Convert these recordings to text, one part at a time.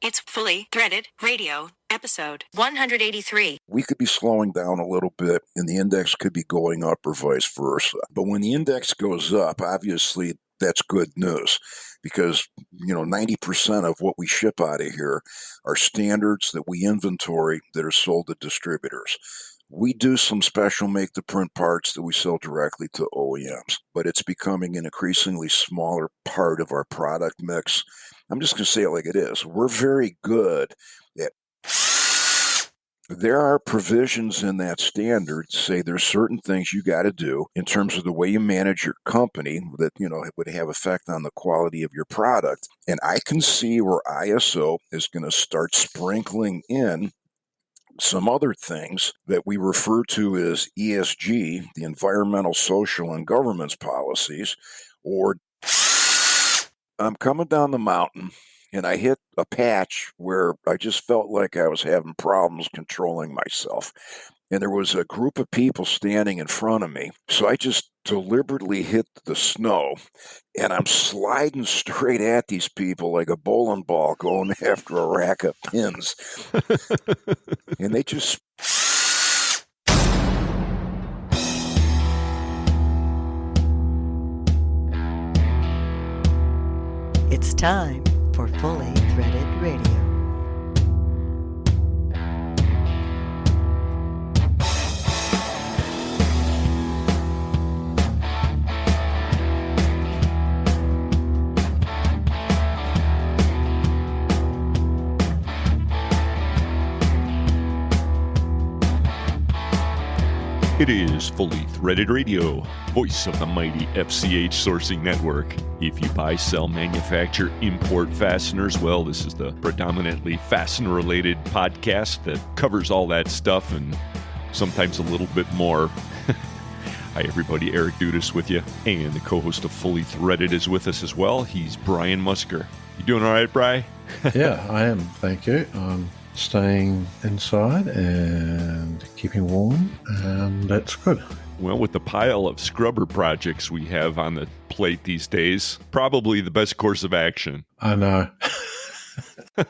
It's Fully Threaded Radio, episode 183. We could be slowing down a little bit and the index could be going up or vice versa. But when the index goes up, obviously that's good news because, 90% of what we ship out of here are standards that we inventory that are sold to distributors. We do some special make-to-print parts that we sell directly to OEMs, but it's becoming an increasingly smaller part of our product mix. I'm just going to say it like it is. We're very good at. There are provisions in that standard say there's certain things you got to do in terms of the way you manage your company that, would have effect on the quality of your product. And I can see where ISO is going to start sprinkling in some other things that we refer to as ESG, the environmental, social, and governance policies, or I'm coming down the mountain and I hit a patch where I just felt like I was having problems controlling myself. And there was a group of people standing in front of me. So I just deliberately hit the snow and I'm sliding straight at these people like a bowling ball going after a rack of pins. And they just... It's time for Fully Threaded Radio. It is Fully Threaded Radio, voice of the mighty FCH Sourcing Network. If you buy, sell, manufacture, import fasteners, well, this is the predominantly fastener-related podcast that covers all that stuff and sometimes a little bit more. Hi, everybody. Eric Dudas with you, and the co-host of Fully Threaded is with us as well. He's Brian Musker. You doing all right, Bri? Yeah, I am. Thank you. I'm staying inside and keeping warm, and that's good. Well, with the pile of scrubber projects we have on the plate these days, probably the best course of action. I know. I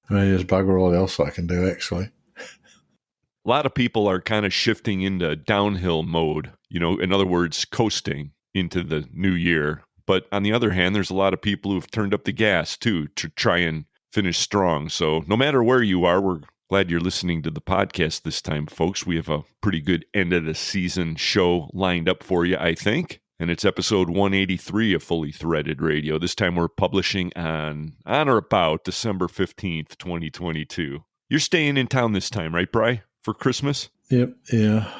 mean, there's bugger all else I can do, actually. A lot of people are kind of shifting into downhill mode, in other words, coasting into the new year. But on the other hand, there's a lot of people who've turned up the gas, too, to try and finish strong. So no matter where you are, we're glad you're listening to the podcast this time, folks. We have a pretty good end of the season show lined up for you, I think. And it's episode 183 of Fully Threaded Radio. This time we're publishing on or about December 15th, 2022. You're staying in town this time, right, Bri, for Christmas? Yep, yeah.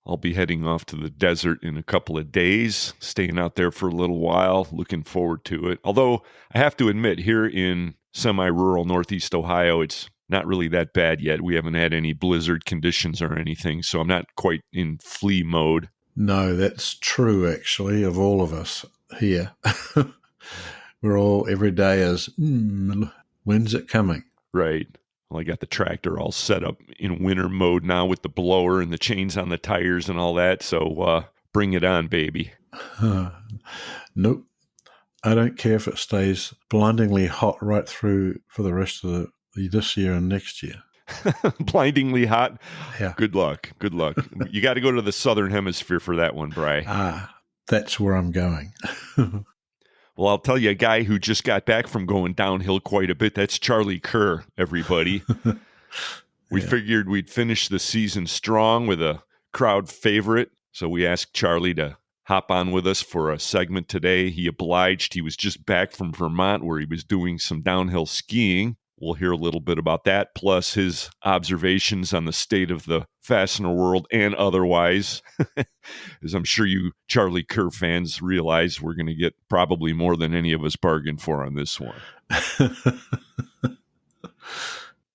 I'll be heading off to the desert in a couple of days, staying out there for a little while, looking forward to it. Although I have to admit, here in semi-rural Northeast Ohio, it's not really that bad yet. We haven't had any blizzard conditions or anything, so I'm not quite in flee mode. No, that's true, actually, of all of us here. We're all, every day is, when's it coming? Right. Well, I got the tractor all set up in winter mode now with the blower and the chains on the tires and all that, so bring it on, baby. Nope. I don't care if it stays blindingly hot right through for the rest of this year and next year. Blindingly hot? Yeah. Good luck. Good luck. You got to go to the southern hemisphere for that one, Bri. That's where I'm going. Well, I'll tell you a guy who just got back from going downhill quite a bit. That's Charlie Kerr, everybody. We figured we'd finish the season strong with a crowd favorite, so we asked Charlie to hop on with us for a segment today. He obliged. He was just back from Vermont where he was doing some downhill skiing. We'll hear a little bit about that, plus his observations on the state of the fastener world and otherwise. As I'm sure you Charlie Kerr fans realize, we're going to get probably more than any of us bargained for on this one.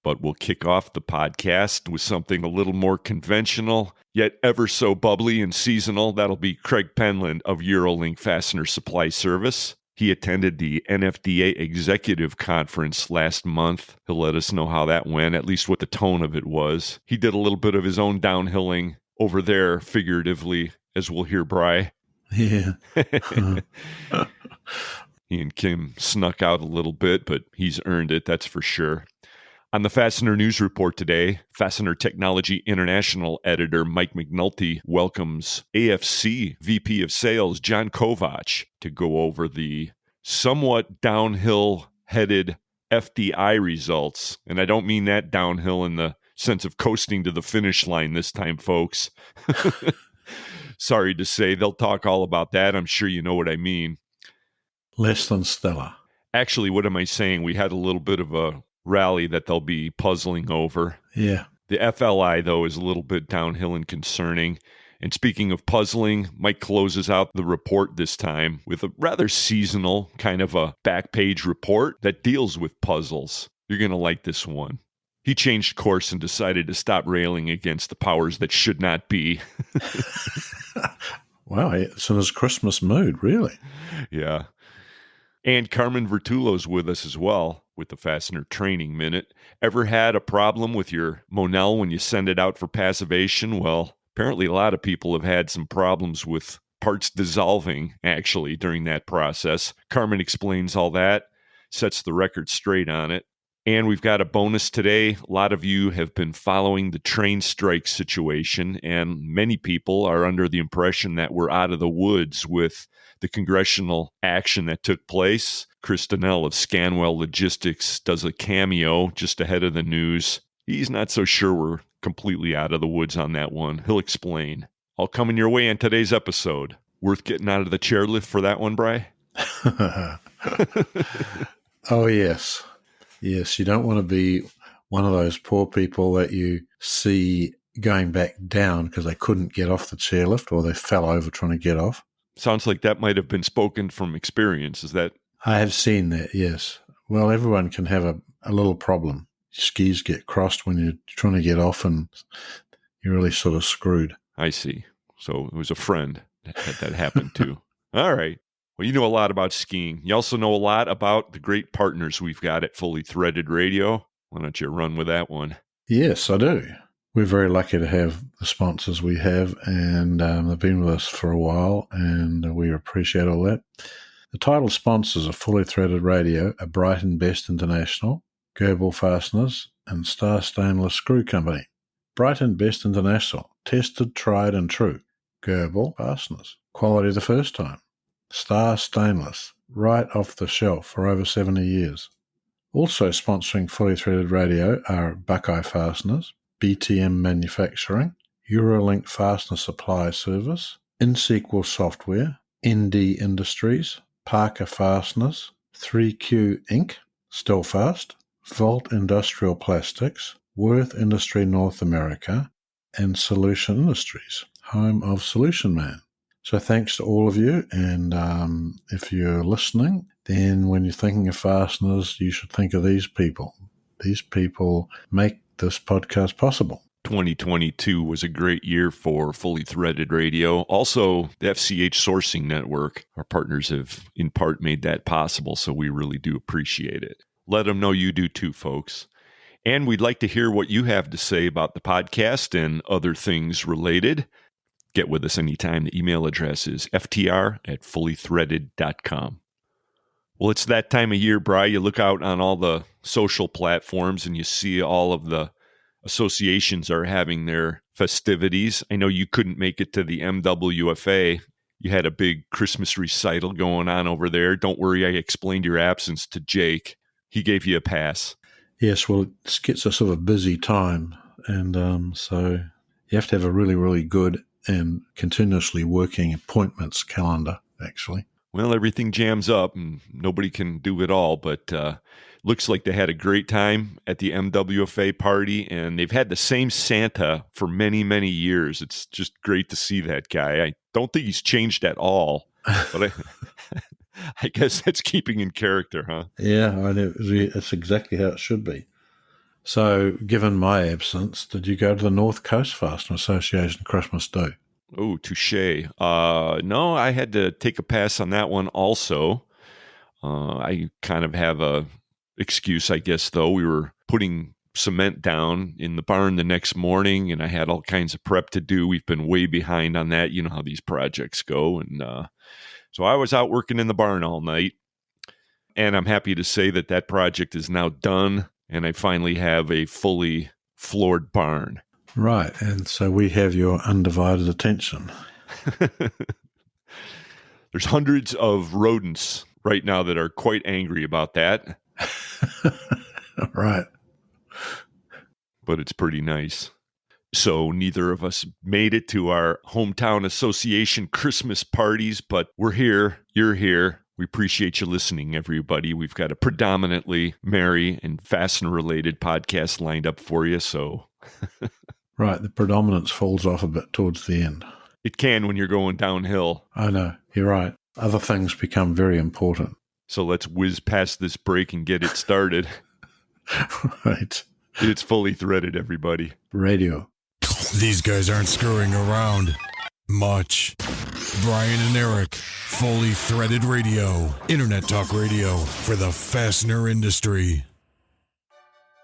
But we'll kick off the podcast with something a little more conventional, yet ever so bubbly and seasonal. That'll be Craig Penland of Eurolink Fastener Supply Service. He attended the NFDA Executive Conference last month. He'll let us know how that went, at least what the tone of it was. He did a little bit of his own downhilling over there, figuratively, as we'll hear, Bri. Yeah. He and Kim snuck out a little bit, but he's earned it, that's for sure. On the Fastener News Report today, Fastener Technology International editor Mike McNulty welcomes AFC VP of Sales John Kovatch to go over the somewhat downhill-headed FDI results. And I don't mean that downhill in the sense of coasting to the finish line this time, folks. Sorry to say, they'll talk all about that. I'm sure you know what I mean. Less than stellar. Actually, what am I saying? We had a little bit of a rally that they'll be puzzling over. Yeah. The FLI, though, is a little bit downhill and concerning. And speaking of puzzling, Mike closes out the report this time with a rather seasonal kind of a back page report that deals with puzzles. You're going to like this one. He changed course and decided to stop railing against the powers that should not be. Wow, it's in his Christmas mood, really. Yeah. And Carmen Vertullo's with us as well with the Fastener Training Minute. Ever had a problem with your monel when you send it out for passivation? Well, apparently a lot of people have had some problems with parts dissolving, actually, during that process. Carmen explains all that, sets the record straight on it. And we've got a bonus today. A lot of you have been following the train strike situation, and many people are under the impression that we're out of the woods with the congressional action that took place. Chris Donnell of Scanwell Logistics does a cameo just ahead of the news. He's not so sure we're completely out of the woods on that one. He'll explain. All coming your way in today's episode. Worth getting out of the chairlift for that one, Bri? Oh, yes. Yes, you don't want to be one of those poor people that you see going back down because they couldn't get off the chairlift or they fell over trying to get off. Sounds like that might have been spoken from experience. Is that? I have seen that, yes. Well, everyone can have a little problem. Skis get crossed when you're trying to get off and you're really sort of screwed. I see. So it was a friend that happened to. All right. Well, you know a lot about skiing. You also know a lot about the great partners we've got at Fully Threaded Radio. Why don't you run with that one? Yes, I do. We're very lucky to have the sponsors we have, and they've been with us for a while, and we appreciate all that. The title sponsors of Fully Threaded Radio are Brighton Best International, Gerbil Fasteners, and Star Stainless Screw Company. Brighton Best International, tested, tried, and true. Gerbil Fasteners, quality the first time. Star Stainless, right off the shelf for over 70 years. Also sponsoring Fully Threaded Radio are Buckeye Fasteners, BTM Manufacturing, Eurolink Fastener Supply Service, InSequel Software, ND Industries, Parker Fasteners, 3Q Inc., Stillfast, Volt Industrial Plastics, Worth Industry North America, and Solution Industries, home of Solution Man. So thanks to all of you, and if you're listening, then when you're thinking of fasteners, you should think of these people. These people make this podcast possible. 2022 was a great year for Fully Threaded Radio. Also, the FCH Sourcing Network, our partners have in part made that possible, so we really do appreciate it. Let them know you do too, folks. And we'd like to hear what you have to say about the podcast and other things related. Get with us anytime. The email address is ftr@fullythreaded.com. Well, it's that time of year, Bri. You look out on all the social platforms and you see all of the associations are having their festivities. I know you couldn't make it to the MWFA. You had a big Christmas recital going on over there. Don't worry, I explained your absence to Jake. He gave you a pass. Yes, well, it gets a sort of busy time. And so you have to have a really, really good and continuously working appointments calendar, actually. Well, everything jams up and nobody can do it all, but looks like they had a great time at the MWFA party, and they've had the same Santa for many, many years. It's just great to see that guy. I don't think he's changed at all, but I guess that's keeping in character, huh? Yeah, I know. It's exactly how it should be. So, given my absence, did you go to the North Coast Fastener Association Christmas Day? Oh, touche. No, I had to take a pass on that one also. I kind of have a excuse, I guess, though. We were putting cement down in the barn the next morning, and I had all kinds of prep to do. We've been way behind on that. You know how these projects go. And so I was out working in the barn all night. And I'm happy to say that that project is now done, and I finally have a fully floored barn. Right, and so we have your undivided attention. There's hundreds of rodents right now that are quite angry about that. Right. But it's pretty nice. So neither of us made it to our hometown association Christmas parties, but we're here. You're here. We appreciate you listening, everybody. We've got a predominantly Mary and Fastener-related podcast lined up for you, so... Right, the predominance falls off a bit towards the end. It can when you're going downhill. I know, you're right. Other things become very important. So let's whiz past this break and get it started. Right. It's fully threaded, everybody. Radio. These guys aren't screwing around much. Brian and Eric, fully threaded radio. Internet talk radio for the fastener industry.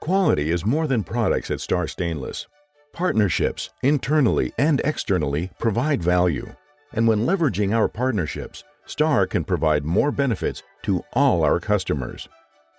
Quality is more than products at Star Stainless. Partnerships, internally and externally, provide value. And when leveraging our partnerships, Star can provide more benefits to all our customers.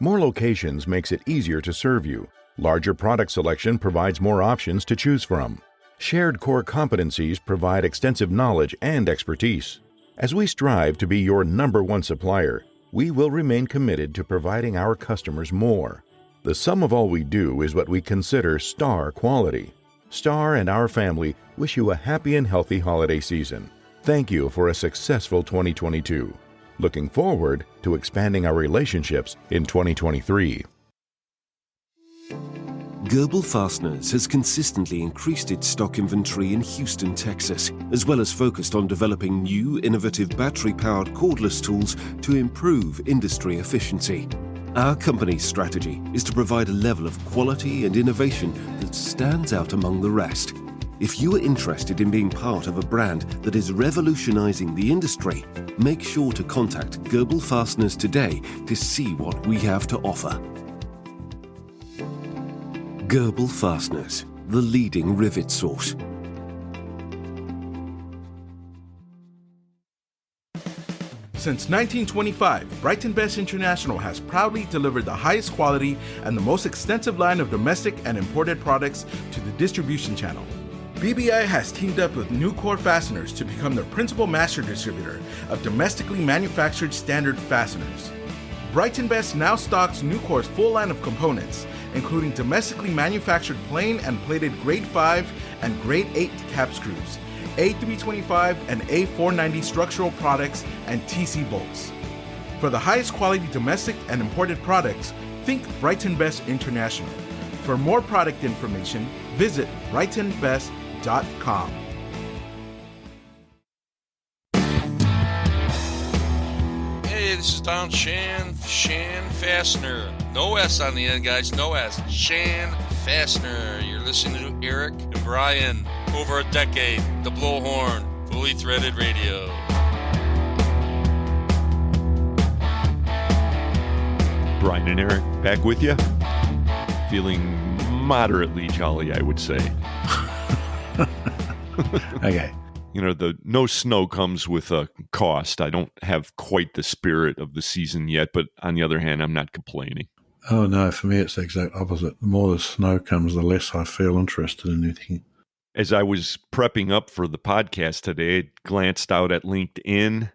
More locations makes it easier to serve you. Larger product selection provides more options to choose from. Shared core competencies provide extensive knowledge and expertise. As we strive to be your number one supplier, we will remain committed to providing our customers more. The sum of all we do is what we consider Star quality. Star and our family wish you a happy and healthy holiday season. Thank you for a successful 2022. Looking forward to expanding our relationships in 2023. Goebel Fasteners has consistently increased its stock inventory in Houston, Texas, as well as focused on developing new, innovative battery-powered cordless tools to improve industry efficiency. Our company's strategy is to provide a level of quality and innovation that stands out among the rest. If you are interested in being part of a brand that is revolutionizing the industry, make sure to contact Goebel Fasteners today to see what we have to offer. Goebel Fasteners, the leading rivet source. Since 1925, Brighton Best International has proudly delivered the highest quality and the most extensive line of domestic and imported products to the distribution channel. BBI has teamed up with Nucor Fasteners to become the principal master distributor of domestically manufactured standard fasteners. Brighton Best now stocks Nucor's full line of components, including domestically manufactured plain and plated Grade 5 and Grade 8 cap screws, A325 and A490 structural products, and TC bolts. For the highest quality domestic and imported products, think Brighton Best International. For more product information, visit brightonbest.com. Hey, this is Don Shan Fastener. No S on the end, guys. No S. Shan Fastener. You're listening to Eric and Brian. Over a decade. The Blowhorn. Fully threaded radio. Brian and Eric back with you. Feeling moderately jolly, I would say. Okay. You know, the no snow comes with a cost. I don't have quite the spirit of the season yet, but on the other hand, I'm not complaining. Oh, no, for me it's the exact opposite. The more the snow comes, the less I feel interested in anything. As I was prepping up for the podcast today, I glanced out at LinkedIn.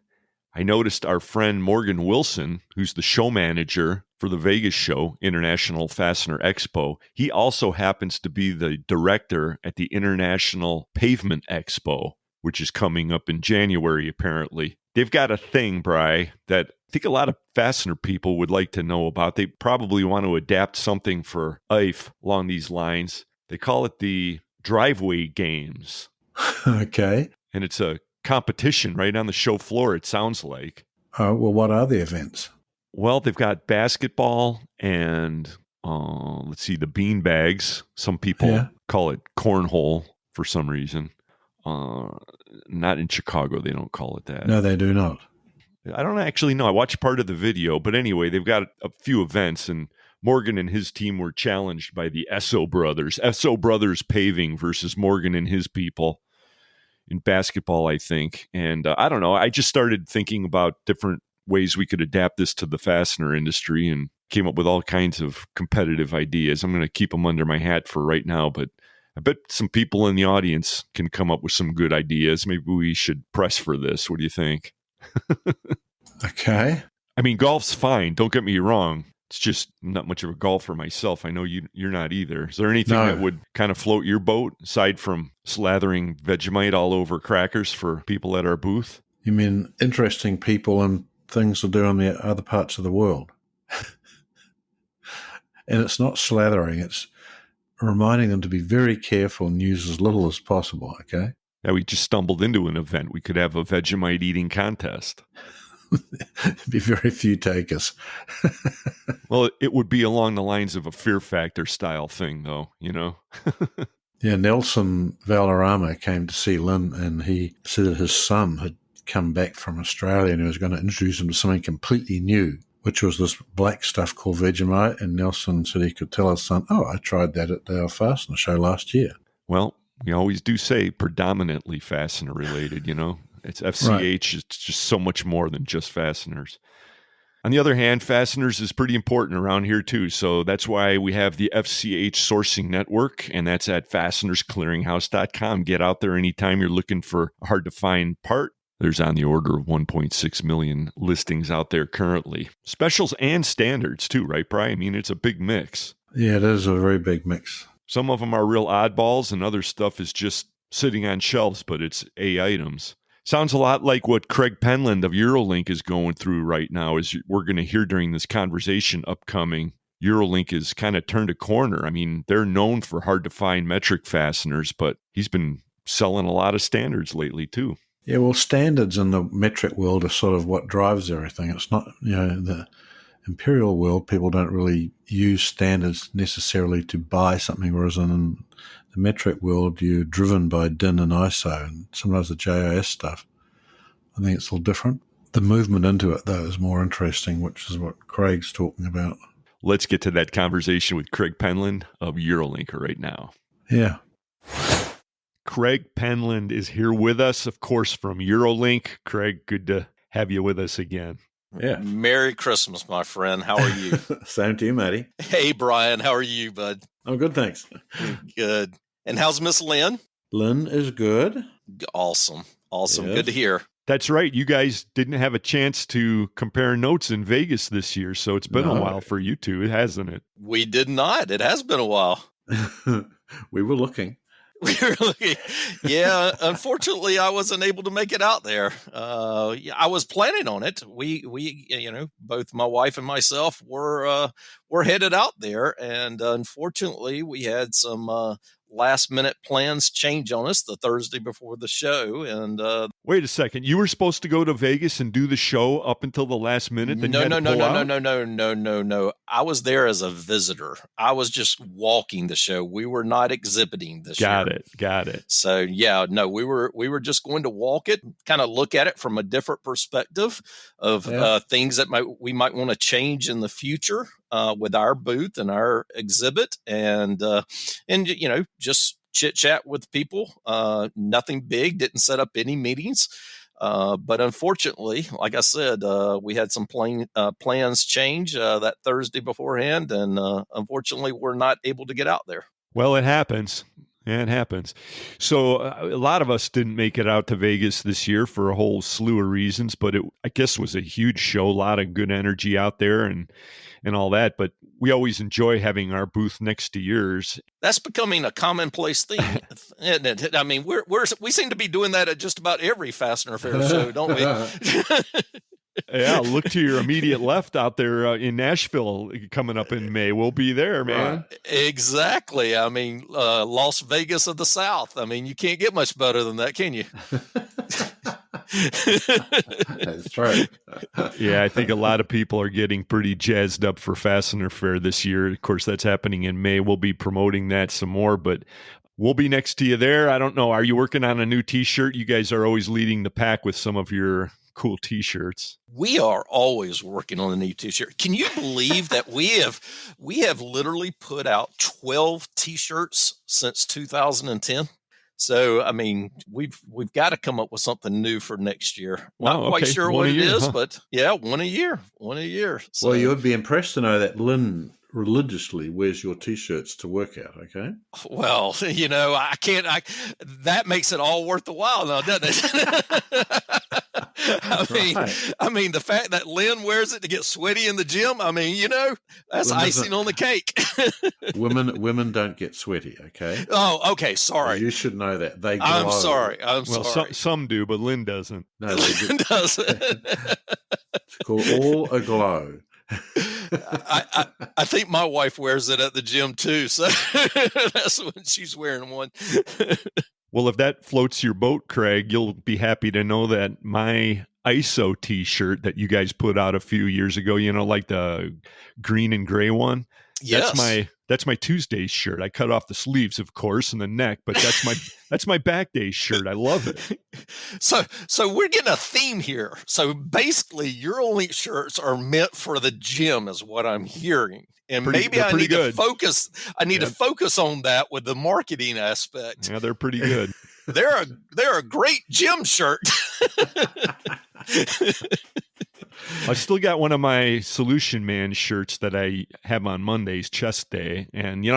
I noticed our friend Morgan Wilson, who's the show manager for the Vegas show, International Fastener Expo. He also happens to be the director at the International Pavement Expo, which is coming up in January, apparently. They've got a thing, Bri, that I think a lot of fastener people would like to know about. They probably want to adapt something for IFE along these lines. They call it the Driveway Games. Okay. And it's a competition right on the show floor, it sounds like. Well, what are the events? Well, they've got basketball and, let's see, the bean bags. Some people call it cornhole for some reason. Not in Chicago, they don't call it that. No, they do not. I don't actually know. I watched part of the video, but anyway, they've got a few events, and Morgan and his team were challenged by the Esso Brothers. Esso Brothers Paving versus Morgan and his people in basketball, I think. And I don't know. I just started thinking about different ways we could adapt this to the fastener industry and came up with all kinds of competitive ideas. I'm going to keep them under my hat for right now, but I bet some people in the audience can come up with some good ideas. Maybe we should press for this. What do you think? Okay. I mean, golf's fine. Don't get me wrong. It's just not much of a golfer myself. I know you're not either. Is there anything that would kind of float your boat aside from slathering Vegemite all over crackers for people at our booth? You mean interesting people and things to do in the other parts of the world? And it's not slathering. It's reminding them to be very careful and use as little as possible, okay? Yeah, we just stumbled into an event. We could have a Vegemite eating contest. There'd be very few takers. Well, it would be along the lines of a Fear Factor style thing, though, you know? Yeah, Nelson Valderrama came to see Lynn, and he said that his son had come back from Australia and he was going to introduce him to something completely new, which was this black stuff called Vegemite. And Nelson said he could tell his son, "Oh, I tried that at our Fastener show last year." Well, we always do say predominantly fastener related, you know? It's FCH, right. It's just so much more than just fasteners. On the other hand, fasteners is pretty important around here too. So that's why we have the FCH sourcing network, and that's at fastenersclearinghouse.com. Get out there anytime you're looking for a hard to find part. There's on the order of 1.6 million listings out there currently. Specials and standards too, right, Brian? I mean, it's a big mix. Yeah, it is a very big mix. Some of them are real oddballs, and other stuff is just sitting on shelves, but it's A items. Sounds a lot like what Craig Penland of Eurolink is going through right now, as we're going to hear during this conversation upcoming. Eurolink has kind of turned a corner. I mean, they're known for hard-to-find metric fasteners, but he's been selling a lot of standards lately, too. Yeah, well, standards in the metric world are sort of what drives everything. It's not, the imperial world, people don't really use standards necessarily to buy something, whereas in the metric world, you're driven by DIN and ISO and sometimes the JIS stuff. I think it's all different. The movement into it, though, is more interesting, which is what Craig's talking about. Let's get to that conversation with Craig Penland of Eurolink right now. Yeah. Craig Penland is here with us, of course, from Eurolink. Craig, good to have you with us again. Yeah. Merry Christmas, my friend. How are you? Same to you, Matty. Hey, Brian. How are you, bud? I'm good, thanks. Good. And how's Miss Lynn? Lynn is good. Awesome. Yes. Good to hear. That's right. You guys didn't have a chance to compare notes in Vegas this year, so it's been a while for you two, hasn't it? We did not. It has been a while. We were looking. Yeah, unfortunately, I wasn't able to make it out there. I was planning on it. We, both my wife and myself were headed out there, and unfortunately, we had some last minute plans change on us the Thursday before the show. And wait a second, you were supposed to go to Vegas and do the show up until the last minute? No. I was there as a visitor. I was just walking the show. We were not exhibiting this year. Got it. So yeah, no, we were just going to walk it, kind of look at it from a different perspective of things that we might want to change in the future with our booth and our exhibit, and just chit chat with people. Nothing big. Didn't set up any meetings. But unfortunately, like I said, we had some plans change that Thursday beforehand, and unfortunately, we're not able to get out there. Well, it happens. Yeah, it happens. So a lot of us didn't make it out to Vegas this year for a whole slew of reasons, but I guess was a huge show, a lot of good energy out there and all that. But we always enjoy having our booth next to yours. That's becoming a commonplace theme, isn't it? I mean, we seem to be doing that at just about every Fastener Fair show, don't we? Yeah, look to your immediate left out there in Nashville coming up in May. We'll be there, man. Exactly. I mean, Las Vegas of the South. I mean, you can't get much better than that, can you? That's right. Yeah, I think a lot of people are getting pretty jazzed up for Fastener Fair this year. Of course, that's happening in May. We'll be promoting that some more, but we'll be next to you there. I don't know. Are you working on a new T-shirt? You guys are always leading the pack with some of your cool T-shirts. We are always working on a new T-shirt. Can you believe that we have literally put out 12 T-shirts since 2010? So, I mean, we've got to come up with something new for next year. Not quite sure one what it year, is, huh? but yeah, one a year. So, Well, you would be impressed to know that Lynn religiously wears your T-shirts to work out, okay? well, I can't. That makes it all worth the while, now, doesn't it? I mean, the fact that Lynn wears it to get sweaty in the gym. I mean, that's icing on the cake. Women don't get sweaty, okay? Oh, okay. Sorry. You should know that. They glow. I'm sorry. Sorry. Some do, but Lynn doesn't. No, Lynn doesn't. It's called all aglow. I think my wife wears it at the gym too, so that's when she's wearing one. Well, if that floats your boat, Craig, you'll be happy to know that my ISO T-shirt that you guys put out a few years ago, like the green and gray one. Yes. That's my Tuesday shirt. I cut off the sleeves, of course, and the neck, but that's my back day shirt. I love it. So we're getting a theme here. So basically, Eurolink shirts are meant for the gym, is what I'm hearing. And maybe I need to focus. I need to focus on that with the marketing aspect. Yeah, they're pretty good. They're a great gym shirt. I still got one of my Solution Man shirts that I have on Mondays, chest day, and you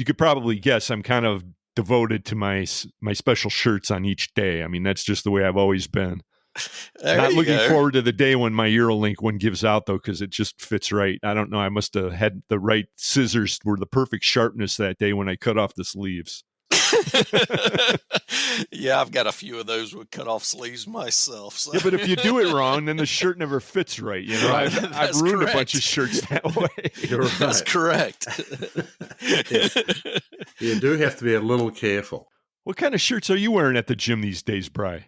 could probably guess I'm kind of devoted to my special shirts on each day. I mean, that's just the way I've always been. Not looking forward to the day when my Eurolink one gives out, though, because it just fits right. I don't know. I must have had the right scissors, were the perfect sharpness that day when I cut off the sleeves. Yeah, I've got a few of those with cut off sleeves myself. So. Yeah, but if you do it wrong, then the shirt never fits right. I've ruined a bunch of shirts that way. You're right. That's correct. You do have to be a little careful. What kind of shirts are you wearing at the gym these days, Bri?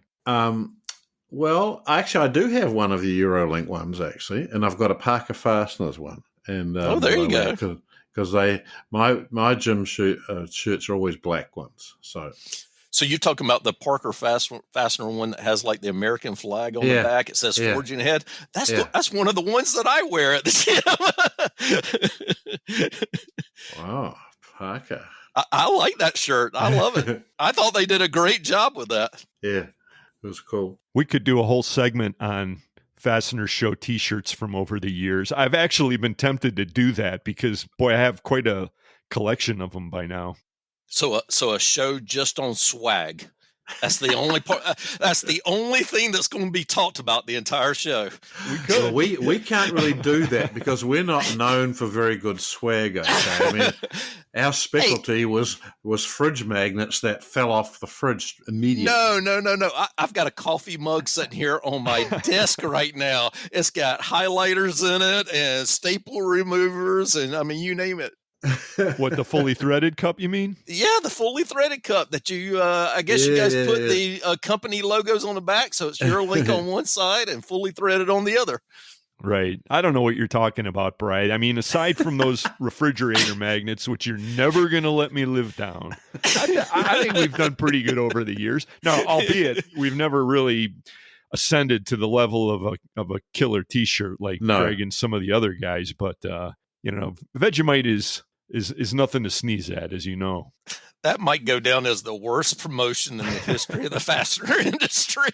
Well, actually, I do have one of the Eurolink ones, actually, and I've got a Parker Fasteners one. And there you go. Because my gym shirts are always black ones. So you're talking about the Parker Fastener one that has like the American flag on the back. It says Forging Ahead. That's one of the ones that I wear at the gym. Wow, Parker. I like that shirt. I love it. I thought they did a great job with that. Yeah, it was cool. We could do a whole segment on Fastener Show T-shirts from over the years. I've actually been tempted to do that because, boy, I have quite a collection of them by now. So a show just on swag. That's the only part. That's the only thing that's going to be talked about the entire show. We can't really do that because we're not known for very good swag. Okay? I mean, our specialty was fridge magnets that fell off the fridge immediately. No. I've got a coffee mug sitting here on my desk right now. It's got highlighters in it and staple removers, and I mean, you name it. What, the fully threaded cup, you mean? Yeah, the fully threaded cup that you, I guess you guys put the company logos on the back, so it's Eurolink on one side and fully threaded on the other. Right. I don't know what you're talking about, Brian. I mean, aside from those refrigerator magnets, which you're never going to let me live down, I think we've done pretty good over the years. Now, albeit we've never really ascended to the level of a killer T-shirt like Craig and some of the other guys, but Vegemite is nothing to sneeze at, as you know. That might go down as the worst promotion in the history of the fastener industry.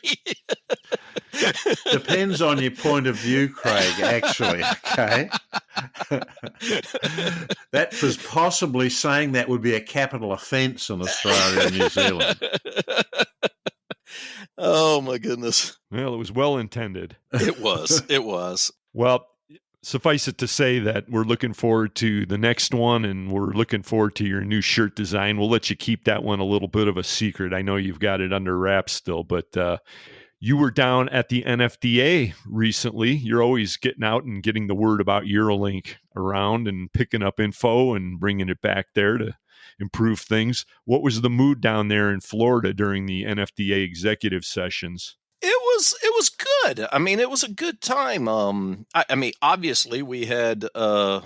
Depends on your point of view, Craig, actually, okay? That was possibly saying that would be a capital offence in Australia and New Zealand. Oh, my goodness. Well, it was well intended. It was. Well, suffice it to say that we're looking forward to the next one, and we're looking forward to your new shirt design. We'll let you keep that one a little bit of a secret. I know you've got it under wraps still, but you were down at the NFDA recently. You're always getting out and getting the word about Eurolink around and picking up info and bringing it back there to improve things. What was the mood down there in Florida during the NFDA executive sessions? It was good. I mean, it was a good time. I mean, obviously we had a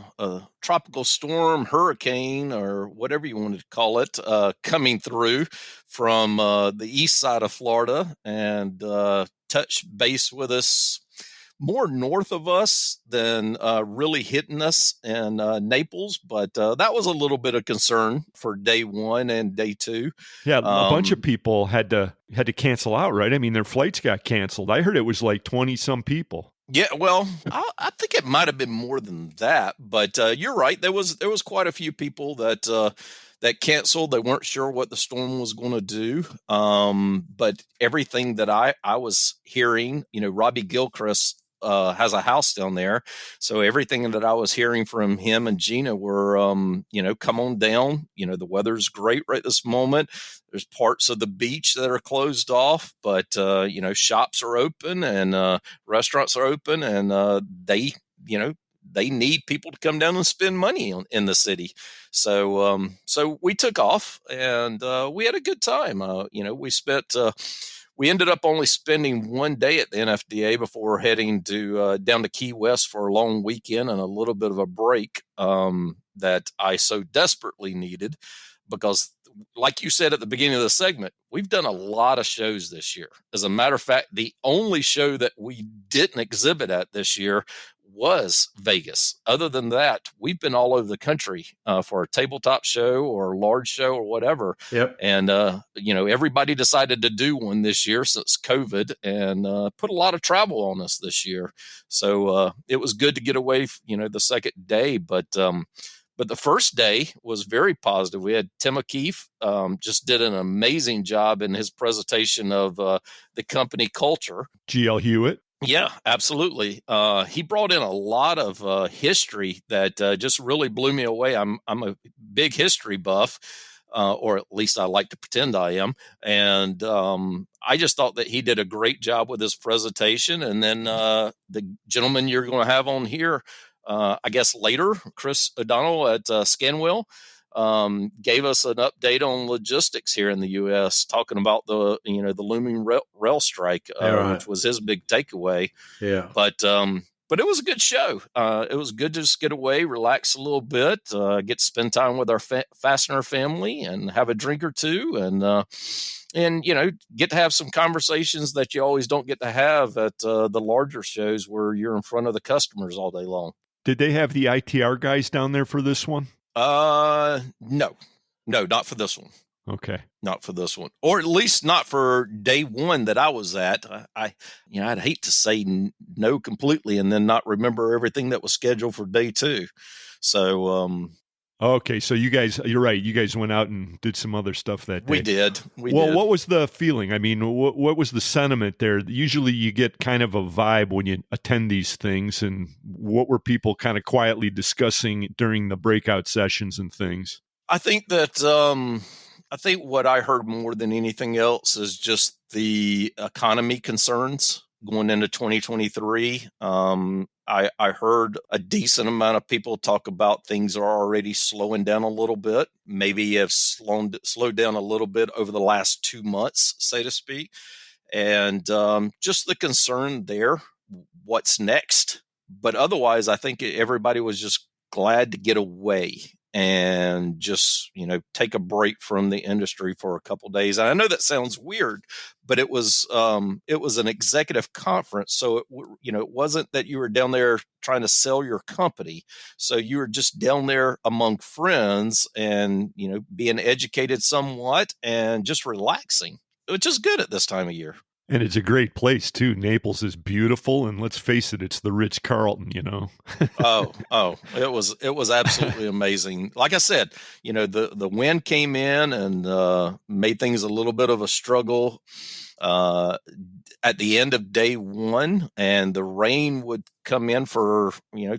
tropical storm, hurricane, or whatever you wanted to call it, coming through from the east side of Florida and touched base with us more north of us than really hitting us in Naples, but that was a little bit of concern for day 1 and day 2. Yeah, a bunch of people had to cancel out, right? I mean, their flights got canceled. I heard it was like 20-some people. Yeah, well, I think it might have been more than that, but you're right. There was quite a few people that canceled. They weren't sure what the storm was going to do. But everything that I was hearing, Robbie Gilchrist has a house down there. So everything that I was hearing from him and Gina were, come on down. The weather's great right this moment. There's parts of the beach that are closed off, but, shops are open and restaurants are open, and they need people to come down and spend money in the city. So we took off, and we had a good time. We ended up only spending 1 day at the NFDA before heading down to Key West for a long weekend and a little bit of a break that I so desperately needed, because like you said at the beginning of the segment, we've done a lot of shows this year. As a matter of fact, the only show that we didn't exhibit at this year was Vegas. Other than that, we've been all over the country for a tabletop show or a large show or whatever. Yep. And, everybody decided to do one this year since COVID, and put a lot of travel on us this year. So it was good to get away, the second day. But the first day was very positive. We had Tim O'Keefe just did an amazing job in his presentation of the company culture. GL Hewitt. Yeah, absolutely. He brought in a lot of history that just really blew me away. I'm a big history buff, or at least I like to pretend I am. And I just thought that he did a great job with his presentation. And then the gentleman you're going to have on here, I guess later, Chris Donnell at Scanwell, gave us an update on logistics here in the U.S., talking about the looming rail strike, which was his big takeaway. Yeah. But it was a good show. It was good to just get away, relax a little bit, get to spend time with our Fastener family and have a drink or two, and get to have some conversations that you always don't get to have at the larger shows where you're in front of the customers all day long. Did they have the ITR guys down there for this one? No, not for this one. Okay. Not for this one, or at least not for day 1 that I was at. I'd hate to say no completely and then not remember everything that was scheduled for day 2. So, okay. So you're right. You guys went out and did some other stuff that day. We did. What was the feeling? I mean, what was the sentiment there? Usually you get kind of a vibe when you attend these things, and what were people kind of quietly discussing during the breakout sessions and things? I think that, I think what I heard more than anything else is just the economy concerns going into 2023. I heard a decent amount of people talk about things are already slowing down a little bit, maybe have slowed down a little bit over the last 2 months, so to speak. And just the concern there, what's next. But otherwise, I think everybody was just glad to get away and just, take a break from the industry for a couple of days. And I know that sounds weird, but it was an executive conference. So, it wasn't that you were down there trying to sell your company. So you were just down there among friends and, being educated somewhat and just relaxing, which is good at this time of year. And it's a great place too. Naples is beautiful, and let's face it, it's the Ritz-Carlton, Oh, it was absolutely amazing. Like I said, the wind came in and made things a little bit of a struggle at the end of day 1, and the rain would come in for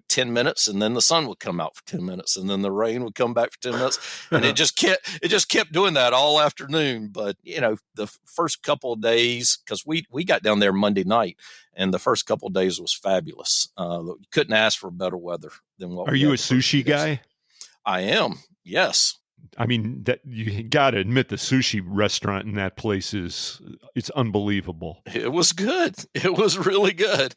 10 minutes, and then the sun would come out for 10 minutes, and then the rain would come back for 10 minutes, and it just kept doing that all afternoon. But the first couple of days, because we got down there Monday night, and the first couple of days was fabulous. You couldn't ask for better weather than what. Are you a sushi guy? I am. Yes. I mean, that you got to admit the sushi restaurant in that place it's unbelievable. It was good. It was really good.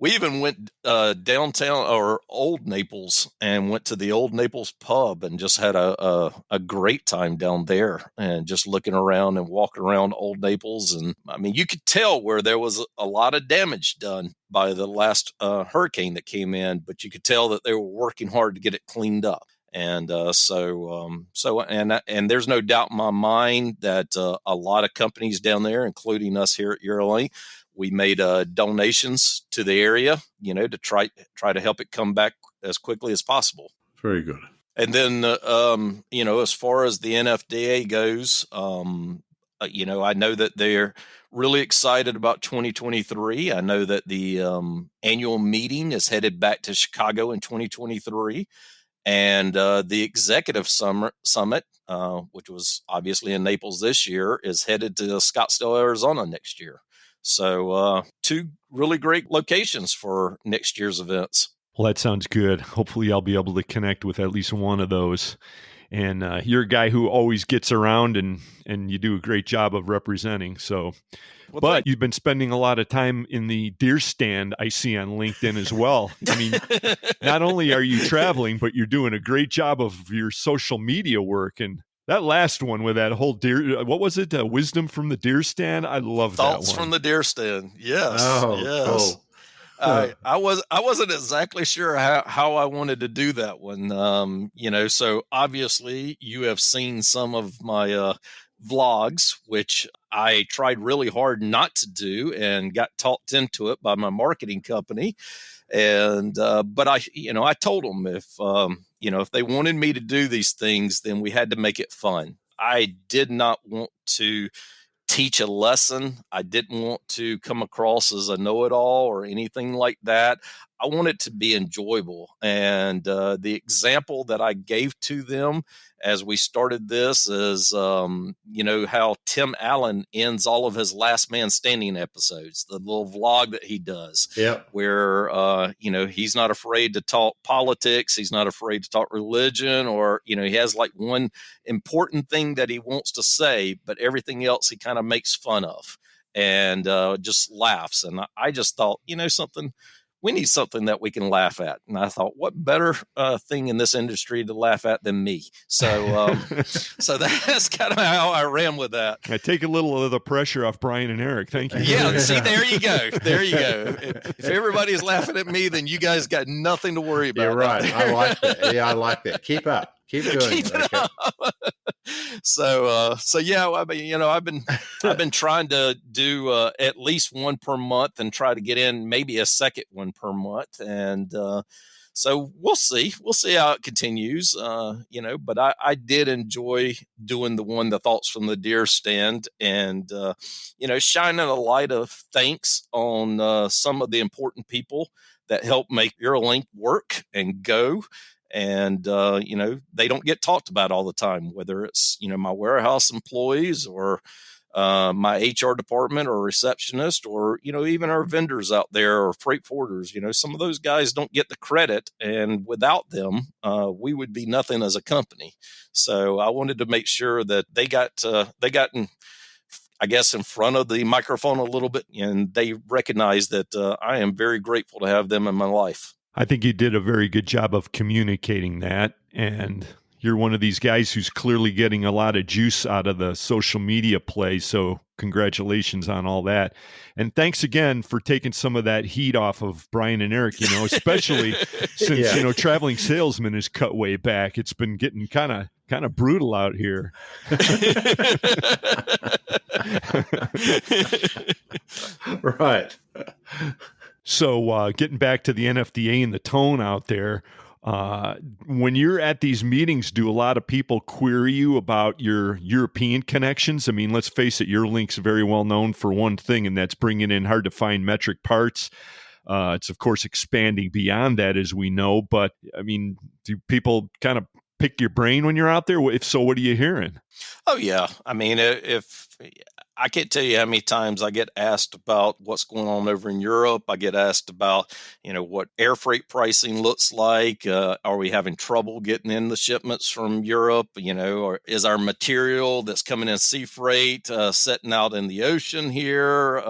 We even went downtown or Old Naples and went to the Old Naples pub and just had a great time down there and just looking around and walking around Old Naples. And I mean, you could tell where there was a lot of damage done by the last hurricane that came in, but you could tell that they were working hard to get it cleaned up. And so there's no doubt in my mind that a lot of companies down there, including us here at Eurolink, we made donations to the area, to try to help it come back as quickly as possible. Very good. And then, as far as the NFDA goes, I know that they're really excited about 2023. I know that the annual meeting is headed back to Chicago in 2023. And the executive summit, which was obviously in Naples this year, is headed to Scottsdale, Arizona next year. So 2 really great locations for next year's events. Well, that sounds good. Hopefully I'll be able to connect with at least one of those. And you're a guy who always gets around and you do a great job of representing. So, but you've been spending a lot of time in the deer stand, I see on LinkedIn as well. I mean, not only are you traveling, but you're doing a great job of your social media work. And that last one with that whole deer, what was it? Wisdom from the deer stand. I love that one. Thoughts from the deer stand. Yes. Oh, yes. Cool. I wasn't exactly sure how I wanted to do that one. So obviously you have seen some of my vlogs, which I tried really hard not to do and got talked into it by my marketing company. And, but I told them if they wanted me to do these things, then we had to make it fun. I did not want to teach a lesson. I didn't want to come across as a know-it-all or anything like that. I want it to be enjoyable. And the example that I gave to them as we started this is, how Tim Allen ends all of his Last Man Standing episodes, the little vlog that he does, where, he's not afraid to talk politics. He's not afraid to talk religion, or, he has like one important thing that he wants to say, but everything else he kind of makes fun of and just laughs. And I just thought, something, we need something that we can laugh at. And I thought, what better thing in this industry to laugh at than me? So so that's kind of how I ran with that. I take a little of the pressure off Brian and Eric. Thank you. Yeah, see, there you go. There you go. If everybody's laughing at me, then you guys got nothing to worry about. You're right. I like that. Yeah, I like that. Keep up. Keep doing Keep it up. So yeah, I mean, I've been trying to do at least one per month and try to get in maybe a second one per month. And so we'll see how it continues, but I did enjoy doing the thoughts from the deer stand and, shining a light of thanks on some of the important people that help make Eurolink work and go. And, they don't get talked about all the time, whether it's, my warehouse employees or my HR department or receptionist or, even our vendors out there or freight forwarders. Some of those guys don't get the credit, and without them, we would be nothing as a company. So I wanted to make sure that they got in, I guess, in front of the microphone a little bit, and they recognize that I am very grateful to have them in my life. I think you did a very good job of communicating that, and you're one of these guys who's clearly getting a lot of juice out of the social media play, so congratulations on all that. And thanks again for taking some of that heat off of Brian and Eric, especially since, traveling salesman is cut way back. It's been getting kind of brutal out here. Right. So getting back to the NFDA and the tone out there, when you're at these meetings, do a lot of people query you about your European connections? I mean, let's face it, Eurolink's very well known for one thing, and that's bringing in hard-to-find metric parts. It's, of course, expanding beyond that, as we know. But, I mean, do people kind of pick your brain when you're out there? If so, what are you hearing? Oh, yeah. I mean, if I can't tell you how many times I get asked about what's going on over in Europe. I get asked about, what air freight pricing looks like. Are we having trouble getting in the shipments from Europe? Or is our material that's coming in sea freight setting out in the ocean here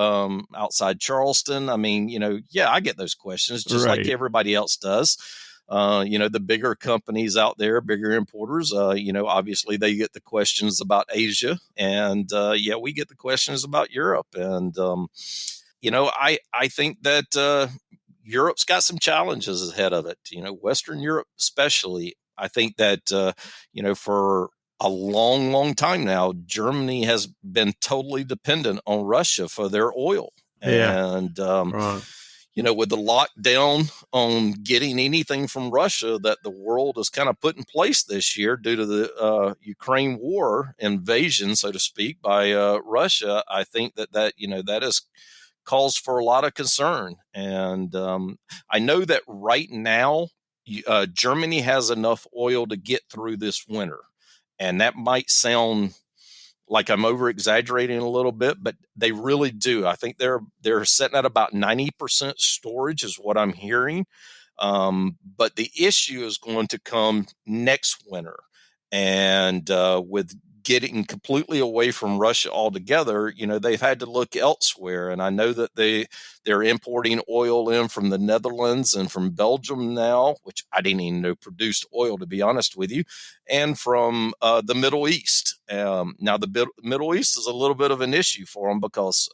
outside Charleston? I mean, I get those questions just like everybody else does. The bigger companies out there, bigger importers, obviously they get the questions about Asia, and we get the questions about Europe. And, I think that Europe's got some challenges ahead of it, Western Europe especially. I think that, for a long, long time now, Germany has been totally dependent on Russia for their oil. Yeah. And, Right. with the lockdown on getting anything from Russia that the world has kind of put in place this year due to the Ukraine war invasion, so to speak, by Russia, I think that is cause for a lot of concern. And I know that right now, Germany has enough oil to get through this winter. And that might sound like I'm over exaggerating a little bit, but they really do. I think they're sitting at about 90% storage is what I'm hearing. But the issue is going to come next winter. And with getting completely away from Russia altogether, they've had to look elsewhere. And I know that they're importing oil in from the Netherlands and from Belgium now, which I didn't even know produced oil, to be honest with you, and from the Middle East. Now, the Middle East is a little bit of an issue for them because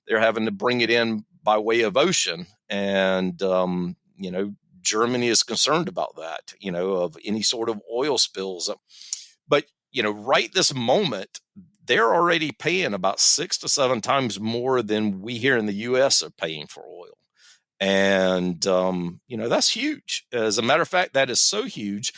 they're having to bring it in by way of ocean. And, Germany is concerned about that, of any sort of oil spills. But, right this moment, they're already paying about 6 to 7 times more than we here in the U.S. are paying for oil. And, that's huge. As a matter of fact, that is so huge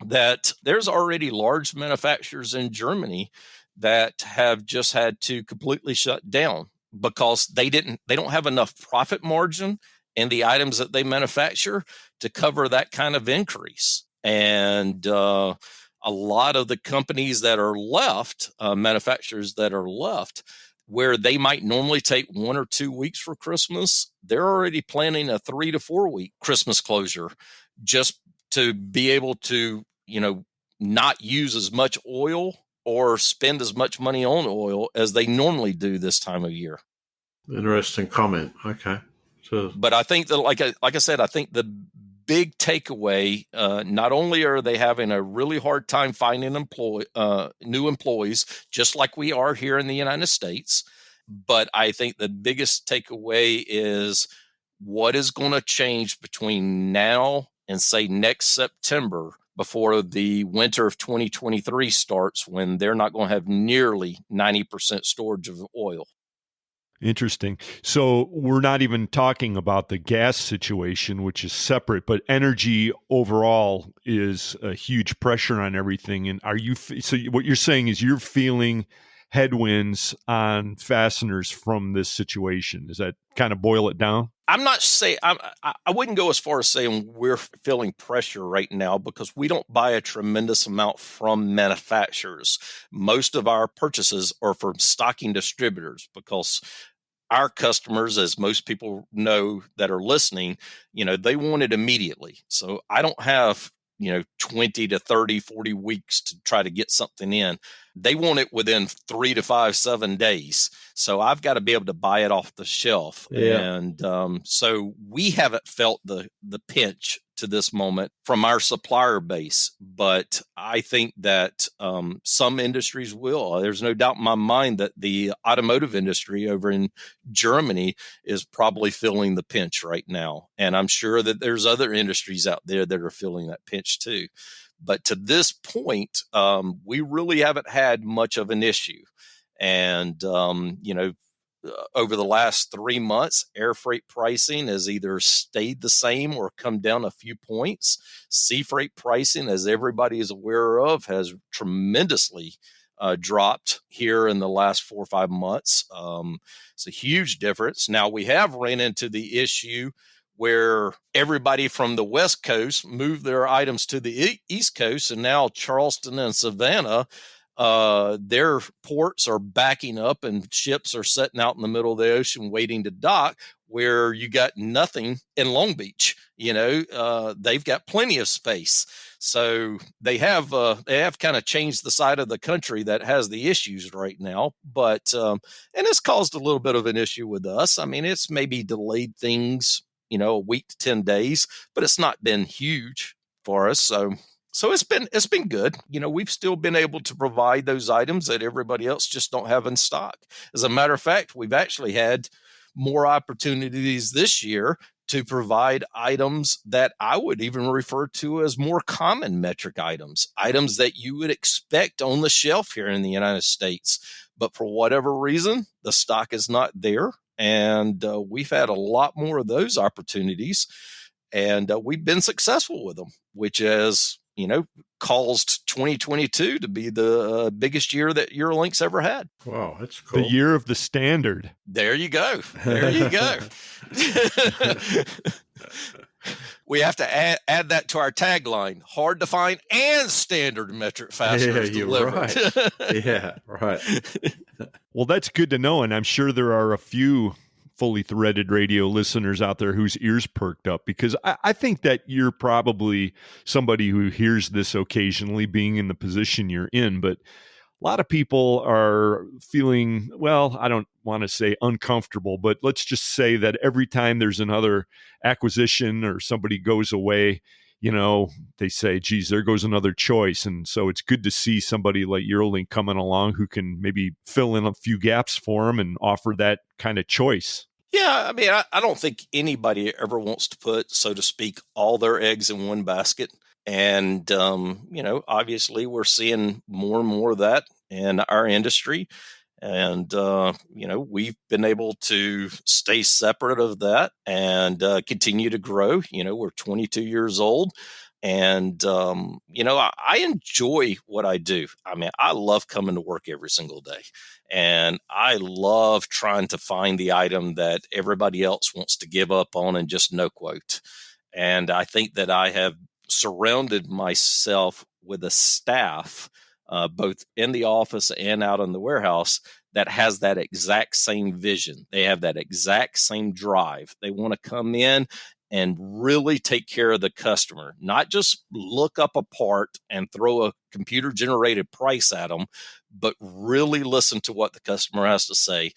that there's already large manufacturers in Germany that have just had to completely shut down because they don't have enough profit margin in the items that they manufacture to cover that kind of increase. And a lot of the companies that are left, manufacturers that are left, where they might normally take 1 or 2 weeks for Christmas, they're already planning a 3 to 4 week Christmas closure just to be able to, not use as much oil or spend as much money on oil as they normally do this time of year. Interesting comment. Okay. So, but I think that, like I said, I think the big takeaway, not only are they having a really hard time finding new employees, just like we are here in the United States, but I think the biggest takeaway is what is going to change between now and, say, next September before the winter of 2023 starts, when they're not going to have nearly 90% storage of oil. Interesting. So we're not even talking about the gas situation, which is separate, but energy overall is a huge pressure on everything. And so what you're saying is you're feeling headwinds on fasteners from this situation. Does that kind of boil it down? I'm not saying, I wouldn't go as far as saying we're feeling pressure right now, because we don't buy a tremendous amount from manufacturers. Most of our purchases are from stocking distributors, because our customers, as most people know that are listening, they want it immediately. So I don't have, 20 to 30, 40 weeks to try to get something in. They want it within 3 to 5, 7 days. So I've got to be able to buy it off the shelf. Yeah. And so we haven't felt the pinch to this moment from our supplier base. But I think that some industries will. There's no doubt in my mind that the automotive industry over in Germany is probably feeling the pinch right now. And I'm sure that there's other industries out there that are feeling that pinch too. But to this point, we really haven't had much of an issue. And, over the last 3 months, air freight pricing has either stayed the same or come down a few points. Sea freight pricing, as everybody is aware of, has tremendously dropped here in the last 4 or 5 months. It's a huge difference. Now, we have ran into the issue where everybody from the West Coast moved their items to the East Coast, and now Charleston and Savannah their ports are backing up and ships are sitting out in the middle of the ocean waiting to dock, where you got nothing in Long Beach. They've got plenty of space. So they have kind of changed the side of the country that has the issues right now. But and it's caused a little bit of an issue with us. I mean, it's maybe delayed things, a week to 10 days, but it's not been huge for us. So it's been good. We've still been able to provide those items that everybody else just don't have in stock. As a matter of fact, we've actually had more opportunities this year to provide items that I would even refer to as more common metric items that you would expect on the shelf here in the United States. But for whatever reason, the stock is not there. And we've had a lot more of those opportunities. And we've been successful with them, which has, caused 2022 to be the biggest year that Eurolink's ever had. Wow, that's cool. The year of the standard. There you go. There you go. We have to add that to our tagline: hard to find and standard metric fasteners delivered. Right. Yeah, right. Well, that's good to know. And I'm sure there are a few fully threaded radio listeners out there whose ears perked up, because I think that you're probably somebody who hears this occasionally, being in the position you're in. But a lot of people are feeling, well, I don't want to say uncomfortable, but let's just say that every time there's another acquisition or somebody goes away, they say, geez, there goes another choice. And so it's good to see somebody like Eurolink coming along who can maybe fill in a few gaps for them and offer that kind of choice. Yeah, I mean, I don't think anybody ever wants to put, so to speak, all their eggs in one basket. And, obviously we're seeing more and more of that in our industry. And, we've been able to stay separate of that and continue to grow. We're 22 years old. And, I enjoy what I do. I mean, I love coming to work every single day. And I love trying to find the item that everybody else wants to give up on and just no quote. And I think that I have surrounded myself with a staff, both in the office and out in the warehouse, that has that exact same vision. They have that exact same drive. They want to come in and really take care of the customer, not just look up a part and throw a computer generated price at them, but really listen to what the customer has to say,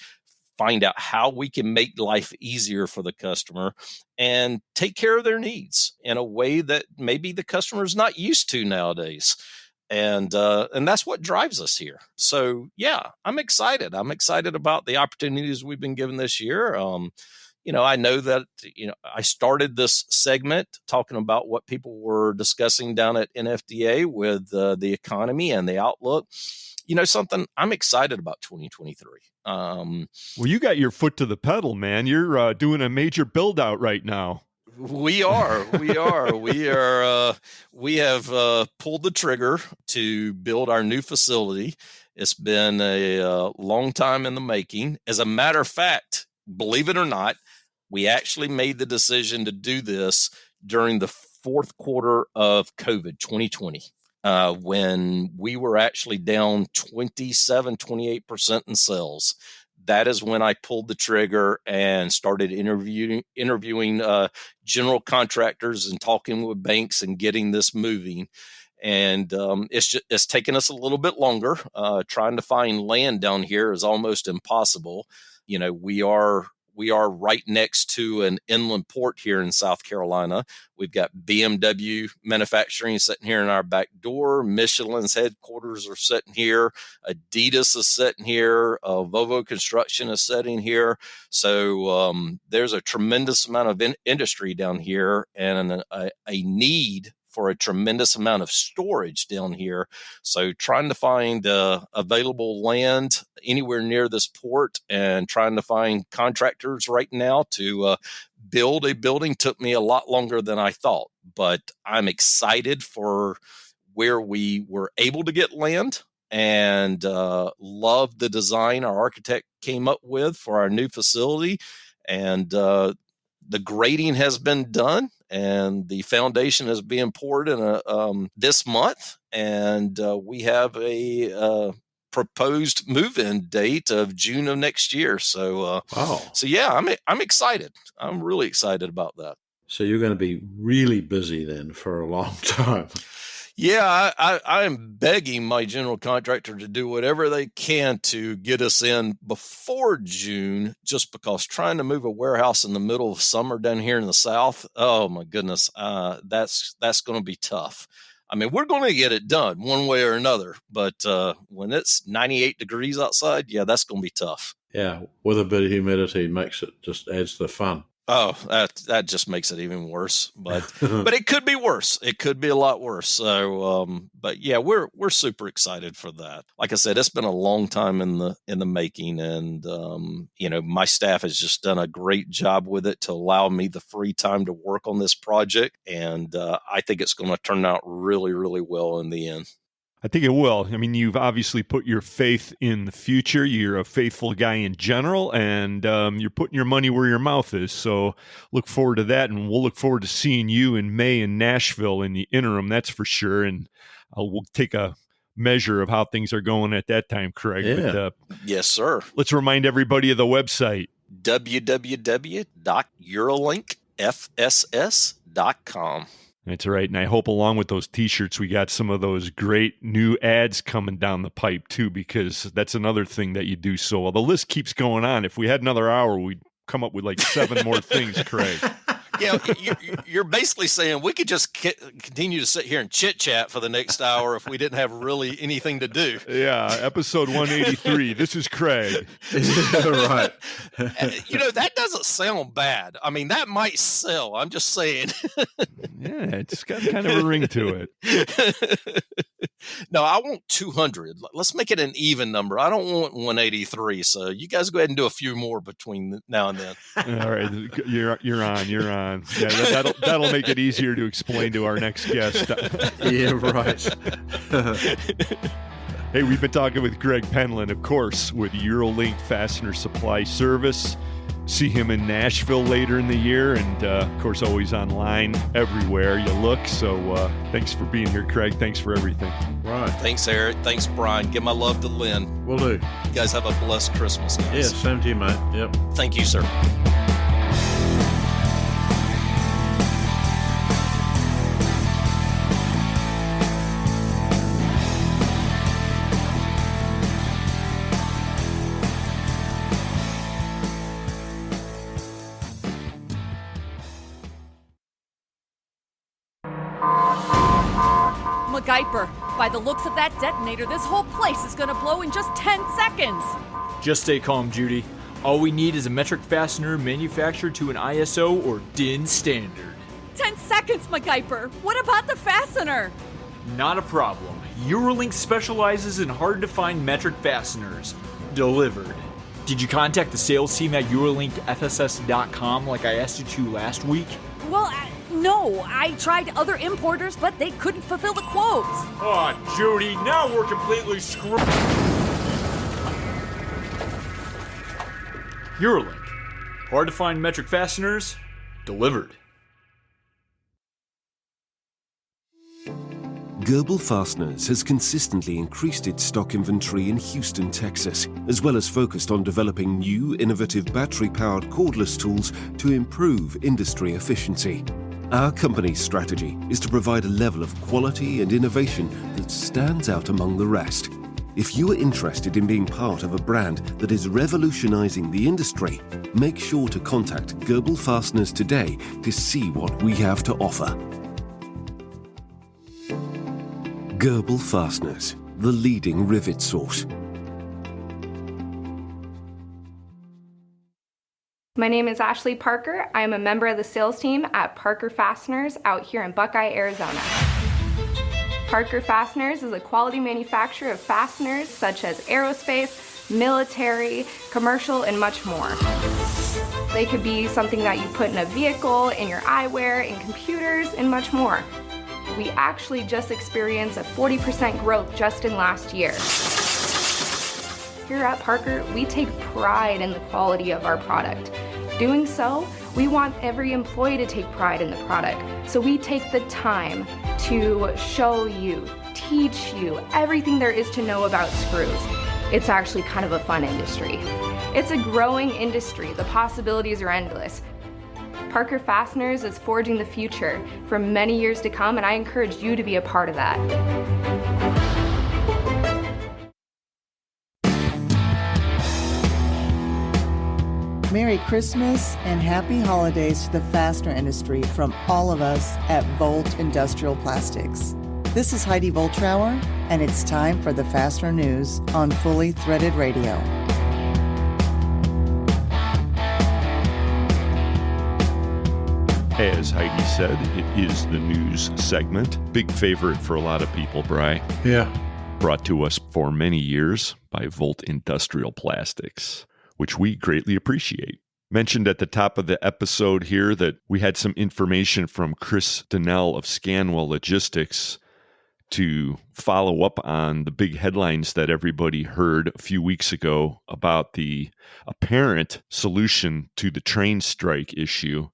find out how we can make life easier for the customer and take care of their needs in a way that maybe the customer is not used to nowadays. And that's what drives us here. So, yeah, I'm excited. I'm excited about the opportunities we've been given this year. I know that, I started this segment talking about what people were discussing down at NFDA with the economy and the outlook. Something I'm excited about 2023. Well, you got your foot to the pedal, man. You're doing a major build out right now. We are. We have pulled the trigger to build our new facility. It's been a long time in the making. As a matter of fact, believe it or not, we actually made the decision to do this during the fourth quarter of COVID 2020, when we were actually down 28% in sales. That is when I pulled the trigger and started interviewing general contractors and talking with banks and getting this moving. And it's taken us a little bit longer. Trying to find land down here is almost impossible. We are right next to an inland port here in South Carolina. We've got BMW manufacturing sitting here in our back door. Michelin's headquarters are sitting here. Adidas is sitting here. Volvo Construction is sitting here. So there's a tremendous amount of industry down here and a need for a tremendous amount of storage down here. So trying to find available land anywhere near this port and trying to find contractors right now to build a building took me a lot longer than I thought. But I'm excited for where we were able to get land and love the design our architect came up with for our new facility. And the grading has been done and the foundation is being poured in this month, and we have a proposed move-in date of June of next year. So, So yeah, I'm excited. I'm really excited about that. So you're going to be really busy then for a long time. Yeah, I am begging my general contractor to do whatever they can to get us in before June, just because trying to move a warehouse in the middle of summer down here in the South, oh my goodness, that's going to be tough. I mean, we're going to get it done one way or another, but when it's 98 degrees outside, yeah, that's going to be tough. Yeah, with a bit of humidity just adds to the fun. Oh, that just makes it even worse. But but it could be worse. It could be a lot worse. So, but yeah, we're super excited for that. Like I said, it's been a long time in the making, and my staff has just done a great job with it to allow me the free time to work on this project, and I think it's going to turn out really, really well in the end. I think it will. I mean, you've obviously put your faith in the future. You're a faithful guy in general, and you're putting your money where your mouth is. So look forward to that, and we'll look forward to seeing you in May in Nashville in the interim, that's for sure. And we'll take a measure of how things are going at that time, Craig. Yeah. But, yes, sir. Let's remind everybody of the website. www.eurolinkfss.com. That's right. And I hope along with those T-shirts, we got some of those great new ads coming down the pipe, too, because that's another thing that you do so well. The list keeps going on. If we had another hour, we'd come up with like 7 more things, Craig. Yeah, you're basically saying we could just continue to sit here and chit-chat for the next hour if we didn't have really anything to do. Yeah, episode 183. This is Craig. Right. That doesn't sound bad. I mean, that might sell. I'm just saying. Yeah, it's got kind of a ring to it. No, I want 200. Let's make it an even number. I don't want 183. So you guys go ahead and do a few more between now and then. All right, you're on. Yeah, that'll make it easier to explain to our next guest. Yeah, right. Hey, we've been talking with Craig Penland, of course, with Eurolink Fastener Supply Service. See him in Nashville later in the year, and of course, always online everywhere you look. So thanks for being here, Craig. Thanks for everything. Right. Thanks, Eric. Thanks, Brian. Give my love to Lynn. Will do. You guys have a blessed Christmas, guys. Yeah, same to you, mate. Yep. Thank you, sir. MacGyver, by the looks of that detonator, this whole place is gonna blow in just 10 seconds. Just stay calm, Judy. All we need is a metric fastener manufactured to an ISO or DIN standard. 10 seconds, MacGyver. What about the fastener? Not a problem. Eurolink specializes in hard-to-find metric fasteners. Delivered. Did you contact the sales team at EurolinkFSS.com like I asked you to last week? Well, no. I tried other importers, but they couldn't fulfill the quotes. Oh, Judy, now we're completely screwed. Eurolink. Hard-to-find metric fasteners. Delivered. Gerbil Fasteners has consistently increased its stock inventory in Houston, Texas, as well as focused on developing new, innovative battery-powered cordless tools to improve industry efficiency. Our company's strategy is to provide a level of quality and innovation that stands out among the rest. If you are interested in being part of a brand that is revolutionizing the industry, make sure to contact Gerbil Fasteners today to see what we have to offer. Gerbil Fasteners, the leading rivet source. My name is Ashley Parker. I am a member of the sales team at Parker Fasteners out here in Buckeye, Arizona. Parker Fasteners is a quality manufacturer of fasteners such as aerospace, military, commercial, and much more. They could be something that you put in a vehicle, in your eyewear, in computers, and much more. We actually just experienced a 40% growth just in last year. Here at Parker, we take pride in the quality of our product. Doing so, We want every employee to take pride in the product. So we take the time to show you, teach you everything there is to know about screws. It's actually kind of a fun industry. It's a growing industry. The possibilities are endless. Parker Fasteners is forging the future for many years to come, and I encourage you to be a part of that. Merry Christmas and happy holidays to the fastener industry from all of us at Volt Industrial Plastics. This is Heidi Voltrauer, and it's time for the Fastener News on Fully Threaded Radio. As Heidi said, it is the news segment. Big favorite for a lot of people, Bri. Yeah. Brought to us for many years by Volt Industrial Plastics, which we greatly appreciate. Mentioned at the top of the episode here that we had some information from Chris Donnell of Scanwell Logistics to follow up on the big headlines that everybody heard a few weeks ago about the apparent solution to the train strike issue.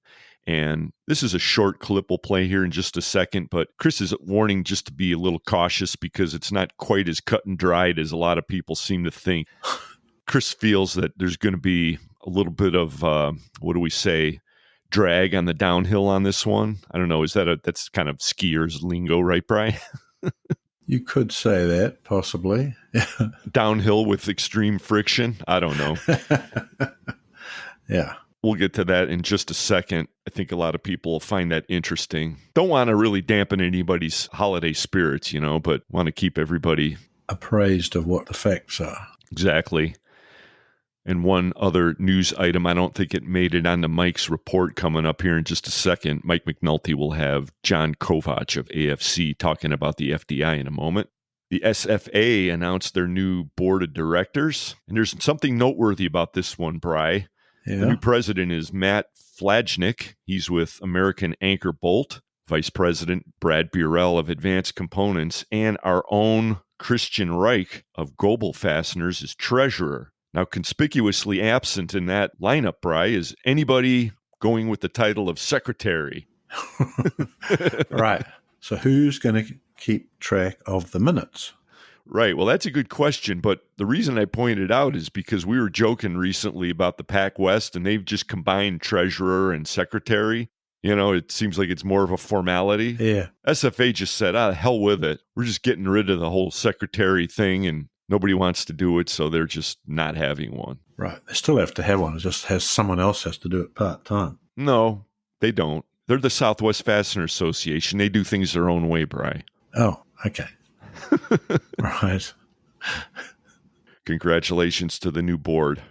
And this is a short clip we'll play here in just a second, but Chris is warning just to be a little cautious because it's not quite as cut and dried as a lot of people seem to think. Chris feels that there's going to be a little bit of, drag on the downhill on this one. I don't know. That's kind of skiers lingo, right, Brian? You could say that, possibly. Downhill with extreme friction. I don't know. Yeah. We'll get to that in just a second. I think a lot of people will find that interesting. Don't want to really dampen anybody's holiday spirits, but want to keep everybody appraised of what the facts are. Exactly. And one other news item, I don't think it made it onto Mike's report coming up here in just a second. Mike McNulty will have John Kovatch of AFC talking about the FDI in a moment. The SFA announced their new board of directors, and there's something noteworthy about this one, Bri. Yeah. The new president is Matt Flajnik. He's with American Anchor Bolt. Vice President Brad Burrell of Advanced Components, and our own Christian Reich of Global Fasteners is treasurer. Now, conspicuously absent in that lineup, Bri, is anybody going with the title of secretary. Right. So who's going to keep track of the minutes? Right. Well, that's a good question. But the reason I pointed out is because we were joking recently about the Pac West, and they've just combined treasurer and secretary. It seems like it's more of a formality. Yeah. SFA just said, hell with it. We're just getting rid of the whole secretary thing, and nobody wants to do it, so they're just not having one. Right. They still have to have one. It just someone else has to do it part-time. No, they don't. They're the Southwest Fastener Association. They do things their own way, Bri. Oh, okay. Right. Congratulations to the new board.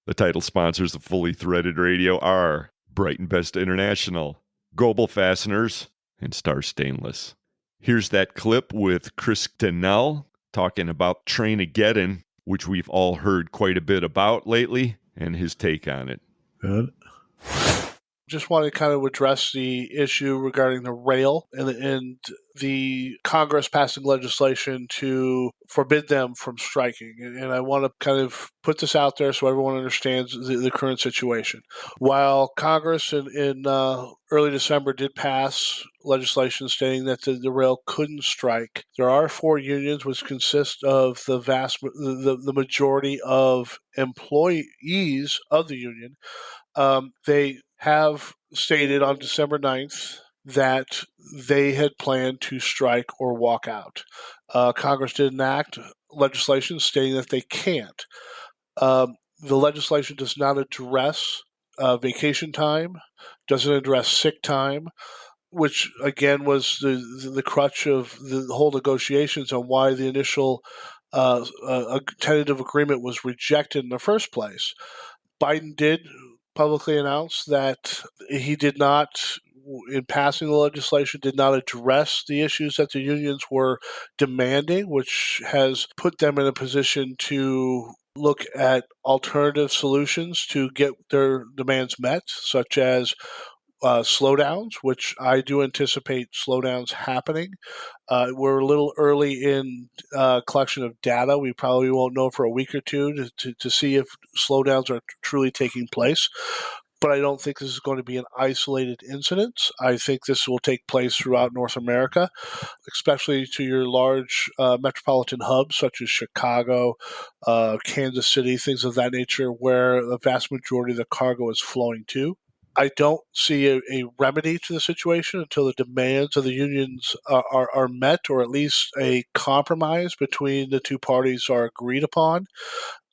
The title sponsors of Fully Threaded Radio are Brighton Best International, Global Fasteners, and Star Stainless. Here's that clip with Chris Donnell talking about Train-A-Geddon, which we've all heard quite a bit about lately, and his take on it. Good. Just want to kind of address the issue regarding the rail and the Congress passing legislation to forbid them from striking. And I want to kind of put this out there so everyone understands the current situation. While Congress in early December did pass legislation stating that the rail couldn't strike, there are 4 unions which consist of the majority of employees of the union. They have stated on December 9th that they had planned to strike or walk out. Congress did enact legislation stating that they can't. The legislation does not address vacation time, doesn't address sick time, which again was the crutch of the whole negotiations on why the initial a tentative agreement was rejected in the first place. Biden did publicly announced that he did not, in passing the legislation, did not address the issues that the unions were demanding, which has put them in a position to look at alternative solutions to get their demands met, such as slowdowns, which I do anticipate slowdowns happening. We're a little early in collection of data. We probably won't know for a week or two to see if slowdowns are truly taking place. but I don't think this is going to be an isolated incident. I think this will take place throughout North America, especially to your large metropolitan hubs such as Chicago, Kansas City, things of that nature, where the vast majority of the cargo is flowing to. I don't see a remedy to the situation until the demands of the unions are met, or at least a compromise between the two parties are agreed upon.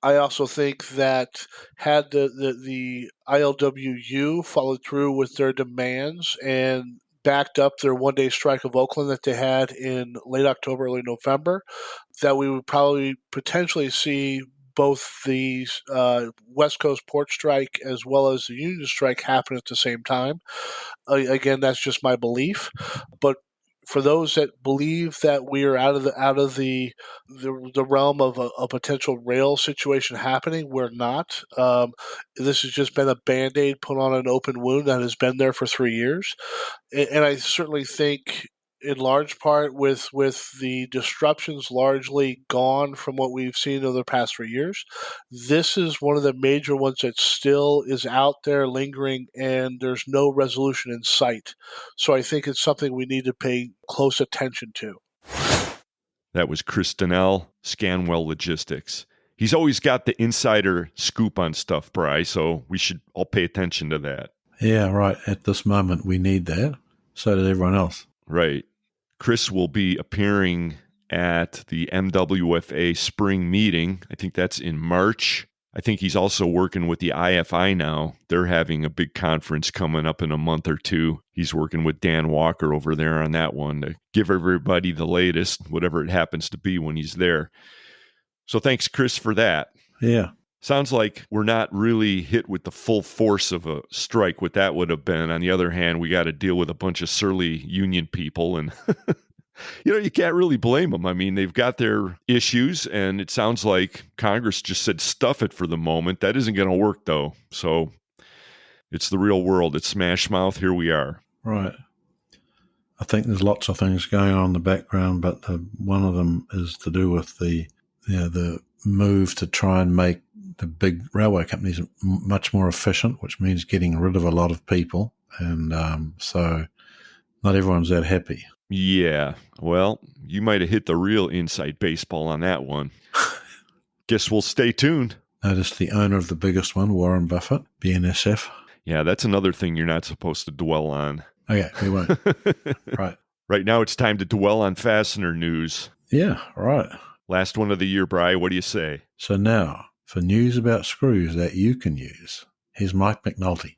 I also think that had the ILWU followed through with their demands and backed up their one-day strike of Oakland that they had in late October, early November, that we would probably potentially see both the West Coast port strike as well as the union strike happen at the same time. Again, that's just my belief. But for those that believe that we are out of the realm of a potential rail situation happening, we're not. This has just been a Band-Aid put on an open wound that has been there for 3 years. And I certainly think, in large part, with the disruptions largely gone from what we've seen over the past 3 years, this is one of the major ones that still is out there lingering, and there's no resolution in sight. So I think it's something we need to pay close attention to. That was Chris Donnell, Scanwell Logistics. He's always got the insider scoop on stuff, Bri, so we should all pay attention to that. Yeah, right. At this moment, we need that. So does everyone else. Right. Chris will be appearing at the MWFA spring meeting. I think that's in March. I think he's also working with the IFI now. They're having a big conference coming up in a month or two. He's working with Dan Walker over there on that one to give everybody the latest, whatever it happens to be when he's there. So thanks, Chris, for that. Yeah. Sounds like we're not really hit with the full force of a strike, what that would have been. On the other hand, we got to deal with a bunch of surly union people, and you can't really blame them. I mean, they've got their issues, and it sounds like Congress just said stuff it for the moment. That isn't going to work, though. So it's the real world. It's smash mouth. Here we are. Right. I think there's lots of things going on in the background, but one of them is to do with the move to try and make the big railway companies much more efficient, which means getting rid of a lot of people. And so not everyone's that happy. Yeah. Well, you might have hit the real inside baseball on that one. Guess we'll stay tuned. Notice the owner of the biggest one, Warren Buffett, BNSF. Yeah, that's another thing you're not supposed to dwell on. Okay, we won't. Right. Right now it's time to dwell on Fastener News. Yeah, right. Last one of the year, Bri. What do you say? So now, for news about screws that you can use, here's Mike McNulty.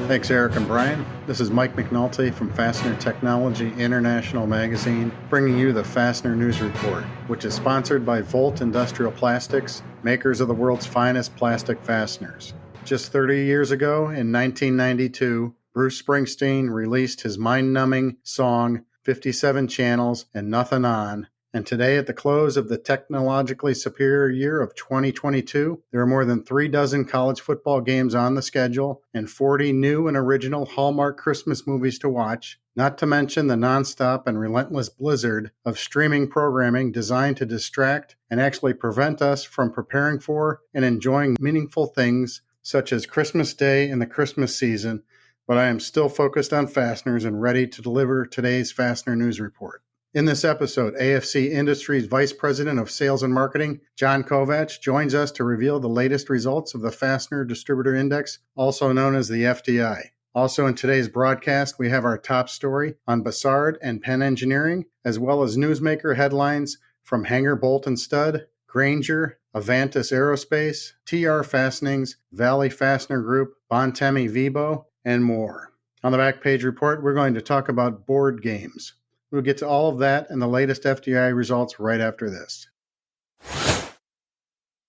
Thanks, Eric and Brian. This is Mike McNulty from Fastener Technology International Magazine, bringing you the Fastener News Report, which is sponsored by Volt Industrial Plastics, makers of the world's finest plastic fasteners. Just 30 years ago, in 1992, Bruce Springsteen released his mind-numbing song, 57 Channels and Nothing On. And today, at the close of the technologically superior year of 2022, there are more than 36 college football games on the schedule and 40 new and original Hallmark Christmas movies to watch, not to mention the nonstop and relentless blizzard of streaming programming designed to distract and actually prevent us from preparing for and enjoying meaningful things such as Christmas Day and the Christmas season, but I am still focused on fasteners and ready to deliver today's Fastener News Report. In this episode, AFC Industries Vice President of Sales and Marketing, John Kovatch, joins us to reveal the latest results of the Fastener Distributor Index, also known as the FDI. Also in today's broadcast, we have our top story on Bassard and Penn Engineering, as well as newsmaker headlines from Hanger Bolt and Stud, Grainger, Avantis Aerospace, TR Fastenings, Valley Fastener Group, Bontemi Vibo, and more. On the back page report, we're going to talk about board games. We'll get to all of that and the latest FDI results right after this.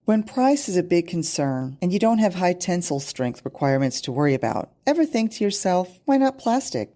When price is a big concern and you don't have high tensile strength requirements to worry about, ever think to yourself, why not plastic?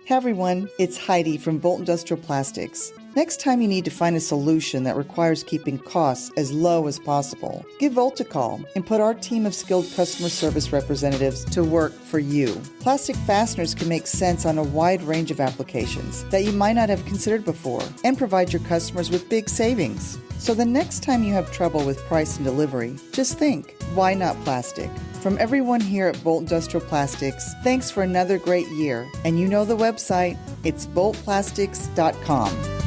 Hey everyone, it's Heidi from Volt Industrial Plastics. Next time you need to find a solution that requires keeping costs as low as possible, give Volt a call and put our team of skilled customer service representatives to work for you. Plastic fasteners can make sense on a wide range of applications that you might not have considered before and provide your customers with big savings. So the next time you have trouble with price and delivery, just think, why not plastic? From everyone here at Volt Industrial Plastics, thanks for another great year. And you know the website, it's voltplastics.com.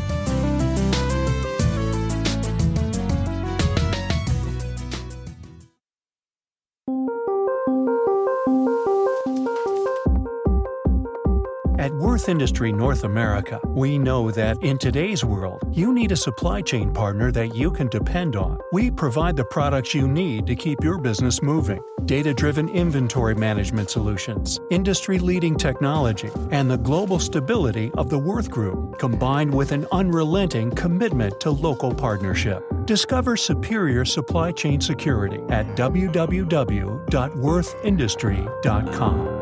At Worth Industry North America, we know that in today's world, you need a supply chain partner that you can depend on. We provide the products you need to keep your business moving. Data-driven inventory management solutions, industry-leading technology, and the global stability of the Worth Group, combined with an unrelenting commitment to local partnership. Discover superior supply chain security at www.worthindustry.com.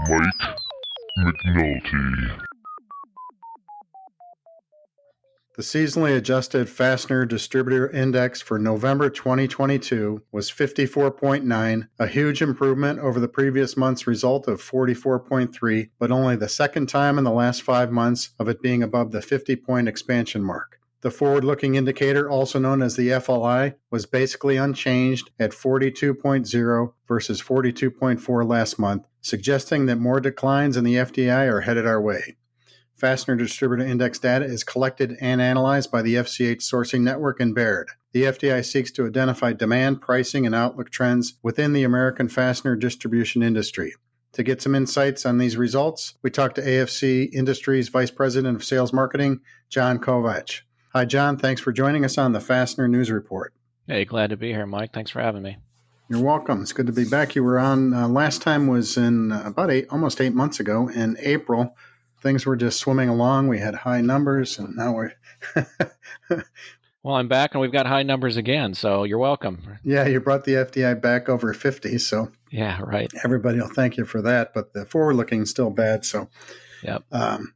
Mike McNulty. The seasonally adjusted Fastener Distributor Index for November 2022 was 54.9, a huge improvement over the previous month's result of 44.3, but only the second time in the last 5 months of it being above the 50-point expansion mark. The forward-looking indicator, also known as the FLI, was basically unchanged at 42.0 versus 42.4 last month, suggesting that more declines in the FDI are headed our way. Fastener Distributor Index data is collected and analyzed by the FCH Sourcing Network and Baird. The FDI seeks to identify demand, pricing, and outlook trends within the American fastener distribution industry. To get some insights on these results, we talked to AFC Industries Vice President of Sales Marketing, John Kovatch. Hi, John. Thanks for joining us on the Fastener News Report. Hey, glad to be here, Mike. Thanks for having me. You're welcome. It's good to be back. You were on last time was in almost 8 months ago in April. Things were just swimming along. We had high numbers, and now we're... Well, I'm back, and we've got high numbers again, so you're welcome. Yeah, you brought the FDI back over 50, so... Yeah, right. Everybody will thank you for that, but the forward-looking is still bad, so... Yep.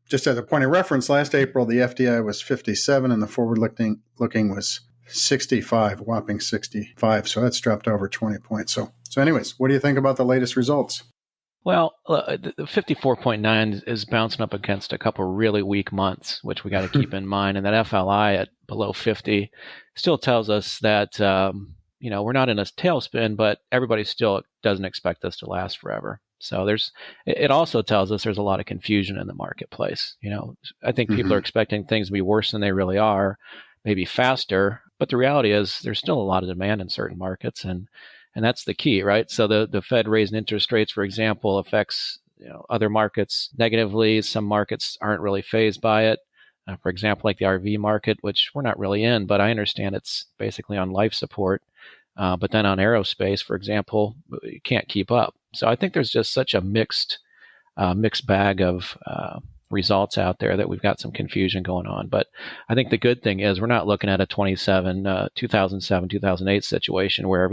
Just as a point of reference, last April, the FDI was 57, and the forward-looking was 65, whopping 65, so that's dropped over 20 points. So anyways, what do you think about the latest results? Well, the 54.9 is bouncing up against a couple of really weak months, which we got to keep in mind. And that FLI at below 50 still tells us that, we're not in a tailspin, but everybody still doesn't expect this to last forever. So it also tells us there's a lot of confusion in the marketplace. I think people are expecting things to be worse than they really are, maybe faster. But the reality is there's still a lot of demand in certain markets, and that's the key, right? So the Fed raising interest rates, for example, affects other markets negatively. Some markets aren't really fazed by it. For example, like the RV market, which we're not really in, but I understand it's basically on life support. But then on aerospace, for example, you can't keep up. So I think there's just such a mixed bag of results out there that we've got some confusion going on. But I think the good thing is we're not looking at a 2007, 2008 situation where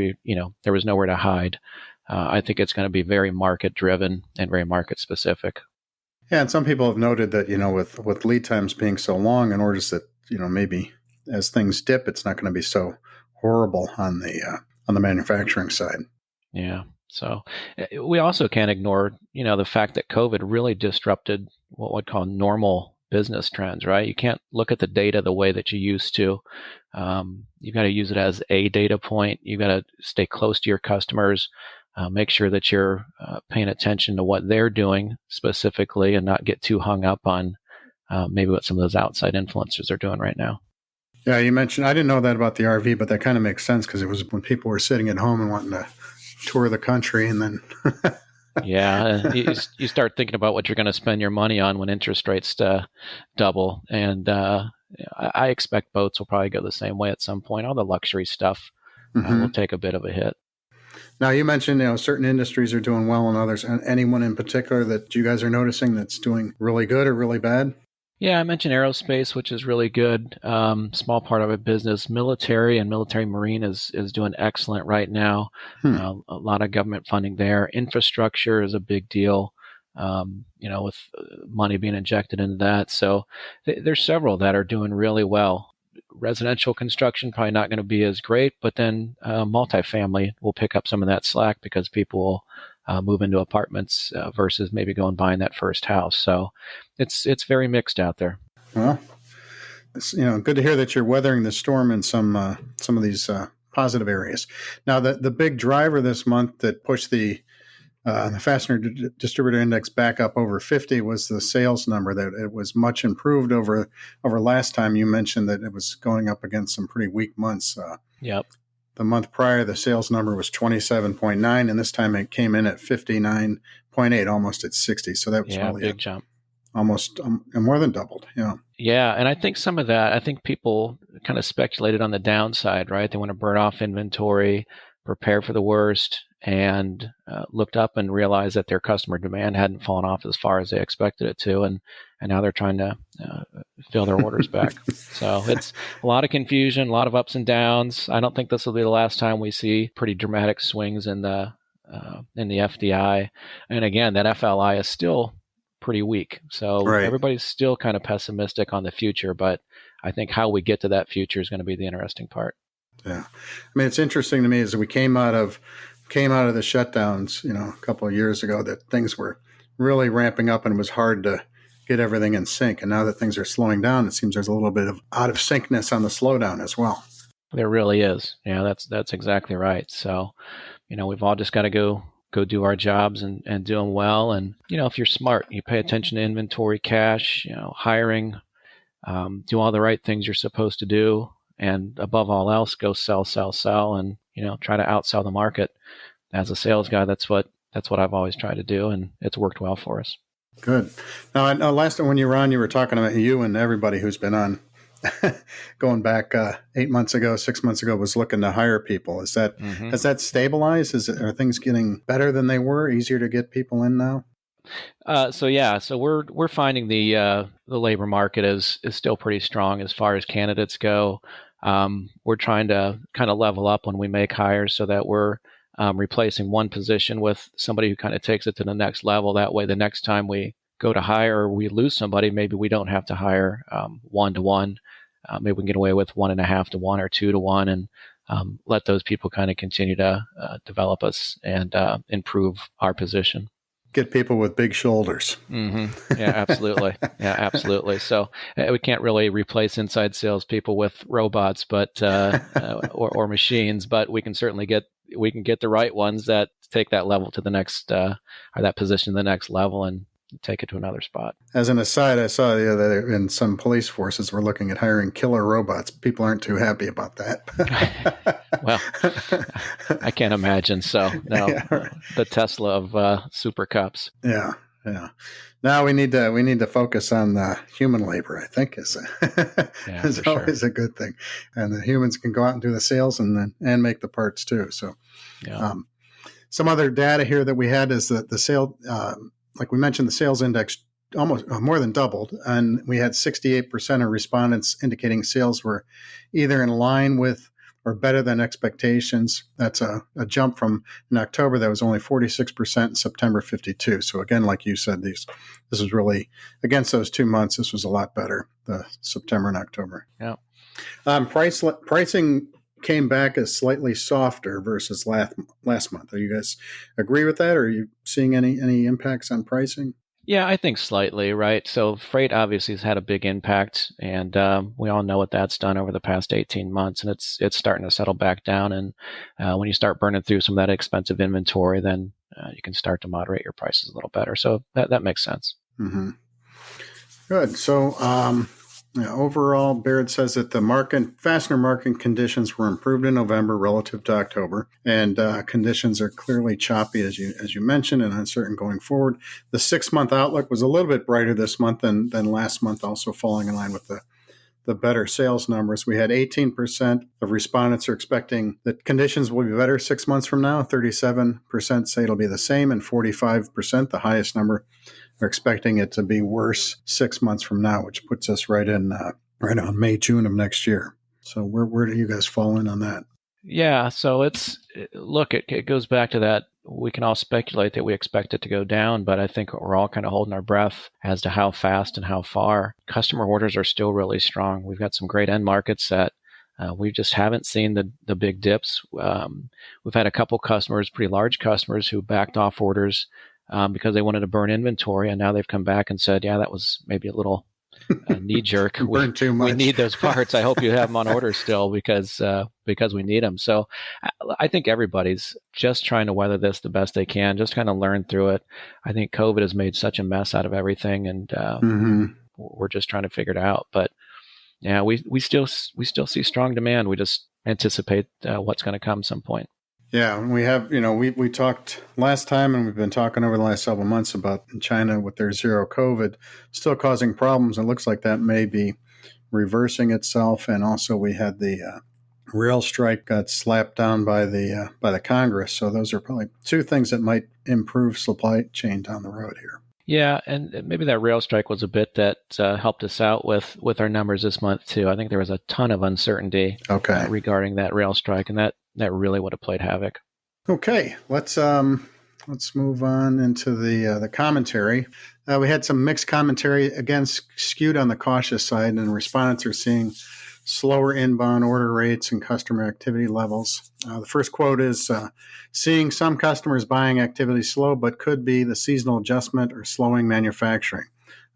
there was nowhere to hide. I think it's going to be very market driven and very market specific. Yeah, and some people have noted that with lead times being so long, in orders that maybe as things dip, it's not going to be so horrible on the manufacturing side. Yeah. So we also can't ignore, the fact that COVID really disrupted what we'd call normal business trends, right? You can't look at the data the way that you used to. You've got to use it as a data point. You've got to stay close to your customers, make sure that you're paying attention to what they're doing specifically and not get too hung up on maybe what some of those outside influencers are doing right now. Yeah, you mentioned, I didn't know that about the RV, but that kind of makes sense because it was when people were sitting at home and wanting to tour the country and then... Yeah, you start thinking about what you're going to spend your money on when interest rates double. And I expect boats will probably go the same way at some point. All the luxury stuff will take a bit of a hit. Now, you mentioned certain industries are doing well and others. Anyone in particular that you guys are noticing that's doing really good or really bad? Yeah, I mentioned aerospace, which is really good. Small part of our business. Military and military marine is doing excellent right now. A lot of government funding there. Infrastructure is a big deal. With money being injected into that. So there's several that are doing really well. Residential construction probably not going to be as great, but then multifamily will pick up some of that slack because people will move into apartments versus maybe go and buying that first house. So it's very mixed out there. Well, it's good to hear that you're weathering the storm in some of these positive areas. Now, the big driver this month that pushed the Fastener Distributor Index back up over 50 was the sales number. That it was much improved over last time. You mentioned that it was going up against some pretty weak months. Yep. The month prior, the sales number was 27.9, and this time it came in at 59.8, almost at 60. So that was really a big jump. Almost more than doubled. Yeah. Yeah, and I think some of that, I think people kind of speculated on the downside, right? They want to burn off inventory, prepare for the worst, and looked up and realized that their customer demand hadn't fallen off as far as they expected it to, and now they're trying to fill their orders back. So it's a lot of confusion, a lot of ups and downs. I don't think this will be the last time we see pretty dramatic swings in the FDI. And again, that FLI is still pretty weak. So Everybody's still kind of pessimistic on the future, but I think how we get to that future is going to be the interesting part. Yeah. I mean, it's interesting to me as we came out of the shutdowns, a couple of years ago, that things were really ramping up and it was hard to get everything in sync. And now that things are slowing down, it seems there's a little bit of out of syncness on the slowdown as well. There really is. Yeah, that's exactly right. So, we've all just got to go do our jobs and do them well. And, if you're smart, you pay attention to inventory, cash, hiring, do all the right things you're supposed to do. And above all else, go sell, and, try to outsell the market. As a sales guy, that's what I've always tried to do, and it's worked well for us. Good. Now, I know last time when you were on, you were talking about you and everybody who's been on going back 8 months ago, 6 months ago, was looking to hire people. Has that stabilized? Are things getting better than they were? Easier to get people in now? So we're finding the labor market is still pretty strong as far as candidates go. We're trying to kind of level up when we make hires so that we're replacing one position with somebody who kind of takes it to the next level. That way, the next time we go to hire or we lose somebody, maybe we don't have to hire 1-to-1. Maybe we can get away with 1.5-to-1 or 2-to-1 and let those people kind of continue to develop us and improve our position. Get people with big shoulders. Mm-hmm. Yeah, absolutely. Yeah, absolutely. So we can't really replace inside salespeople with robots, but or machines, but we can certainly get the right ones that take that level to the next or that position to the next level and take it to another spot. As an aside, I saw the other day in some police forces we're looking at hiring killer robots. People aren't too happy about that. Well, I can't imagine. So no, the Tesla of super cops. Yeah. Now we need to focus on the human labor. I think is always a good thing, and the humans can go out and do the sales and make the parts too. So, some other data here that we had is that the sale. Like we mentioned, the sales index almost more than doubled, and we had 68% of respondents indicating sales were either in line with or better than expectations. That's a jump from in October that was only 46%, in September 52%. So again, like you said, this was really against those 2 months. This was a lot better, the September and October. Yeah. Pricing came back as slightly softer versus last month. Do you guys agree with that? Or are you seeing any impacts on pricing? Yeah, I think slightly, right? So freight obviously has had a big impact, and we all know what that's done over the past 18 months, and it's starting to settle back down. And when you start burning through some of that expensive inventory, then you can start to moderate your prices a little better. So that makes sense. Mm-hmm. Good. So overall, Baird says that the fastener market conditions were improved in November relative to October, and conditions are clearly choppy, as you mentioned, and uncertain going forward. The 6-month outlook was a little bit brighter this month than last month, also falling in line with the better sales numbers. We had 18% of respondents are expecting that conditions will be better 6 months from now. 37% say it'll be the same, and 45%, the highest number, We're expecting it to be worse 6 months from now, which puts us right on May, June of next year. So where do you guys fall in on that? Yeah, so it goes back to that. We can all speculate that we expect it to go down, but I think we're all kind of holding our breath as to how fast and how far. Customer orders are still really strong. We've got some great end markets that we just haven't seen the big dips. We've had a couple customers, pretty large customers, who backed off orders because they wanted to burn inventory, and now they've come back and said, yeah, that was maybe a little knee jerk. We need those parts. I hope you have them on order still because we need them. So I think everybody's just trying to weather this the best they can, just kind of learn through it. I think COVID has made such a mess out of everything, and we're just trying to figure it out. But yeah, we still see strong demand. We just anticipate what's going to come some point. Yeah, we have, we talked last time, and we've been talking over the last several months about China with their zero COVID still causing problems. It looks like that may be reversing itself. And also we had the rail strike got slapped down by the Congress. So those are probably two things that might improve supply chain down the road here. Yeah, and maybe that rail strike was a bit that helped us out with our numbers this month too. I think there was a ton of uncertainty regarding that rail strike, and that really would have played havoc. Okay, let's move on into the commentary. We had some mixed commentary, again skewed on the cautious side, and respondents are seeing slower inbound order rates and customer activity levels. The first quote is, seeing some customers buying activity slow, but could be the seasonal adjustment or slowing manufacturing.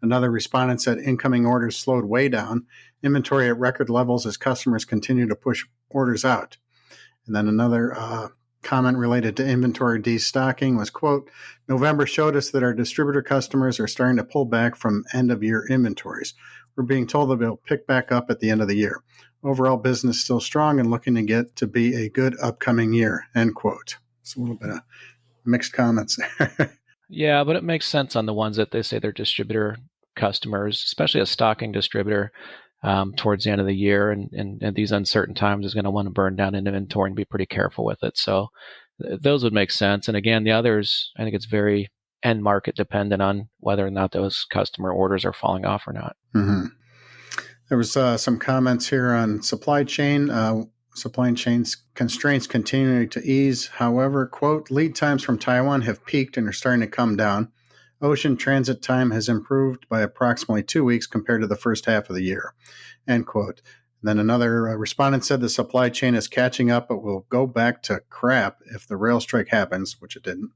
Another respondent said incoming orders slowed way down, inventory at record levels as customers continue to push orders out. And then another comment related to inventory destocking was, quote, November showed us that our distributor customers are starting to pull back from end-of-year inventories. We're being told that they'll pick back up at the end of the year. Overall business still strong and looking to get to be a good upcoming year, end quote. It's a little bit of mixed comments there. Yeah, but it makes sense on the ones that they say they're distributor customers, especially a stocking distributor towards the end of the year and these uncertain times is going to want to burn down inventory and be pretty careful with it. So those would make sense. And again, the others, I think it's very end market dependent on whether or not those customer orders are falling off or not. Mm-hmm. There was some comments here on supply chain. Supply chain constraints continuing to ease. However, quote, lead times from Taiwan have peaked and are starting to come down. Ocean transit time has improved by approximately 2 weeks compared to the first half of the year, end quote. Then another respondent said the supply chain is catching up, but will go back to crap if the rail strike happens, which it didn't.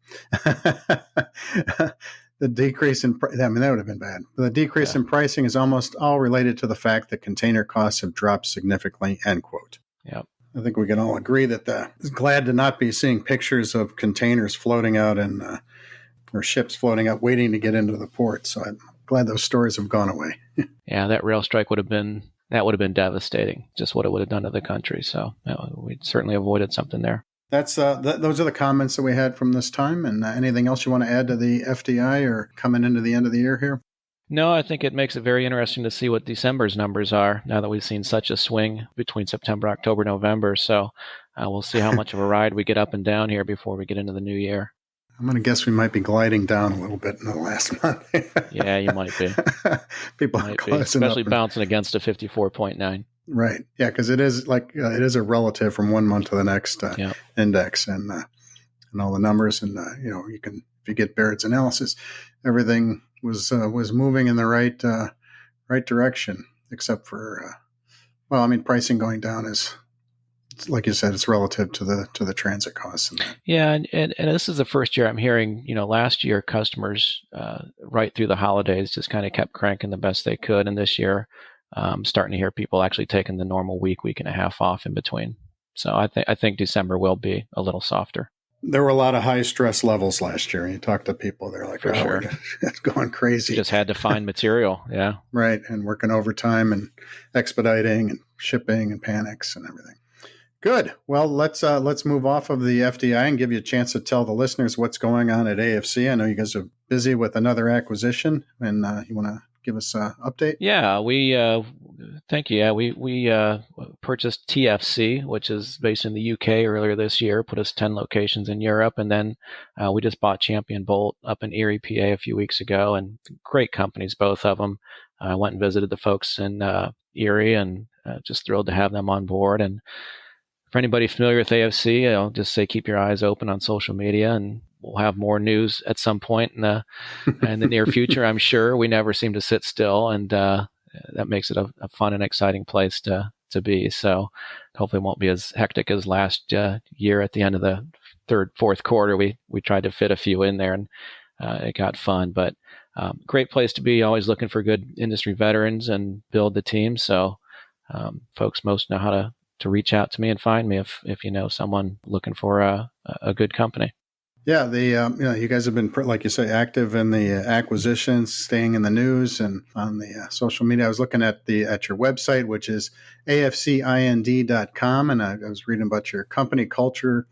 The decrease in that would have been bad. The decrease in pricing is almost all related to the fact that container costs have dropped significantly, end quote. Yep. I think we can all agree that glad to not be seeing pictures of containers floating out and or ships floating out waiting to get into the port. So I'm glad those stories have gone away. Yeah, that rail strike would have been devastating, just what it would have done to the country. So we certainly avoided something there. That's those are the comments that we had from this time. And anything else you want to add to the FDI or coming into the end of the year here? No, I think it makes it very interesting to see what December's numbers are now that we've seen such a swing between September, October, November. So we'll see how much of a ride we get up and down here before we get into the new year. I'm going to guess we might be gliding down a little bit in the last month. Yeah, you might be. People might be, especially bouncing against a 54.9. Right. Yeah, because it is it is a relative from 1 month to the next index and all the numbers. And, you can, if you get Baird's analysis, everything was moving in the right direction, except for, pricing going down is, like you said, it's relative to the transit costs. Yeah, and this is the first year I'm hearing, last year customers right through the holidays just kind of kept cranking the best they could. And this year, starting to hear people actually taking the normal week and a half off in between. So I think December will be a little softer. There were a lot of high stress levels last year. You talk to people, they're like, sure. It's going crazy. You just had to find material. Yeah. Right. And working overtime and expediting and shipping and panics and everything. Good. Well, let's move off of the FDI and give you a chance to tell the listeners what's going on at AFC. I know you guys are busy with another acquisition, and you want to give us an update? Yeah, thank you. Yeah, we purchased TFC, which is based in the UK earlier this year, put us 10 locations in Europe. And then we just bought Champion Bolt up in Erie, PA a few weeks ago, and great companies, both of them. I went and visited the folks in Erie, and just thrilled to have them on board. And for anybody familiar with AFC, I'll just say keep your eyes open on social media, and we'll have more news at some point in the near future, I'm sure. We never seem to sit still, and that makes it a fun and exciting place to be. So hopefully it won't be as hectic as last year at the end of the fourth quarter. We tried to fit a few in there, and it got fun. But great place to be, always looking for good industry veterans and build the team. So folks most know how to reach out to me and find me if you know someone looking for a good company. Yeah, you guys have been, like you say, active in the acquisitions, staying in the news and on the social media. I was looking at your website, which is afcind.com, and I was reading about your company culture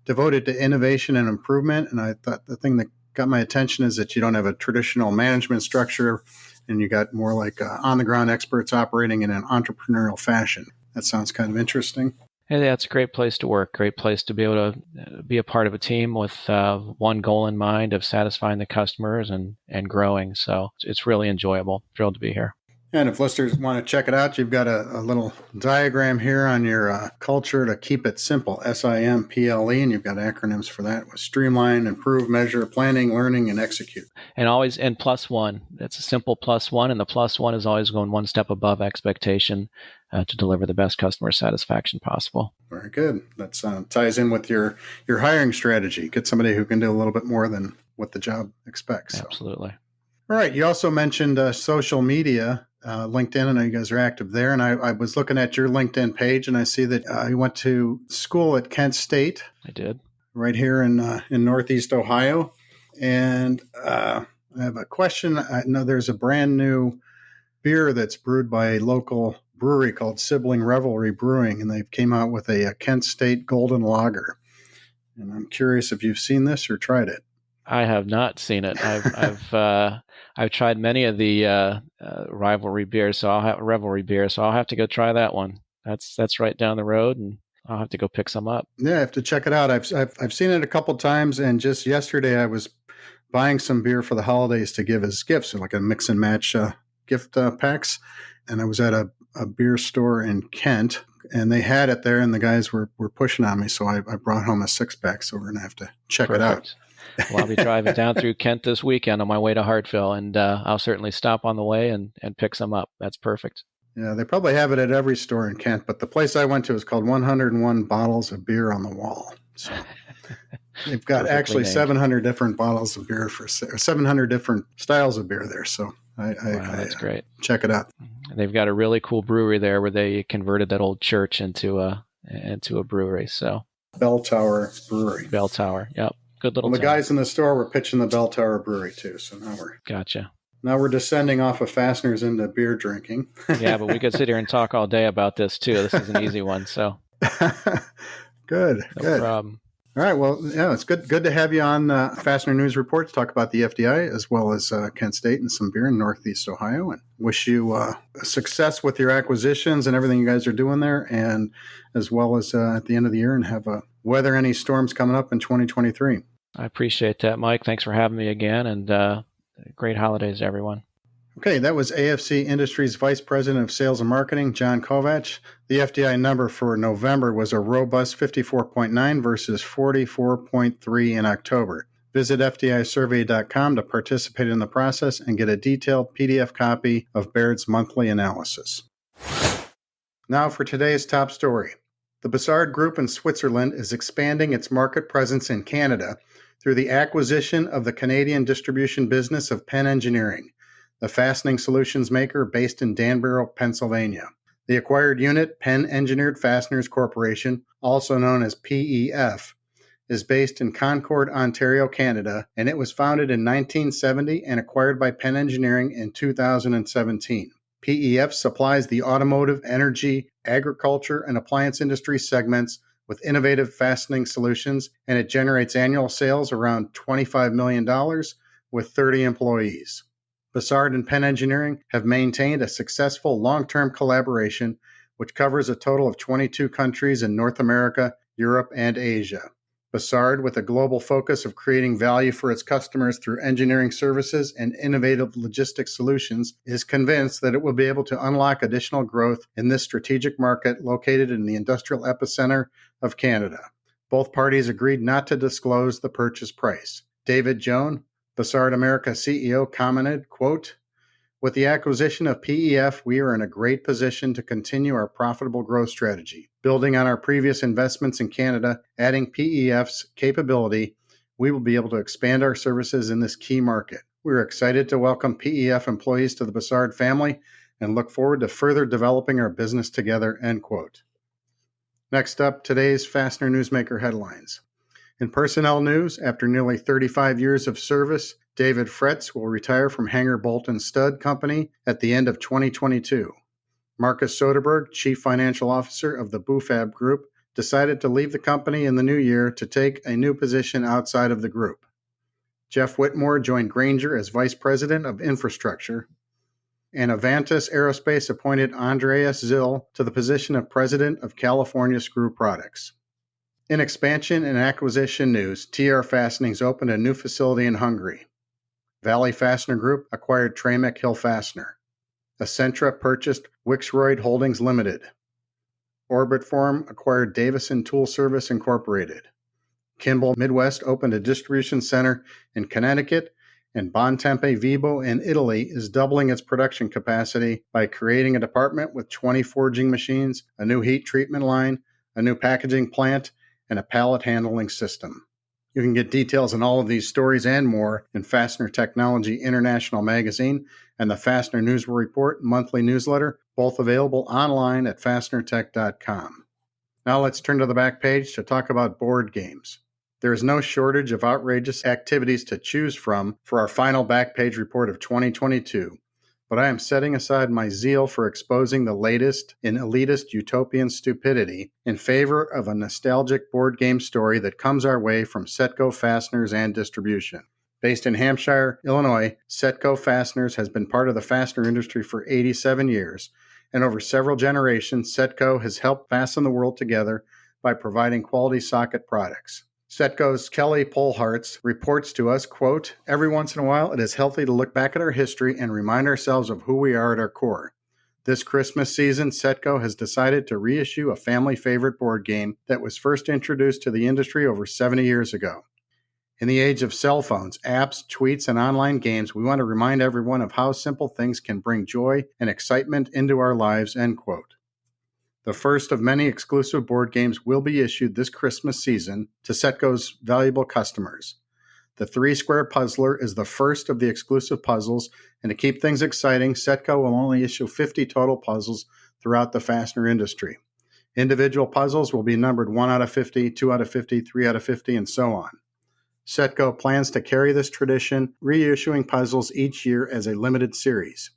devoted to innovation and improvement. And I thought the thing that got my attention is that you don't have a traditional management structure, and you got more like on-the-ground experts operating in an entrepreneurial fashion. That sounds kind of interesting. Yeah, it's a great place to work, great place to be able to be a part of a team with one goal in mind of satisfying the customers and growing. So it's really enjoyable. Thrilled to be here. And if listeners want to check it out, you've got a little diagram here on your culture to keep it simple, SIMPLE, and you've got acronyms for that with streamline, improve, measure, planning, learning, and execute. And always, and +1. It's a simple +1, and the +1 is always going one step above expectation to deliver the best customer satisfaction possible. Very good. That ties in with your hiring strategy. Get somebody who can do a little bit more than what the job expects. Absolutely. All right. You also mentioned social media, LinkedIn. I know you guys are active there. And I was looking at your LinkedIn page, and I see that you went to school at Kent State. I did. Right here in Northeast Ohio. And I have a question. I know there's a brand new beer that's brewed by a local brewery called Sibling Revelry Brewing, and they came out with a Kent State Golden Lager. And I'm curious if you've seen this or tried it. I have not seen it. I've tried many of the rivalry beers, so Revelry beer. So I'll have to go try that one. That's right down the road, and I'll have to go pick some up. Yeah, I have to check it out. I've seen it a couple times, and just yesterday I was buying some beer for the holidays to give as gifts, like a mix and match gift packs. And I was at a beer store in Kent, and they had it there, and the guys were pushing on me, so I brought home a 6-pack. So we're gonna have to check it out. Well, I'll be driving down through Kent this weekend on my way to Hartville, and I'll certainly stop on the way and pick some up. That's perfect. Yeah, they probably have it at every store in Kent, but the place I went to is called 101 Bottles of Beer on the Wall. So they've got actually named. 700 different bottles of beer 700 different styles of beer there. So that's great. Check it out. They've got a really cool brewery there where they converted that old church into a brewery. So Bell Tower Brewery. Bell Tower. Yep. Good little. Well, the guys in the store were pitching the Bell Tower Brewery too. So now we're descending off of fasteners into beer drinking. Yeah, but we could sit here and talk all day about this too. This is an easy one. So good. No problem. All right. Well, yeah, it's good to have you on Fastener News Report to talk about the FDI as well as Kent State and some beer in Northeast Ohio. And wish you success with your acquisitions and everything you guys are doing there, and as well as at the end of the year, and have weather any storms coming up in 2023. I appreciate that, Mike. Thanks for having me again, and great holidays, everyone. Okay, that was AFC Industries Vice President of Sales and Marketing, John Kovatch. The FDI number for November was a robust 54.9 versus 44.3 in October. Visit FDIsurvey.com to participate in the process and get a detailed PDF copy of Baird's monthly analysis. Now for today's top story. The Bussard Group in Switzerland is expanding its market presence in Canada through the acquisition of the Canadian distribution business of Penn Engineering, the fastening solutions maker based in Danborough, Pennsylvania. The acquired unit, Penn Engineered Fasteners Corporation, also known as PEF, is based in Concord, Ontario, Canada, and it was founded in 1970 and acquired by Penn Engineering in 2017. PEF supplies the automotive, energy, agriculture, and appliance industry segments with innovative fastening solutions, and it generates annual sales around $25 million with 30 employees. Bussard and Penn Engineering have maintained a successful long-term collaboration which covers a total of 22 countries in North America, Europe, and Asia. Bussard, with a global focus of creating value for its customers through engineering services and innovative logistics solutions, is convinced that it will be able to unlock additional growth in this strategic market located in the industrial epicenter of Canada. Both parties agreed not to disclose the purchase price. David Jones, Bussard America CEO, commented, quote, "With the acquisition of PEF, we are in a great position to continue our profitable growth strategy. Building on our previous investments in Canada, adding PEF's capability, we will be able to expand our services in this key market. We are excited to welcome PEF employees to the Bussard family and look forward to further developing our business together," end quote. Next up, today's Fastener Newsmaker headlines. In personnel news, after nearly 35 years of service, David Fretz will retire from Hanger Bolt & Stud Company at the end of 2022. Marcus Soderberg, Chief Financial Officer of the Bufab Group, decided to leave the company in the new year to take a new position outside of the group. Jeff Whitmore joined Grainger as Vice President of Infrastructure, and Avantis Aerospace appointed Andreas Zill to the position of President of California Screw Products. In expansion and acquisition news, TR Fastenings opened a new facility in Hungary. Valley Fastener Group acquired Tramek Hill Fastener. Essentra purchased Wixroyd Holdings Limited. Orbit Forum acquired Davison Tool Service Incorporated. Kimball Midwest opened a distribution center in Connecticut, and Bontempi Vibo in Italy is doubling its production capacity by creating a department with 20 forging machines, a new heat treatment line, a new packaging plant, and a pallet handling system. You can get details on all of these stories and more in Fastener Technology International Magazine and the Fastener News Report monthly newsletter, both available online at fastenertech.com. Now let's turn to the back page to talk about board games. There is no shortage of outrageous activities to choose from for our final back page report of 2022, but I am setting aside my zeal for exposing the latest in elitist utopian stupidity in favor of a nostalgic board game story that comes our way from Setco Fasteners and Distribution. Based in Hampshire, Illinois, Setco Fasteners has been part of the fastener industry for 87 years, and over several generations, Setco has helped fasten the world together by providing quality socket products. Setco's Kelly Polhartz reports to us, quote, "Every once in a while, it is healthy to look back at our history and remind ourselves of who we are at our core. This Christmas season, Setco has decided to reissue a family favorite board game that was first introduced to the industry over 70 years ago. In the age of cell phones, apps, tweets, and online games, we want to remind everyone of how simple things can bring joy and excitement into our lives," end quote. The first of many exclusive board games will be issued this Christmas season to Setco's valuable customers. The 3-Square Puzzler is the first of the exclusive puzzles, and to keep things exciting, Setco will only issue 50 total puzzles throughout the fastener industry. Individual puzzles will be numbered 1 out of 50, 2 out of 50, 3 out of 50, and so on. Setco plans to carry this tradition, reissuing puzzles each year as a limited series.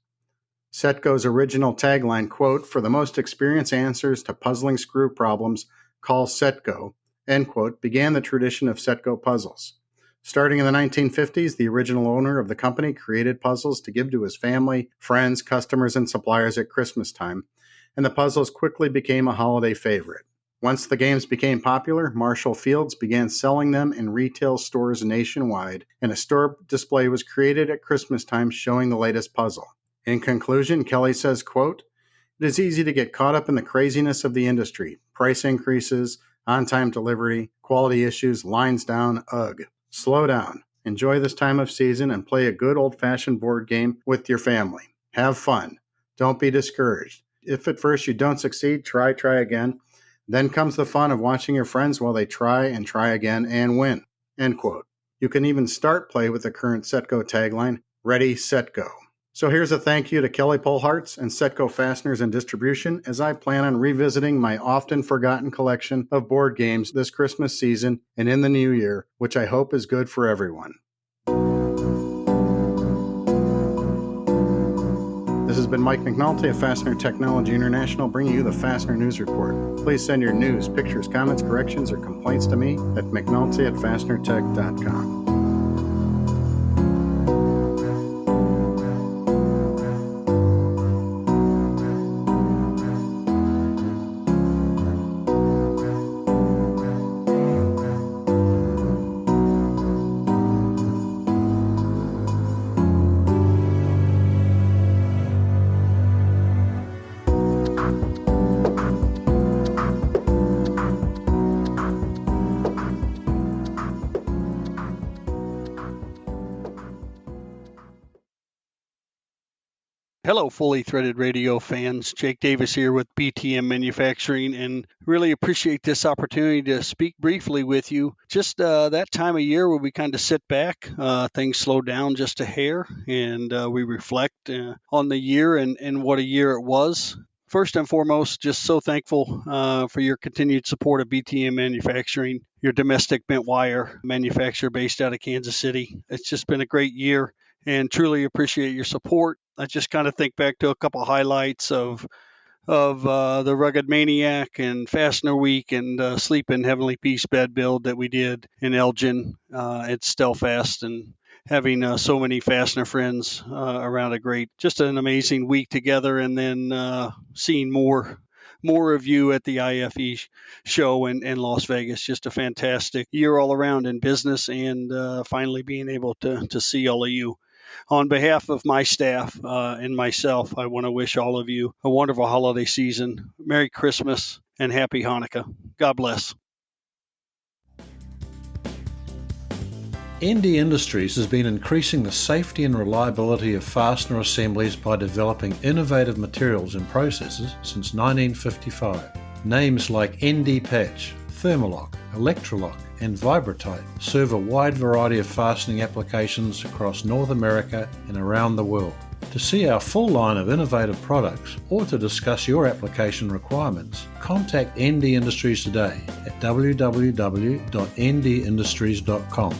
Setco's original tagline, quote, "For the most experienced answers to puzzling screw problems, call Setco," end quote, began the tradition of Setco puzzles. Starting in the 1950s, the original owner of the company created puzzles to give to his family, friends, customers, and suppliers at Christmas time, and the puzzles quickly became a holiday favorite. Once the games became popular, Marshall Fields began selling them in retail stores nationwide, and a store display was created at Christmas time showing the latest puzzle. In conclusion, Kelly says, quote, "It is easy to get caught up in the craziness of the industry. Price increases, on-time delivery, quality issues, lines down, ugh. Slow down. Enjoy this time of season and play a good old-fashioned board game with your family. Have fun. Don't be discouraged. If at first you don't succeed, try again. Then comes the fun of watching your friends while they try again and win," end quote. You can even start play with the current Setco tagline, "Ready, Set, Go." So here's a thank you to Kelly Polhartz and Setco Fasteners and Distribution as I plan on revisiting my often forgotten collection of board games this Christmas season and in the new year, which I hope is good for everyone. This has been Mike McNulty of Fastener Technology International bringing you the Fastener News Report. Please send your news, pictures, comments, corrections, or complaints to me at mcnulty@fastenertech.com. Hello, Fully Threaded Radio fans. Jake Davis here with BTM Manufacturing, and really appreciate this opportunity to speak briefly with you. Just that time of year where we kind of sit back, things slow down just a hair, and we reflect on the year and what a year it was. First and foremost, just so thankful for your continued support of BTM Manufacturing, your domestic bent wire manufacturer based out of Kansas City. It's just been a great year and truly appreciate your support. I just kind of think back to a couple of highlights of the Rugged Maniac and Fastener Week and Sleep in Heavenly Peace bed build that we did in Elgin at Stelfast, and having so many Fastener friends around just an amazing week together, and then seeing more of you at the IFE show in Las Vegas. Just a fantastic year all around in business, and finally being able to see all of you. On behalf of my staff and myself, I want to wish all of you a wonderful holiday season, Merry Christmas, and Happy Hanukkah. God bless. ND Industries has been increasing the safety and reliability of fastener assemblies by developing innovative materials and processes since 1955. Names like ND Patch, Thermalock, Electrolock, and Vibratite serve a wide variety of fastening applications across North America and around the world. To see our full line of innovative products or to discuss your application requirements, contact ND Industries today at www.ndindustries.com.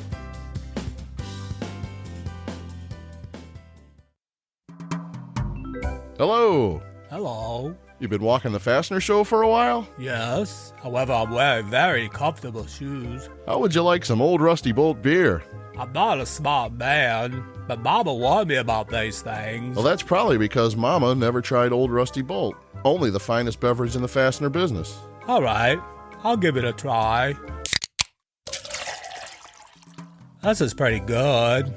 Hello. Hello. You've been walking the Fastener Show for a while? Yes. However, I'm wearing very comfortable shoes. How would you like some Old Rusty Bolt beer? I'm not a smart man, but Mama warned me about these things. Well, that's probably because Mama never tried Old Rusty Bolt. Only the finest beverage in the fastener business. All right. I'll give it a try. This is pretty good.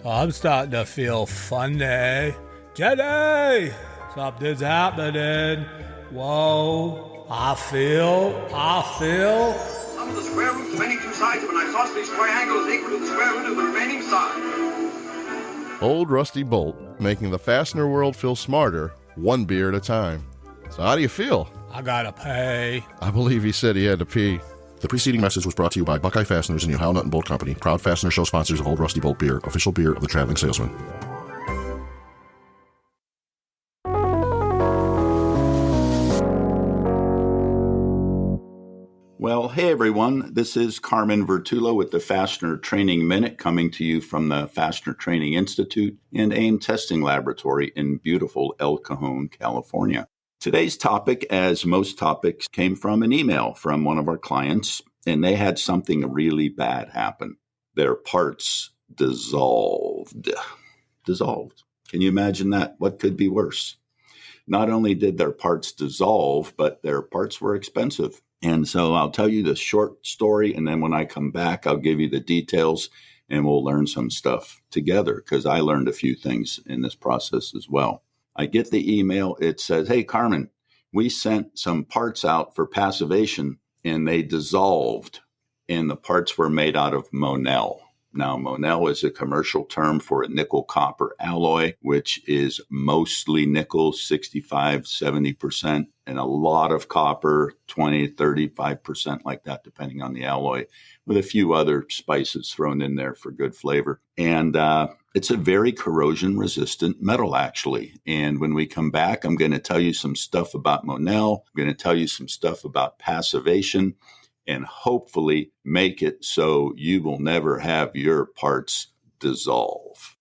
I'm starting to feel funny. Jenny! Something's happening. Whoa. I feel. Sum of the square roots of any two sides of an isosceles triangle is equal to the square root of the remaining side. Old Rusty Bolt, making the fastener world feel smarter, one beer at a time. So how do you feel? I gotta pay. I believe he said he had to pee. The preceding message was brought to you by Buckeye Fasteners and the Ohio Nut and Bolt Company, proud Fastener Show sponsors of Old Rusty Bolt beer, official beer of the traveling salesman. Well, hey everyone, this is Carmen Vertullo with the Fastener Training Minute, coming to you from the Fastener Training Institute and AIM Testing Laboratory in beautiful El Cajon, California. Today's topic, as most topics, came from an email from one of our clients, and they had something really bad happen. Their parts dissolved. Can you imagine that? What could be worse? Not only did their parts dissolve, but their parts were expensive. And so I'll tell you the short story, and then when I come back, I'll give you the details, and we'll learn some stuff together, because I learned a few things in this process as well. I get the email. It says, hey, Carmen, we sent some parts out for passivation, and they dissolved, and the parts were made out of monel. Now, monel is a commercial term for a nickel-copper alloy, which is mostly nickel, 65, 70%, and a lot of copper, 20, 35%, like that, depending on the alloy, with a few other spices thrown in there for good flavor. And it's a very corrosion-resistant metal, actually. And when we come back, I'm going to tell you some stuff about monel. I'm going to tell you some stuff about passivation, and hopefully make it so you will never have your parts dissolve.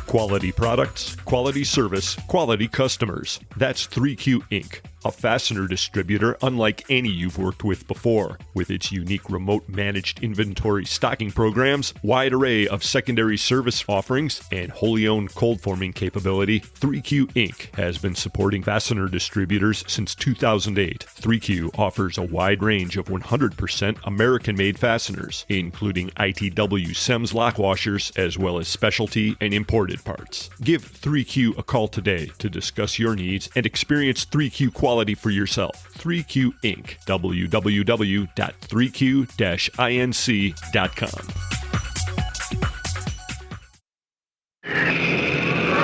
Quality products, quality service, quality customers. That's 3Q Inc., a fastener distributor unlike any you've worked with before. With its unique remote managed inventory stocking programs, wide array of secondary service offerings, and wholly owned cold forming capability, 3Q Inc. has been supporting fastener distributors since 2008. 3Q offers a wide range of 100% American-made fasteners, including ITW SEMS lock washers, as well as specialty and imported parts. Give 3Q a call today to discuss your needs and experience 3Q quality for yourself. 3Q Inc. www.3q-inc.com.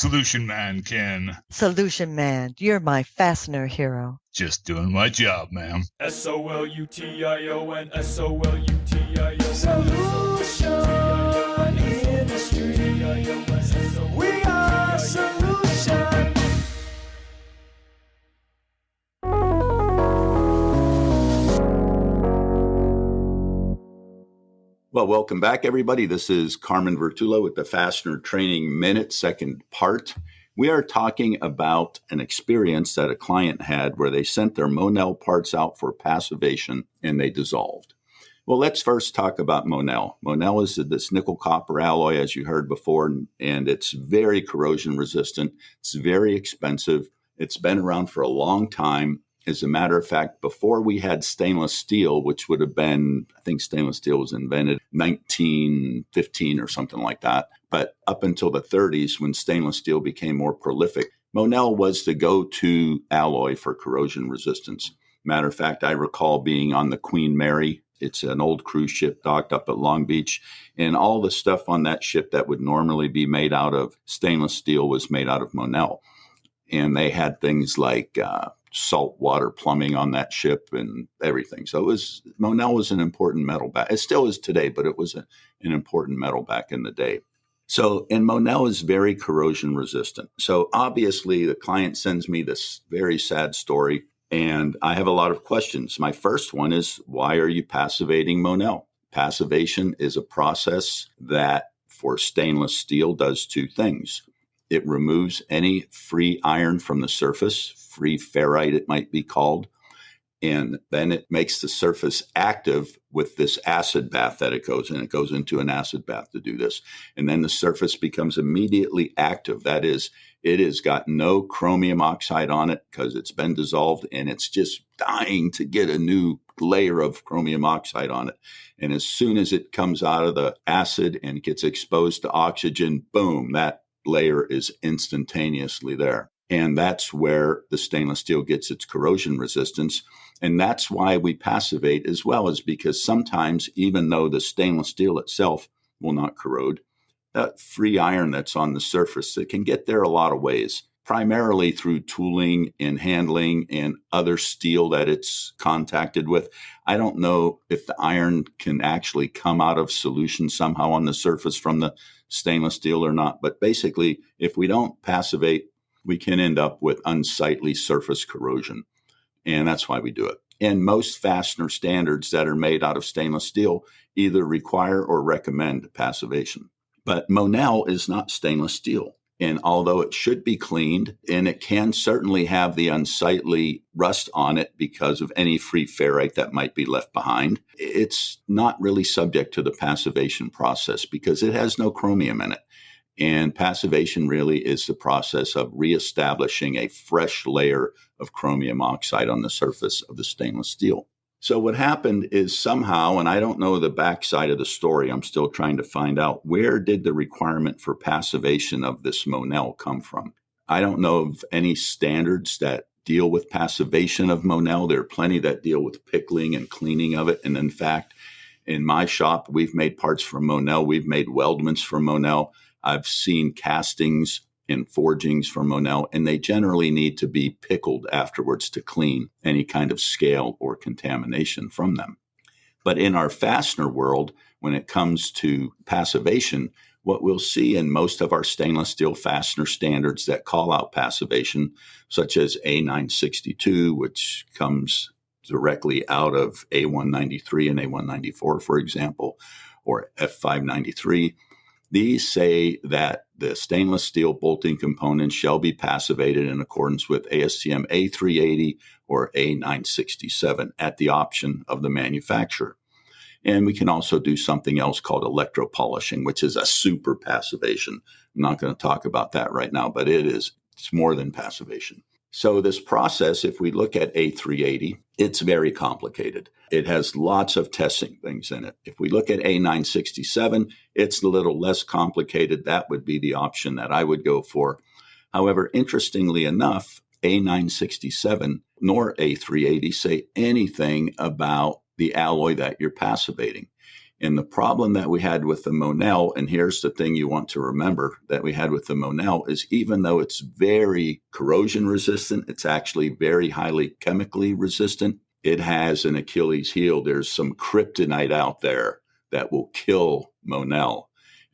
Solution Man, Ken. Solution Man, you're my fastener hero. Just doing my job, ma'am. SOLUTION, SOLUTIO. Solution Industry. We are Solution. Well, welcome back, everybody. This is Carmen Vertullo with the Fastener Training Minute, second part. We are talking about an experience that a client had where they sent their monel parts out for passivation and they dissolved. Well, let's first talk about monel. Monel is this nickel copper alloy, as you heard before, and it's very corrosion resistant. It's very expensive. It's been around for a long time. As a matter of fact, before we had stainless steel, which would have been, I think stainless steel was invented 1915 or something like that. But up until the 30s, when stainless steel became more prolific, monel was the go-to alloy for corrosion resistance. Matter of fact, I recall being on the Queen Mary. It's an old cruise ship docked up at Long Beach. And all the stuff on that ship that would normally be made out of stainless steel was made out of monel. And they had things like saltwater plumbing on that ship and everything. So monel was an important metal back. It still is today, but it was an important metal back in the day. And monel is very corrosion resistant. So obviously the client sends me this very sad story and I have a lot of questions. My first one is, why are you passivating monel? Passivation is a process that for stainless steel does two things. It removes any free iron from the surface, free ferrite it might be called, and then it makes the surface active with this acid bath that it goes in. It goes into an acid bath to do this. And then the surface becomes immediately active. That is, it has got no chromium oxide on it because it's been dissolved and it's just dying to get a new layer of chromium oxide on it. And as soon as it comes out of the acid and gets exposed to oxygen, boom, that layer is instantaneously there. And that's where the stainless steel gets its corrosion resistance. And that's why we passivate as well, is because sometimes, even though the stainless steel itself will not corrode, that free iron that's on the surface, it can get there a lot of ways, primarily through tooling and handling and other steel that it's contacted with. I don't know if the iron can actually come out of solution somehow on the surface from the stainless steel or not. But basically, if we don't passivate, we can end up with unsightly surface corrosion. And that's why we do it. And most fastener standards that are made out of stainless steel either require or recommend passivation. But monel is not stainless steel. And although it should be cleaned, and it can certainly have the unsightly rust on it because of any free ferrite that might be left behind, it's not really subject to the passivation process because it has no chromium in it. And passivation really is the process of reestablishing a fresh layer of chromium oxide on the surface of the stainless steel. So what happened is somehow, and I don't know the backside of the story, I'm still trying to find out, where did the requirement for passivation of this monel come from? I don't know of any standards that deal with passivation of monel. There are plenty that deal with pickling and cleaning of it. And in fact, in my shop, we've made parts from monel. We've made weldments from monel. I've seen castings and forgings from monel, and they generally need to be pickled afterwards to clean any kind of scale or contamination from them. But in our fastener world, when it comes to passivation, what we'll see in most of our stainless steel fastener standards that call out passivation, such as A962, which comes directly out of A193 and A194, for example, or F593, these say that the stainless steel bolting components shall be passivated in accordance with ASTM A380 or A967 at the option of the manufacturer. And we can also do something else called electropolishing, which is a super passivation. I'm not going to talk about that right now, but it's more than passivation. So this process, if we look at A380, it's very complicated. It has lots of testing things in it. If we look at A967, it's a little less complicated. That would be the option that I would go for. However, interestingly enough, A967 nor A380 say anything about the alloy that you're passivating. And the problem that we had with the monel, and here's the thing you want to remember that we had with the monel, is even though it's very corrosion resistant, it's actually very highly chemically resistant. It has an Achilles heel. There's some kryptonite out there that will kill monel.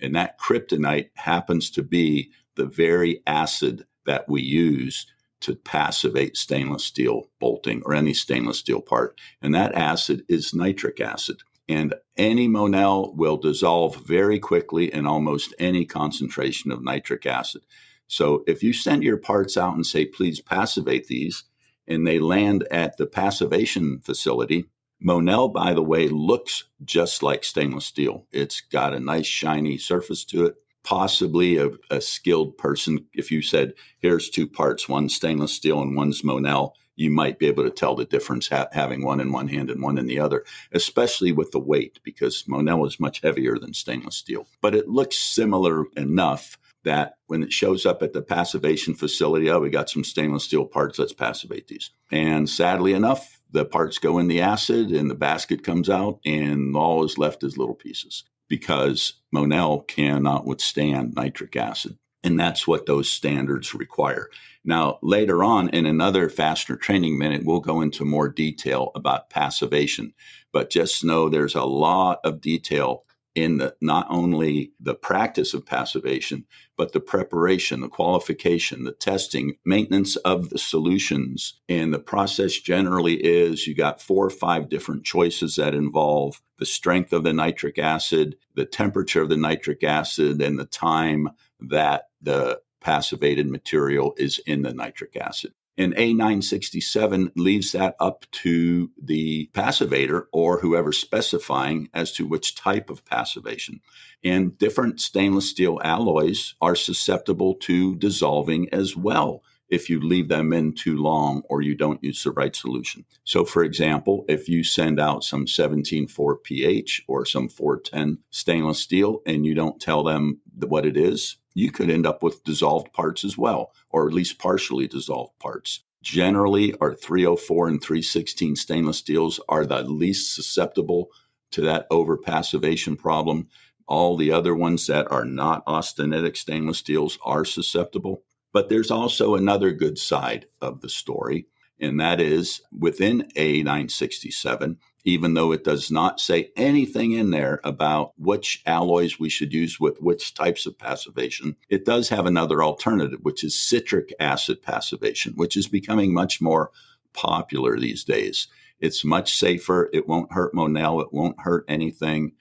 And that kryptonite happens to be the very acid that we use to passivate stainless steel bolting or any stainless steel part. And that acid is nitric acid. And any monel will dissolve very quickly in almost any concentration of nitric acid. So if you send your parts out and say, please passivate these, and they land at the passivation facility, monel, by the way, looks just like stainless steel. It's got a nice shiny surface to it. Possibly a skilled person, if you said, here's two parts, one's stainless steel and one's monel, you might be able to tell the difference having one in one hand and one in the other, especially with the weight, because monel is much heavier than stainless steel. But it looks similar enough that when it shows up at the passivation facility, we got some stainless steel parts, let's passivate these. And sadly enough, the parts go in the acid and the basket comes out and all is left is little pieces because monel cannot withstand nitric acid. And that's what those standards require. Now, later on in another Fastener Training Minute, we'll go into more detail about passivation. But just know there's a lot of detail in not only the practice of passivation, but the preparation, the qualification, the testing, maintenance of the solutions. And the process generally is you got 4 or 5 different choices that involve the strength of the nitric acid, the temperature of the nitric acid, and the time that the passivated material is in the nitric acid. And A967 leaves that up to the passivator or whoever's specifying as to which type of passivation. And different stainless steel alloys are susceptible to dissolving as well if you leave them in too long or you don't use the right solution. So, for example, if you send out some 17.4 pH or some 410 stainless steel and you don't tell them what it is, you could end up with dissolved parts as well, or at least partially dissolved parts. Generally, our 304 and 316 stainless steels are the least susceptible to that over-passivation problem. All the other ones that are not austenitic stainless steels are susceptible. But there's also another good side of the story, and that is within A967, even though it does not say anything in there about which alloys we should use with which types of passivation, it does have another alternative, which is citric acid passivation, which is becoming much more popular these days. It's much safer. It won't hurt monel. It won't hurt anything.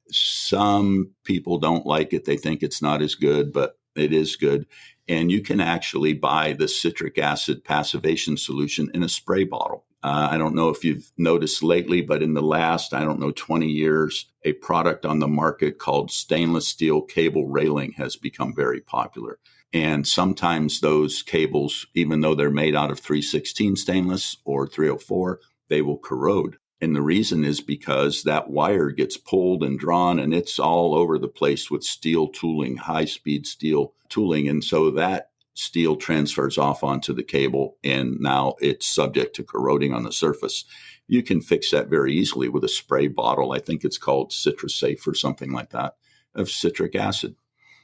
Some people don't like it. They think it's not as good, but it is good. And you can actually buy the citric acid passivation solution in a spray bottle. I don't know if you've noticed lately, but in the last, 20 years, a product on the market called stainless steel cable railing has become very popular. And sometimes those cables, even though they're made out of 316 stainless or 304, they will corrode. And the reason is because that wire gets pulled and drawn and it's all over the place with steel tooling, high-speed steel tooling. And so that steel transfers off onto the cable and now it's subject to corroding on the surface. You can fix that very easily with a spray bottle. I think it's called CitraSafe or something like that, of citric acid.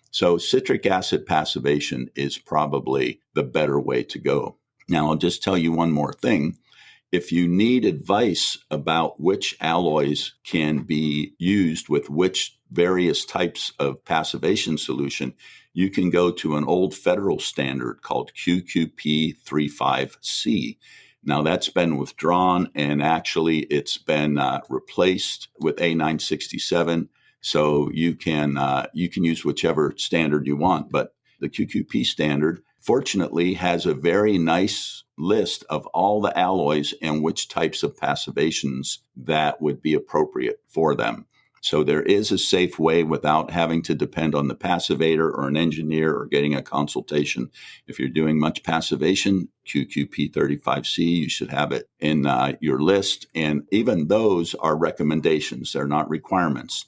So citric acid passivation is probably the better way to go. Now, I'll just tell you one more thing. If you need advice about which alloys can be used with which various types of passivation solution, you can go to an old federal standard called QQP 35C. Now, that's been withdrawn, and actually it's been replaced with A967. So you can use whichever standard you want, but the QQP standard, fortunately, has a very nice list of all the alloys and which types of passivations that would be appropriate for them. So there is a safe way without having to depend on the passivator or an engineer or getting a consultation. If you're doing much passivation, QQP 35C, you should have it in your list. And even those are recommendations. They're not requirements.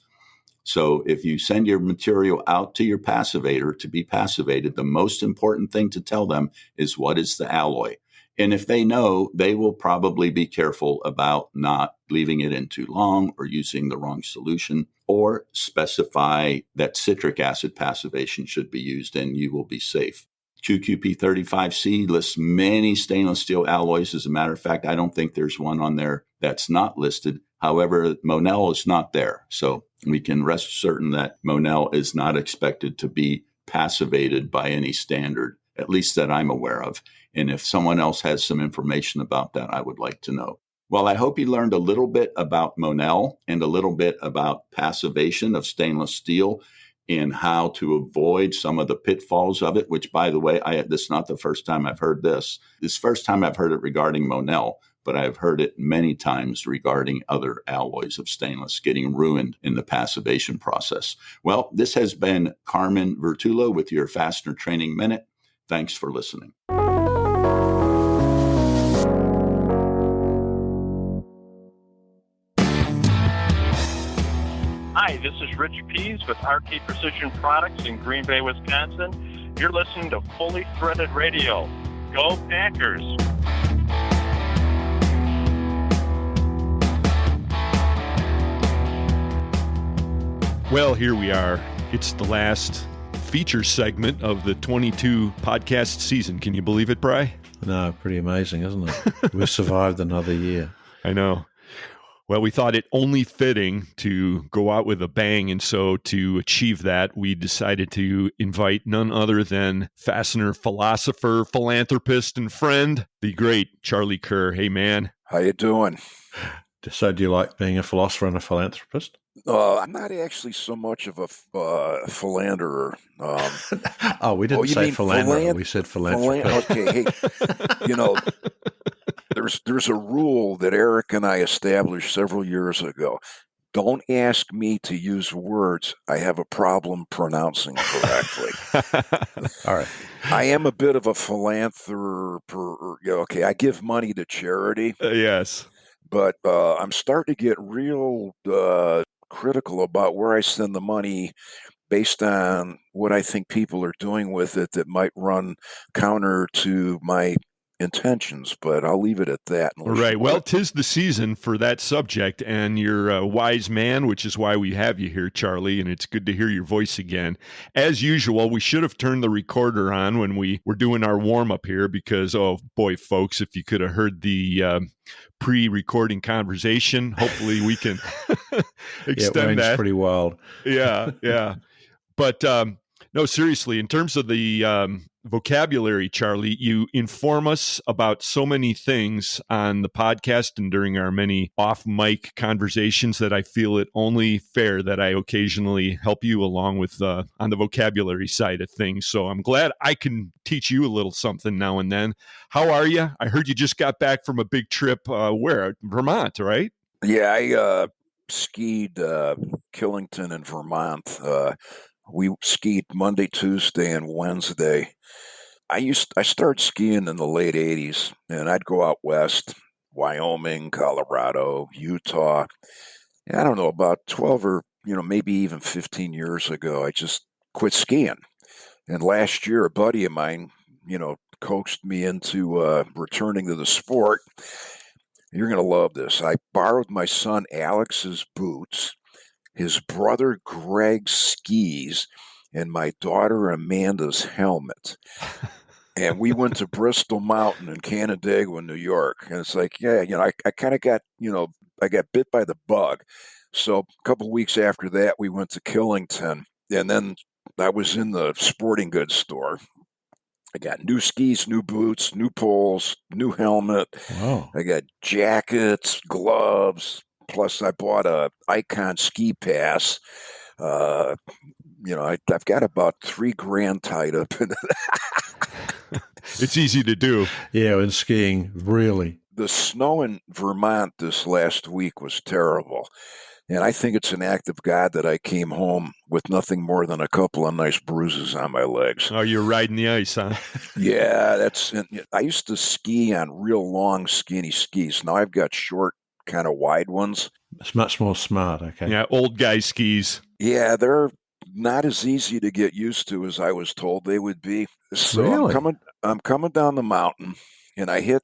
So if you send your material out to your passivator to be passivated, the most important thing to tell them is what is the alloy. And if they know, they will probably be careful about not leaving it in too long or using the wrong solution, or specify that citric acid passivation should be used, and you will be safe. QQP35C lists many stainless steel alloys. As a matter of fact, I don't think there's one on there that's not listed. However, monel is not there. So we can rest certain that monel is not expected to be passivated by any standard, at least that I'm aware of. And if someone else has some information about that, I would like to know. Well, I hope you learned a little bit about monel and a little bit about passivation of stainless steel and how to avoid some of the pitfalls of it, which, by the way, this is not the first time I've heard this. This is the first time I've heard it regarding monel, but I've heard it many times regarding other alloys of stainless getting ruined in the passivation process. Well, this has been Carmen Vertullo with your Fastener Training Minute. Thanks for listening. Hi, this is Rich Pease with RT Precision Products in Green Bay, Wisconsin. You're listening to Fully Threaded Radio. Go Packers! Well, here we are. It's the last feature segment of the 22 podcast season. Can you believe it, Bri? No, pretty amazing, isn't it? We've survived another year. I know. Well, we thought it only fitting to go out with a bang, and so to achieve that, we decided to invite none other than Fastener philosopher, philanthropist, and friend, the great Charlie Kerr. Hey, man. How you doing? So do you like being a philosopher and a philanthropist? I'm not actually so much of a philanderer. Oh, we didn't say philanderer. We said philanthropist. Okay, hey, there's a rule that Eric and I established several years ago. Don't ask me to use words I have a problem pronouncing correctly. All right. I am a bit of a philanthropist. Okay, I give money to charity. Yes. But I'm starting to get real critical about where I send the money based on what I think people are doing with it that might run counter to my intentions, but I'll leave it at that. Right. Well, 'tis the season for that subject, and you're a wise man, which is why we have you here, Charlie, and it's good to hear your voice again. As usual, we should have turned the recorder on when we were doing our warm-up here because, oh boy, folks, if you could have heard the pre-recording conversation, hopefully we can extend that. Pretty wild. Yeah. But no, seriously, in terms of the vocabulary, Charlie, you inform us about so many things on the podcast and during our many off-mic conversations that I feel it only fair that I occasionally help you along with on the vocabulary side of things. So I'm glad I can teach you a little something now and then. How are you? I heard you just got back from a big trip. Where? Vermont, right? Yeah, I skied Killington in Vermont. We skied Monday, Tuesday, and Wednesday. I started skiing in the late 80s, and I'd go out west, Wyoming, Colorado, Utah. And I don't know, about 12 or, maybe even 15 years ago, I just quit skiing. And last year, a buddy of mine, coaxed me into returning to the sport. You're going to love this. I borrowed my son Alex's boots, his brother Greg's skis, and my daughter Amanda's helmet. And we went to Bristol Mountain in Canandaigua, New York. And it's like, I kind of got, I got bit by the bug. So a couple of weeks after that, we went to Killington. And then I was in the sporting goods store. I got new skis, new boots, new poles, new helmet. Wow. I got jackets, gloves. Plus, I bought a Icon ski pass. I've got about $3,000 tied up in it. It's easy to do. Yeah, and skiing, really. The snow in Vermont this last week was terrible. And I think it's an act of God that I came home with nothing more than a couple of nice bruises on my legs. Oh, you're riding the ice, huh? Yeah, I used to ski on real long, skinny skis. Now I've got short, kind of wide ones. It's much more smart, okay. Yeah, old guy skis. Yeah, they're not as easy to get used to as I was told they would be. So really? I'm coming down the mountain, and I hit,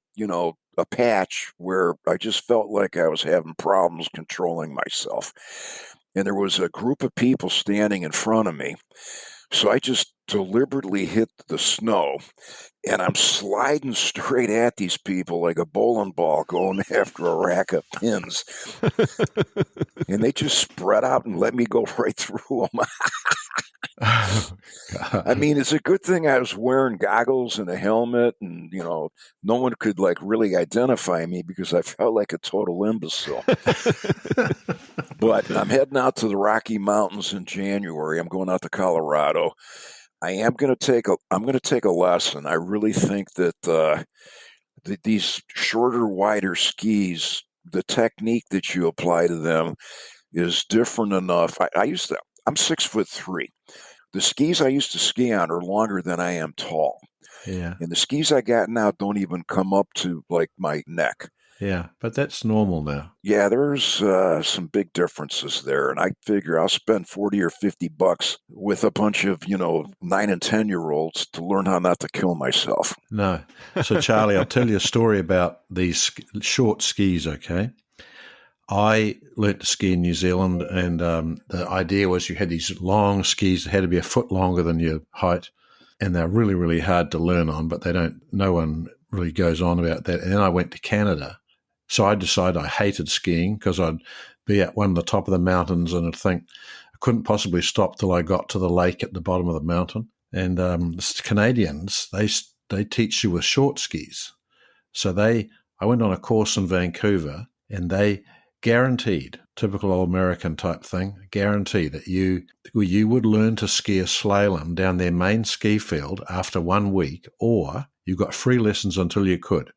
a patch where I just felt like I was having problems controlling myself. And there was a group of people standing in front of me. So I just deliberately hit the snow, and I'm sliding straight at these people like a bowling ball going after a rack of pins. And they just spread out and let me go right through them. I mean, it's a good thing I was wearing goggles and a helmet, and no one could really identify me because I felt like a total imbecile. But I'm heading out to the Rocky Mountains in January. I'm going out to Colorado. I'm going to take a lesson. I really think that these shorter, wider skis, the technique that you apply to them is different enough. I'm 6'3". The skis I used to ski on are longer than I am tall. Yeah. And the skis I got now don't even come up to my neck. Yeah, but that's normal now. Yeah, there's some big differences there. And I figure I'll spend $40 or $50 with a bunch of, 9 and 10-year-olds to learn how not to kill myself. No. So, Charlie, I'll tell you a story about these short skis, okay? I learnt to ski in New Zealand, and the idea was you had these long skis that had to be a foot longer than your height, and they're really, really hard to learn on, but no one really goes on about that. And then I went to Canada. So I decided I hated skiing because I'd be at one of the top of the mountains and I'd think I couldn't possibly stop till I got to the lake at the bottom of the mountain. And the Canadians, they teach you with short skis. So I went on a course in Vancouver, and they guaranteed, typical old American type thing, guarantee that you would learn to ski a slalom down their main ski field after 1 week, or you got free lessons until you could.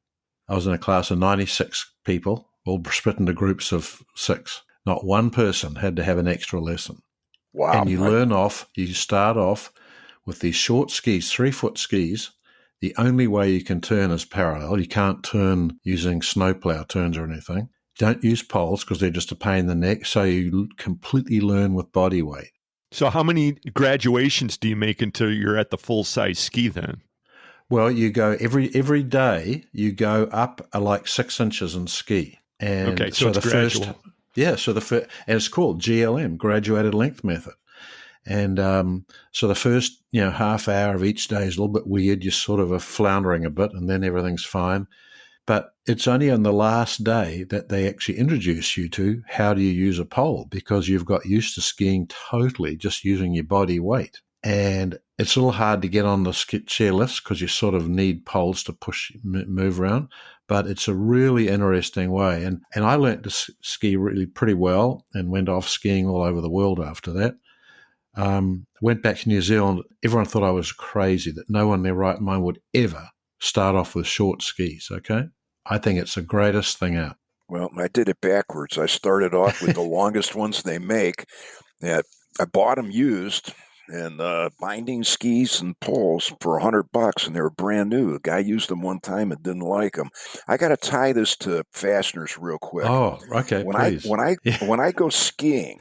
I was in a class of 96 people, all split into groups of 6. Not one person had to have an extra lesson. Wow. And you start off with these short skis, 3-foot skis. The only way you can turn is parallel. You can't turn using snowplow turns or anything. Don't use poles because they're just a pain in the neck. So you completely learn with body weight. So how many graduations do you make until you're at the full-size ski then? Well, you go every day. You go up like 6 inches in ski, and okay, so it's gradual. And it's called GLM, Graduated Length Method. And so the first half hour of each day is a little bit weird. You're sort of floundering a bit, and then everything's fine. But it's only on the last day that they actually introduce you to how do you use a pole, because you've got used to skiing totally just using your body weight. And it's a little hard to get on the chair lifts because you sort of need poles to move around. But it's a really interesting way. And I learned to ski really pretty well and went off skiing all over the world after that. Went back to New Zealand. Everyone thought I was crazy, that no one in their right mind would ever start off with short skis, okay? I think it's the greatest thing out. Well, I did it backwards. I started off with the longest ones they make. I bought them used, and binding skis and poles for $100, and they were brand new. The guy used them one time and didn't like them. I got to tie this to fasteners real quick. Oh, okay, please. When I go skiing,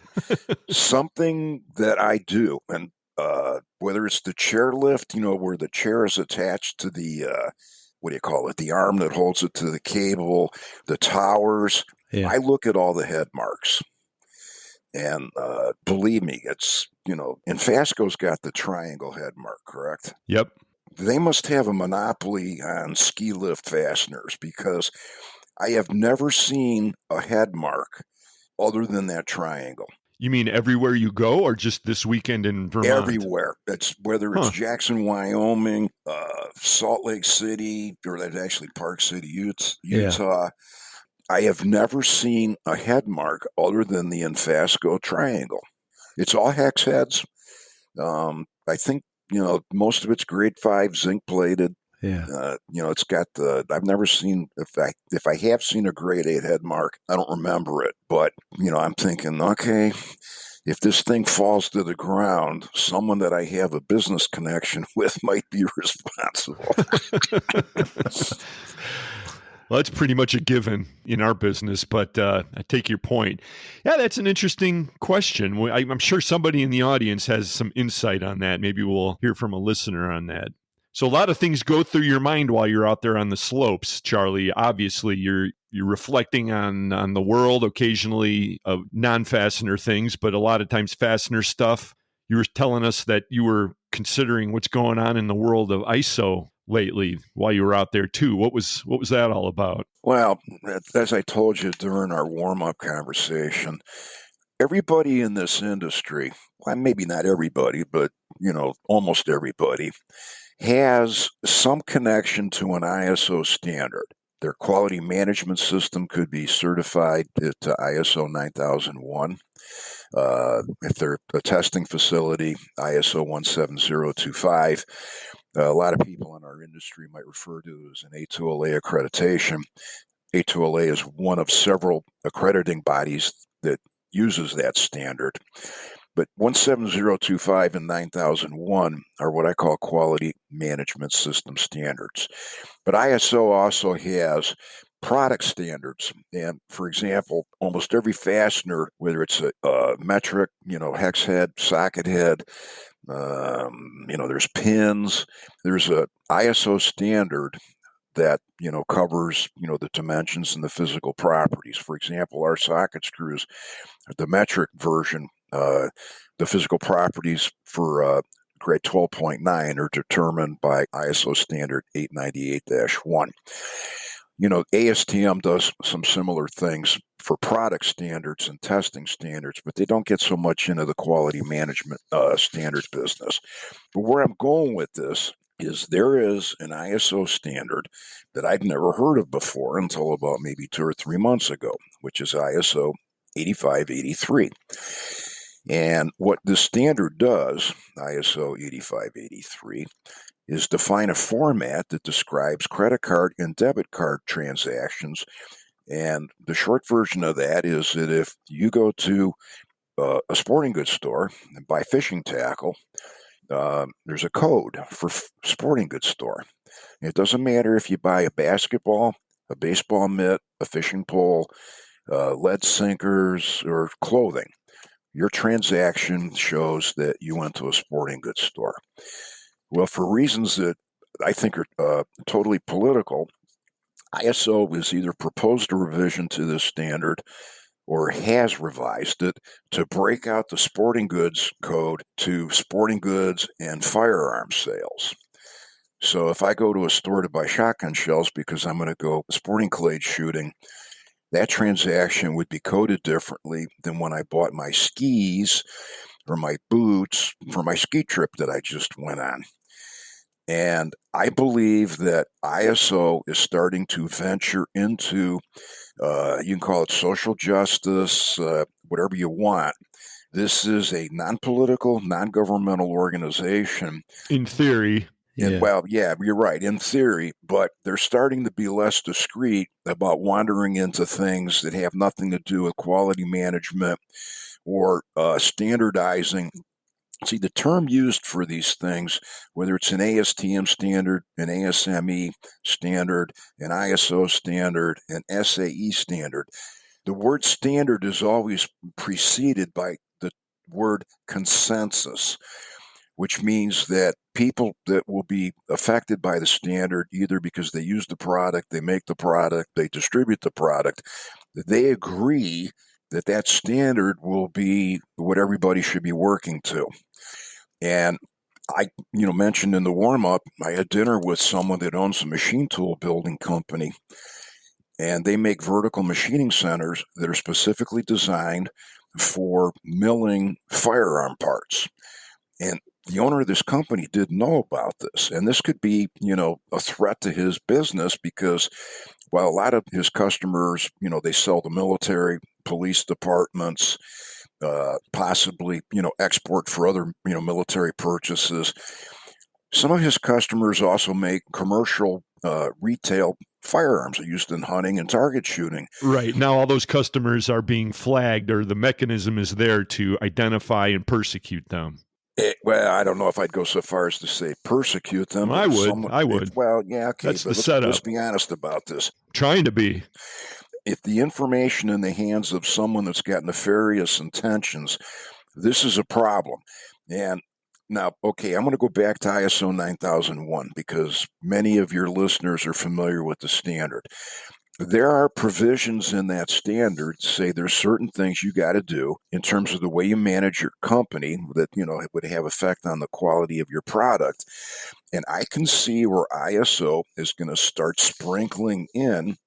something that I do, and whether it's the chair lift, where the chair is attached to the the arm that holds it to the cable, the towers. Yeah. I look at all the head marks. And believe me, it's, and Fasco's got the triangle head mark, correct? Yep. They must have a monopoly on ski lift fasteners, because I have never seen a head mark other than that triangle. You mean everywhere you go, or just this weekend in Vermont? Everywhere. It's whether it's Jackson, Wyoming, Salt Lake City, or that's actually Park City, Utah. Yeah. I have never seen a head mark other than the Infasco triangle. It's all hex heads. I think, most of it's grade 5 zinc plated. Yeah. It's got I've never seen, if I have seen a grade 8 head mark, I don't remember it. But, I'm thinking, okay, if this thing falls to the ground, someone that I have a business connection with might be responsible. Well, that's pretty much a given in our business, but I take your point. Yeah, that's an interesting question. I'm sure somebody in the audience has some insight on that. Maybe we'll hear from a listener on that. So a lot of things go through your mind while you're out there on the slopes, Charlie. Obviously, you're reflecting on the world, occasionally of non-fastener things, but a lot of times fastener stuff. You were telling us that you were considering what's going on in the world of ISO lately while you were out there too. What was that all about? Well, as I told you during our warm-up conversation, everybody in this industry, well, maybe not everybody, but almost everybody, has some connection to an ISO standard. Their quality management system could be certified to ISO 9001. If they're a testing facility, ISO 17025. A lot of people in our industry might refer to it as an A2LA accreditation. A2LA is one of several accrediting bodies that uses that standard. But 17025 and 9001 are what I call quality management system standards. But ISO also has product standards. And for example, almost every fastener, whether it's a metric, hex head, socket head, there's pins, there's a ISO standard that covers the dimensions and the physical properties. For example, our socket screws, the metric version, the physical properties for grade 12.9 are determined by ISO standard 898-1. ASTM does some similar things for product standards and testing standards, but they don't get so much into the quality management standards business. But where I'm going with this is there is an ISO standard that I'd never heard of before until about maybe 2 or 3 months ago, which is ISO 8583. And what this standard does, ISO 8583, is define a format that describes credit card and debit card transactions. And the short version of that is that if you go to a sporting goods store and buy fishing tackle, there's a code for sporting goods store. It doesn't matter if you buy a basketball, a baseball mitt, a fishing pole, lead sinkers, or clothing. Your transaction shows that you went to a sporting goods store. Well, for reasons that I think are totally political, ISO has either proposed a revision to this standard or has revised it to break out the sporting goods code to sporting goods and firearm sales. So if I go to a store to buy shotgun shells because I'm going to go sporting clade shooting, that transaction would be coded differently than when I bought my skis or my boots for my ski trip that I just went on. And I believe that ISO is starting to venture into, you can call it social justice, whatever you want. This is a non-political, non-governmental organization. In theory. And, well, yeah, you're right, in theory, but they're starting to be less discreet about wandering into things that have nothing to do with quality management or standardizing. See, the term used for these things, whether it's an ASTM standard, an ASME standard, an ISO standard, an SAE standard, the word standard is always preceded by the word consensus, which means that people that will be affected by the standard, either because they use the product, they make the product, they distribute the product, they agree that that standard will be what everybody should be working to. And I, mentioned in the warm-up, I had dinner with someone that owns a machine tool building company, and they make vertical machining centers that are specifically designed for milling firearm parts. And the owner of this company didn't know about this. And this could be, a threat to his business because while a lot of his customers, they sell to military, police departments, possibly, export for other, military purchases. Some of his customers also make commercial retail firearms used in hunting and target shooting. Right. Now all those customers are being flagged, or the mechanism is there to identify and persecute them. Well, I don't know if I'd go so far as to say persecute them. I would. Well, yeah, okay. That's but the setup. Let's be honest about this. Trying to be. If the information in the hands of someone that's got nefarious intentions, this is a problem. And Now, okay, I'm going to go back to ISO 9001 because many of your listeners are familiar with the standard. There are provisions in that standard that say there's certain things you got to do in terms of the way you manage your company that, it would have effect on the quality of your product. And I can see where ISO is going to start sprinkling in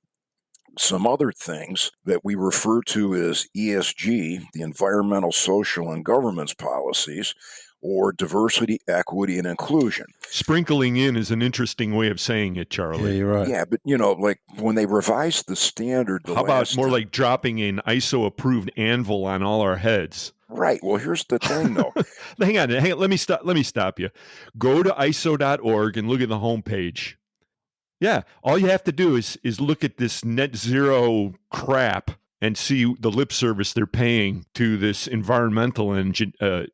some other things that we refer to as ESG, the environmental, social, and governance policies, or diversity, equity, and inclusion. Sprinkling in is an interesting way of saying it, Charlie. Yeah, you're right. Yeah, but like when they revised the standard, how about more like dropping an ISO-approved anvil on all our heads? Right. Well, here's the thing, though. Hang on. Let me stop you. Go to ISO.org and look at the homepage. Yeah, all you have to do is look at this net zero crap and see the lip service they're paying to this environmental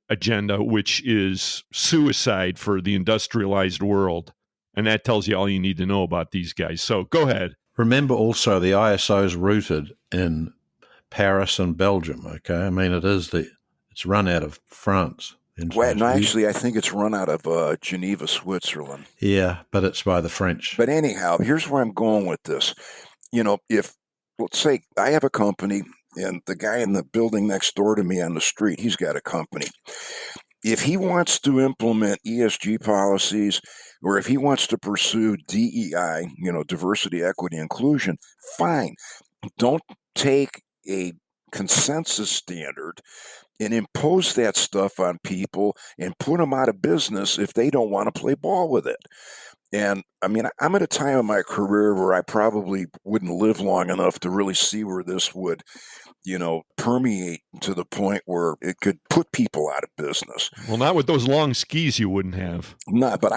agenda, which is suicide for the industrialized world. And that tells you all you need to know about these guys. So go ahead. Remember also the ISO is rooted in Paris and Belgium, okay? I mean, it's run out of France. Well, no, actually, I think it's run out of Geneva, Switzerland. Yeah, but it's by the French. But anyhow, here's where I'm going with this. If, let's say, I have a company and the guy in the building next door to me on the street, he's got a company. If he wants to implement ESG policies or if he wants to pursue DEI, diversity, equity, inclusion, fine. Don't take a consensus standard and impose that stuff on people and put them out of business if they don't want to play ball with it. And I mean, I'm at a time in my career where I probably wouldn't live long enough to really see where this would, permeate to the point where it could put people out of business. Well, not with those long skis you wouldn't have. No, but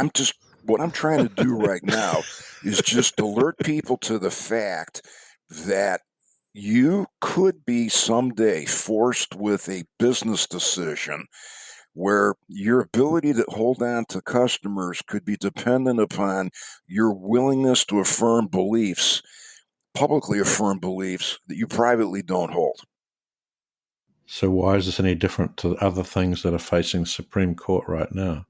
what I'm trying to do right now is just alert people to the fact that you could be someday forced with a business decision where your ability to hold on to customers could be dependent upon your willingness to publicly affirm beliefs that you privately don't hold. So why is this any different to other things that are facing the Supreme Court right now?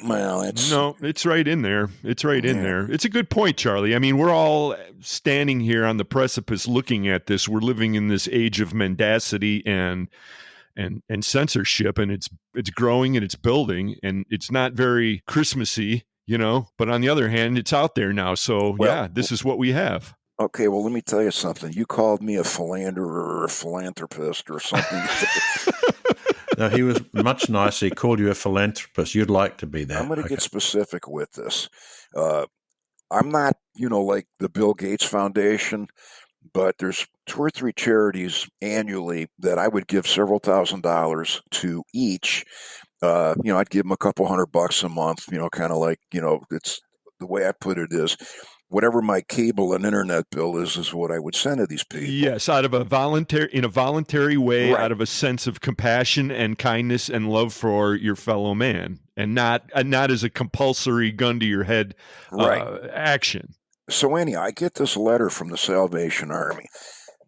Well, it's right in there. It's right in there. It's a good point, Charlie. I mean, we're all standing here on the precipice looking at this. We're living in this age of mendacity and censorship, and it's growing and it's building, and it's not very Christmassy, but on the other hand, it's out there now. So this is what we have. Okay, well, let me tell you something. You called me a philanderer or a philanthropist or something. No, he was much nicer. He called you a philanthropist. You'd like to be that. I'm going to get specific with this. I'm not, like the Bill Gates Foundation, but there's 2 or 3 charities annually that I would give several $1,000s to each. I'd give them a couple $100 a month, kind of like, it's the way I put it is, whatever my cable and internet bill is what I would send to these people. Yes, in a voluntary way, right. Out of a sense of compassion and kindness and love for your fellow man, and not as a compulsory gun to your head action. So anyhow, I get this letter from the Salvation Army.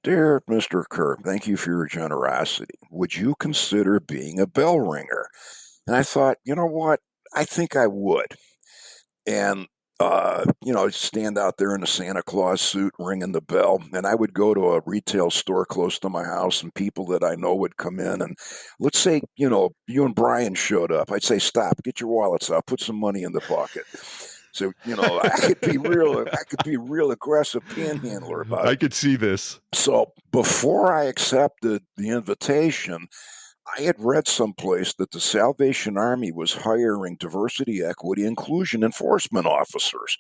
Dear Mr. Kerr, thank you for your generosity. Would you consider being a bell ringer? And I thought, you know what? I think I would. And I'd stand out there in a Santa Claus suit ringing the bell, and I would go to a retail store close to my house, and people that I know would come in, and let's say, you and Brian showed up. I'd say, stop, get your wallets out, put some money in the bucket. So, I could be real aggressive panhandler about it. I could see this. So before I accepted the invitation, I had read someplace that the Salvation Army was hiring diversity, equity, inclusion enforcement officers.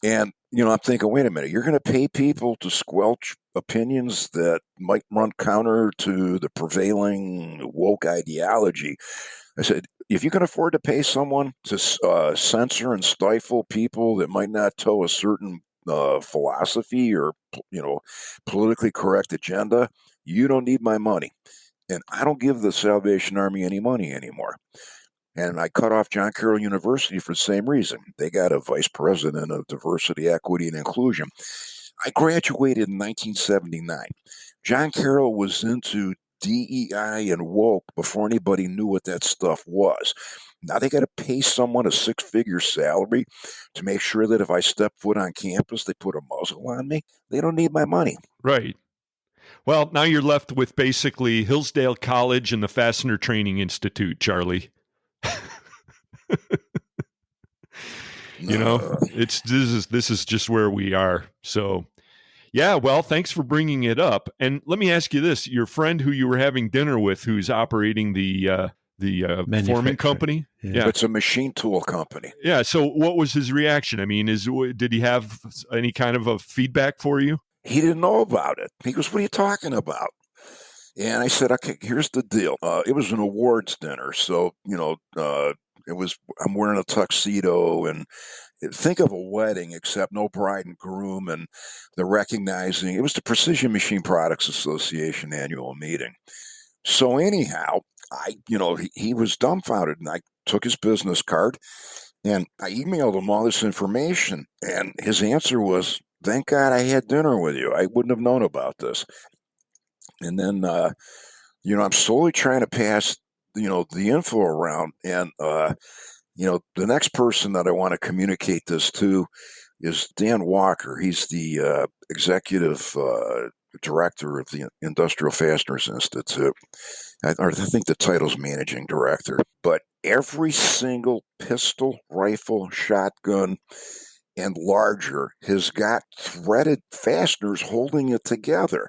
And, I'm thinking, wait a minute, you're going to pay people to squelch opinions that might run counter to the prevailing woke ideology. I said, if you can afford to pay someone to censor and stifle people that might not toe a certain philosophy or, politically correct agenda, you don't need my money. And I don't give the Salvation Army any money anymore. And I cut off John Carroll University for the same reason. They got a vice president of diversity, equity, and inclusion. I graduated in 1979. John Carroll was into DEI and woke before anybody knew what that stuff was. Now they got to pay someone a six-figure salary to make sure that if I step foot on campus, they put a muzzle on me. They don't need my money. Right. Well, now you're left with basically Hillsdale College and the Fastener Training Institute, Charlie. You know, this is just where we are. So, yeah, well, thanks for bringing it up. And let me ask you this: your friend who you were having dinner with, who's operating the forming company, It's a machine tool company. Yeah. So, what was his reaction? I mean, did he have any kind of a feedback for you? He didn't know about it. He goes, "What are you talking about?" And I said, "Okay, here's the deal. It was an awards dinner, so I'm wearing a tuxedo, and think of a wedding except no bride and groom, and the recognizing. It was the Precision Machine Products Association annual meeting. So anyhow, he was dumbfounded, and I took his business card, and I emailed him all this information, and his answer was, "Thank God I had dinner with you. I wouldn't have known about this." And then, I'm slowly trying to pass, the info around. And, the next person that I want to communicate this to is Dan Walker. He's the executive director of the Industrial Fasteners Institute. I think the title's managing director. But every single pistol, rifle, shotgun, and larger has got threaded fasteners holding it together.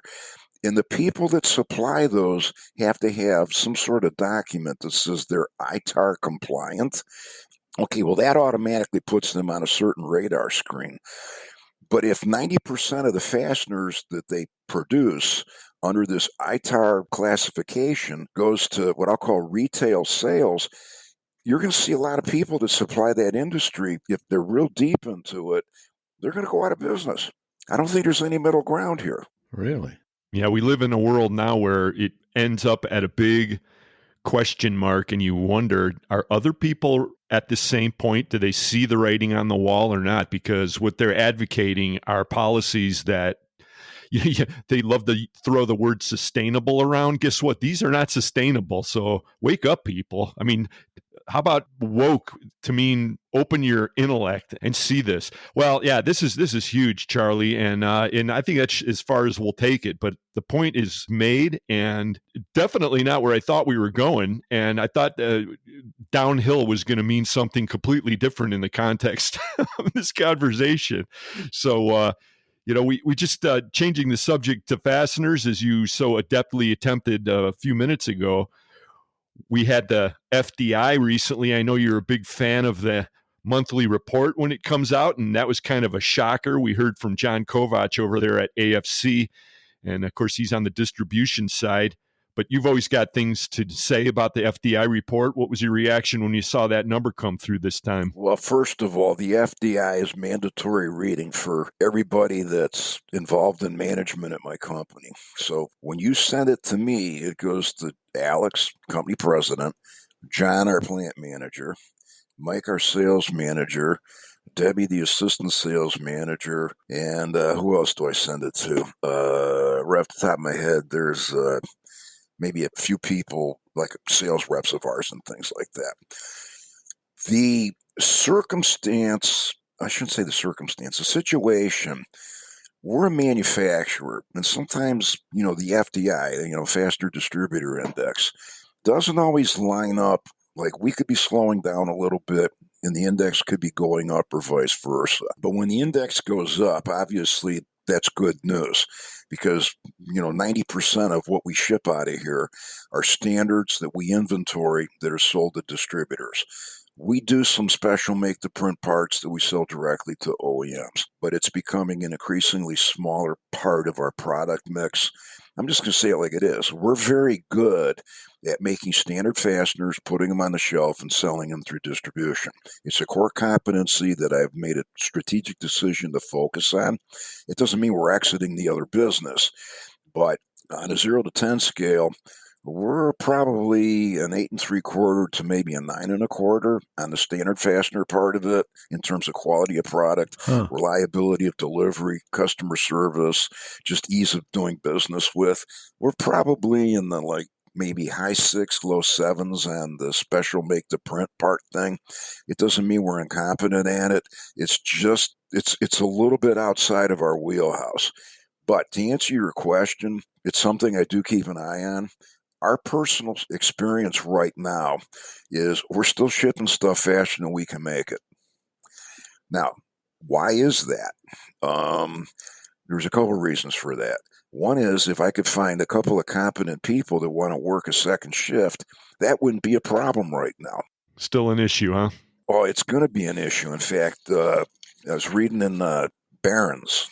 And the people that supply those have to have some sort of document that says they're ITAR compliant. Okay, well, that automatically puts them on a certain radar screen. But if 90% of the fasteners that they produce under this ITAR classification goes to what I'll call retail sales, you're going to see a lot of people that supply that industry, if they're real deep into it, they're going to go out of business. I don't think there's any middle ground here. Really? Yeah, we live in a world now where it ends up at a big question mark, and you wonder, are other people at the same point? Do they see the writing on the wall or not? Because what they're advocating are policies that they love to throw the word sustainable around. Guess what? These are not sustainable. So wake up, people. I mean, how about woke to mean open your intellect and see this? Well, yeah, this is huge, Charlie, and I think that's as far as we'll take it. But the point is made, and definitely not where I thought we were going. And I thought downhill was going to mean something completely different in the context of this conversation. So. We just changing the subject to fasteners, as you so adeptly attempted a few minutes ago. We had the FDI recently. I know you're a big fan of the monthly report when it comes out, and that was kind of a shocker. We heard from John Kovatch over there at AFC, and of course he's on the distribution side. But you've always got things to say about the FDI report. What was your reaction when you saw that number come through this time? Well, first of all, the FDI is mandatory reading for everybody that's involved in management at my company. So when you send it to me, it goes to Alex, company president, John, our plant manager, Mike, our sales manager, Debbie, the assistant sales manager, and who else do I send it to? Right off the top of my head, there's maybe a few people like sales reps of ours and things like that. The situation, we're a manufacturer, and sometimes, the FDI, Fastener Distributor Index, doesn't always line up. Like, we could be slowing down a little bit, and the index could be going up or vice versa. But when the index goes up, obviously, that's good news, because 90% of what we ship out of here are standards that we inventory that are sold to distributors. We do some special make-to-print parts that we sell directly to OEMs, but it's becoming an increasingly smaller part of our product mix. I'm just going to say it like it is. We're very good at making standard fasteners, putting them on the shelf, and selling them through distribution. It's a core competency that I've made a strategic decision to focus on. It doesn't mean we're exiting the other business, but on a 0 to 10 scale, We're probably an 8 3/4 to maybe a 9 1/4 on the standard fastener part of it in terms of quality of product, reliability of delivery, customer service, just ease of doing business with. We're probably in the maybe high 6, low 7s on the special make to print part thing. It doesn't mean we're incompetent at it. It's just it's a little bit outside of our wheelhouse. But to answer your question, it's something I do keep an eye on. Our personal experience right now is we're still shipping stuff faster than we can make it. Now, why is that? There's a couple of reasons for that. One is if I could find a couple of competent people that want to work a second shift, that wouldn't be a problem right now. Still an issue, huh? Oh, it's going to be an issue. In fact, I was reading in Barron's.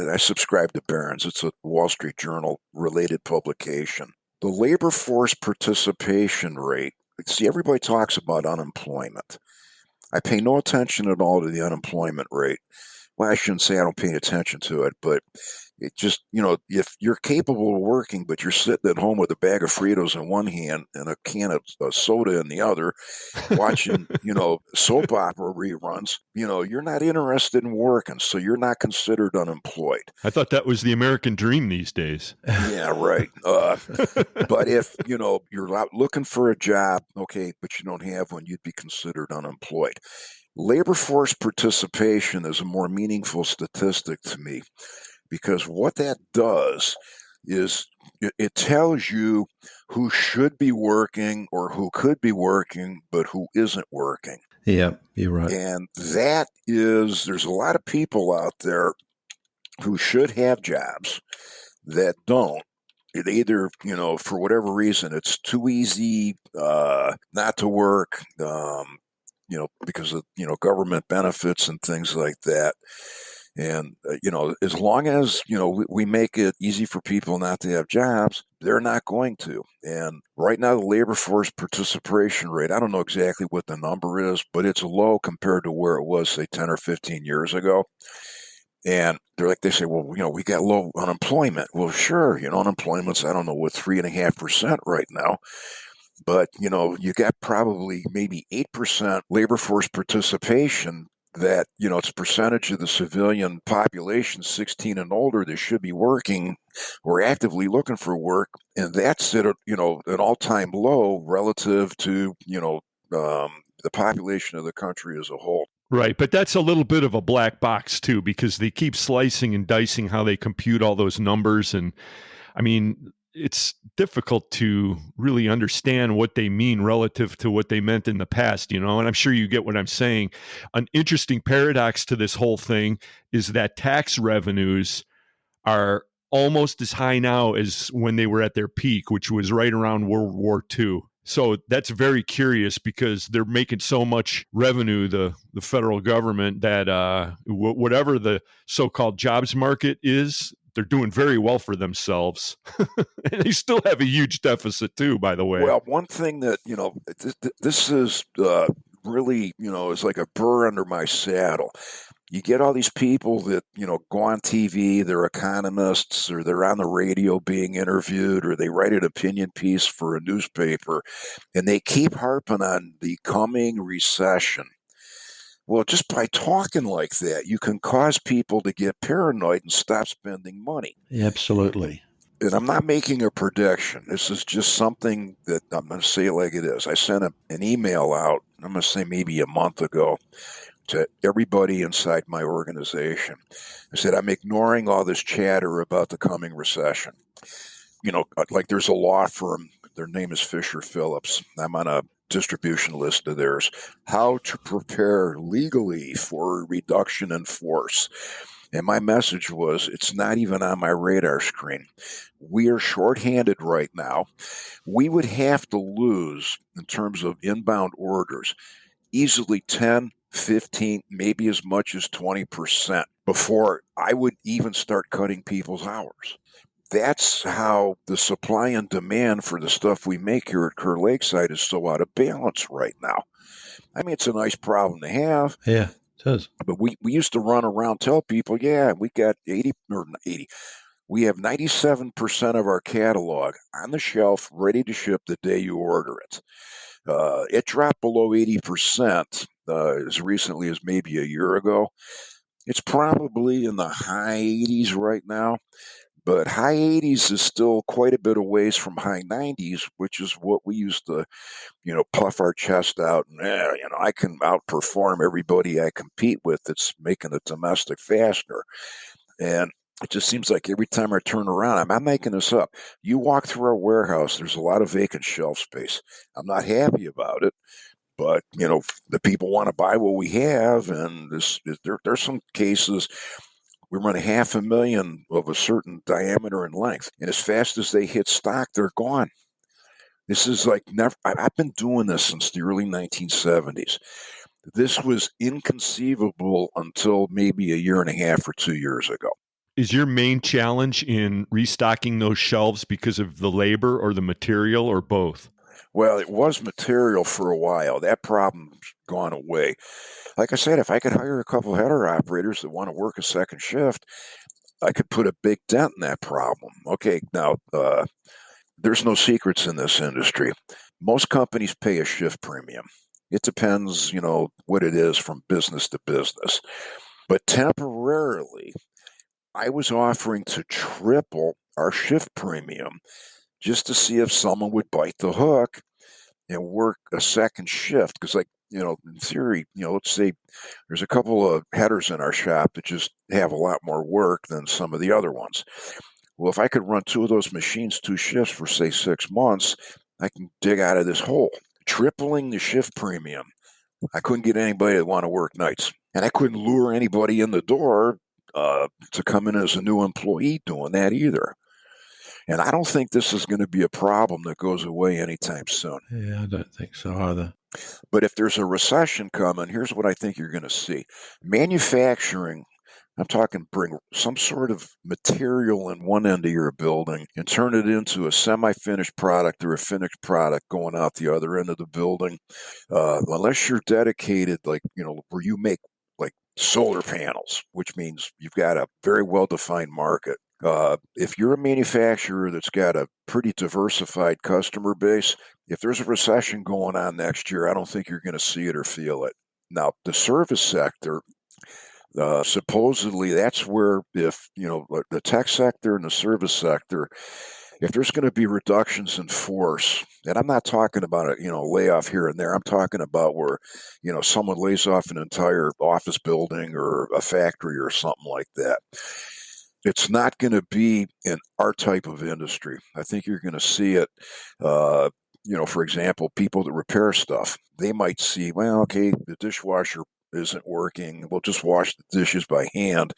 I subscribe to Barron's. It's a Wall Street Journal related publication. The labor force participation rate, see, everybody talks about unemployment. I pay no attention at all to the unemployment rate. Well, I shouldn't say I don't pay attention to it, but it just, if you're capable of working, but you're sitting at home with a bag of Fritos in one hand and a can of soda in the other, watching, soap opera reruns, you're not interested in working, so you're not considered unemployed. I thought that was the American dream these days. Yeah, right. But if, you're out looking for a job, okay, but you don't have one, you'd be considered unemployed. Labor force participation is a more meaningful statistic to me because what that does is it tells you who should be working or who could be working but who isn't working. Yeah, you're right. And there's a lot of people out there who should have jobs that don't. It either, for whatever reason, it's too easy not to work, because of, government benefits and things like that. And, as long as, we make it easy for people not to have jobs, they're not going to. And right now, the labor force participation rate, I don't know exactly what the number is, but it's low compared to where it was, say, 10 or 15 years ago. And they say, well, we got low unemployment. Well, sure, unemployment's, I don't know, 3.5% right now. But, you got probably maybe 8% labor force participation that, it's a percentage of the civilian population 16 and older that should be working or actively looking for work. And that's at an all-time low relative to, the population of the country as a whole. Right, but that's a little bit of a black box, too, because they keep slicing and dicing how they compute all those numbers. And, I mean, it's difficult to really understand what they mean relative to what they meant in the past, and I'm sure you get what I'm saying. An interesting paradox to this whole thing is that tax revenues are almost as high now as when they were at their peak, which was right around World War II. So that's very curious because they're making so much revenue, the federal government, that whatever the so-called jobs market is, they're doing very well for themselves. And they still have a huge deficit too, by the way. Well, one thing that, this is really, is like a burr under my saddle. You get all these people that, go on TV, they're economists, or they're on the radio being interviewed, or they write an opinion piece for a newspaper, and they keep harping on the coming recession. Well, just by talking like that, you can cause people to get paranoid and stop spending money. Yeah, absolutely. And I'm not making a prediction. This is just something that I'm going to say it like it is. I sent an email out, I'm going to say maybe a month ago, to everybody inside my organization. I said, I'm ignoring all this chatter about the coming recession. Like there's a law firm, their name is Fisher Phillips. I'm on a distribution list of theirs, how to prepare legally for a reduction in force. And my message was, it's not even on my radar screen. We are shorthanded right now. We would have to lose, in terms of inbound orders, easily 10, 15, maybe as much as 20% before I would even start cutting people's hours. That's how the supply and demand for the stuff we make here at Kerr Lakeside is so out of balance right now. I mean, it's a nice problem to have. Yeah, it does. But we used to run around, tell people, yeah, we got 80, We have 97% of our catalog on the shelf ready to ship the day you order it. It dropped below 80% as recently as maybe a year ago. It's probably in the high 80s right now, but high 80s is still quite a bit of ways from high 90s, which is what we used to, puff our chest out and, I can outperform everybody I compete with that's making a domestic fastener. And it just seems like every time I turn around, I'm not making this up. You walk through our warehouse, there's a lot of vacant shelf space. I'm not happy about it, but the people want to buy what we have, and there's some cases we run $500,000 of a certain diameter and length, and as fast as they hit stock, they're gone. This is like never. I've been doing this since the early 1970s. This was inconceivable until maybe a year and a half or 2 years ago. Is your main challenge in restocking those shelves because of the labor or the material or both? Well, it was material for a while. That problem's gone away. Like I said, if I could hire a couple header operators that want to work a second shift, I could put a big dent in that problem. Okay, now, there's no secrets in this industry. Most companies pay a shift premium. It depends, what it is from business to business. But temporarily, I was offering to triple our shift premium just to see if someone would bite the hook and work a second shift. Because, in theory, let's say there's a couple of headers in our shop that just have a lot more work than some of the other ones. Well, if I could run two of those machines, 2 shifts for, say, 6 months, I can dig out of this hole. Tripling the shift premium. I couldn't get anybody to want to work nights. And I couldn't lure anybody in the door to come in as a new employee doing that either. And I don't think this is going to be a problem that goes away anytime soon. Yeah, I don't think so either. But if there's a recession coming, here's what I think you're going to see. Manufacturing, I'm talking bring some sort of material in one end of your building and turn it into a semi-finished product or a finished product going out the other end of the building. Unless you're dedicated, where you make solar panels, which means you've got a very well-defined market. If you're a manufacturer that's got a pretty diversified customer base, if there's a recession going on next year, I don't think you're going to see it or feel it. Now, the service sector, supposedly that's where if, the tech sector and the service sector, if there's going to be reductions in force, and I'm not talking about a layoff here and there, I'm talking about where, someone lays off an entire office building or a factory or something like that. It's not going to be in our type of industry. I think you're going to see it, for example, people that repair stuff, they might see, well, okay, the dishwasher isn't working. We'll just wash the dishes by hand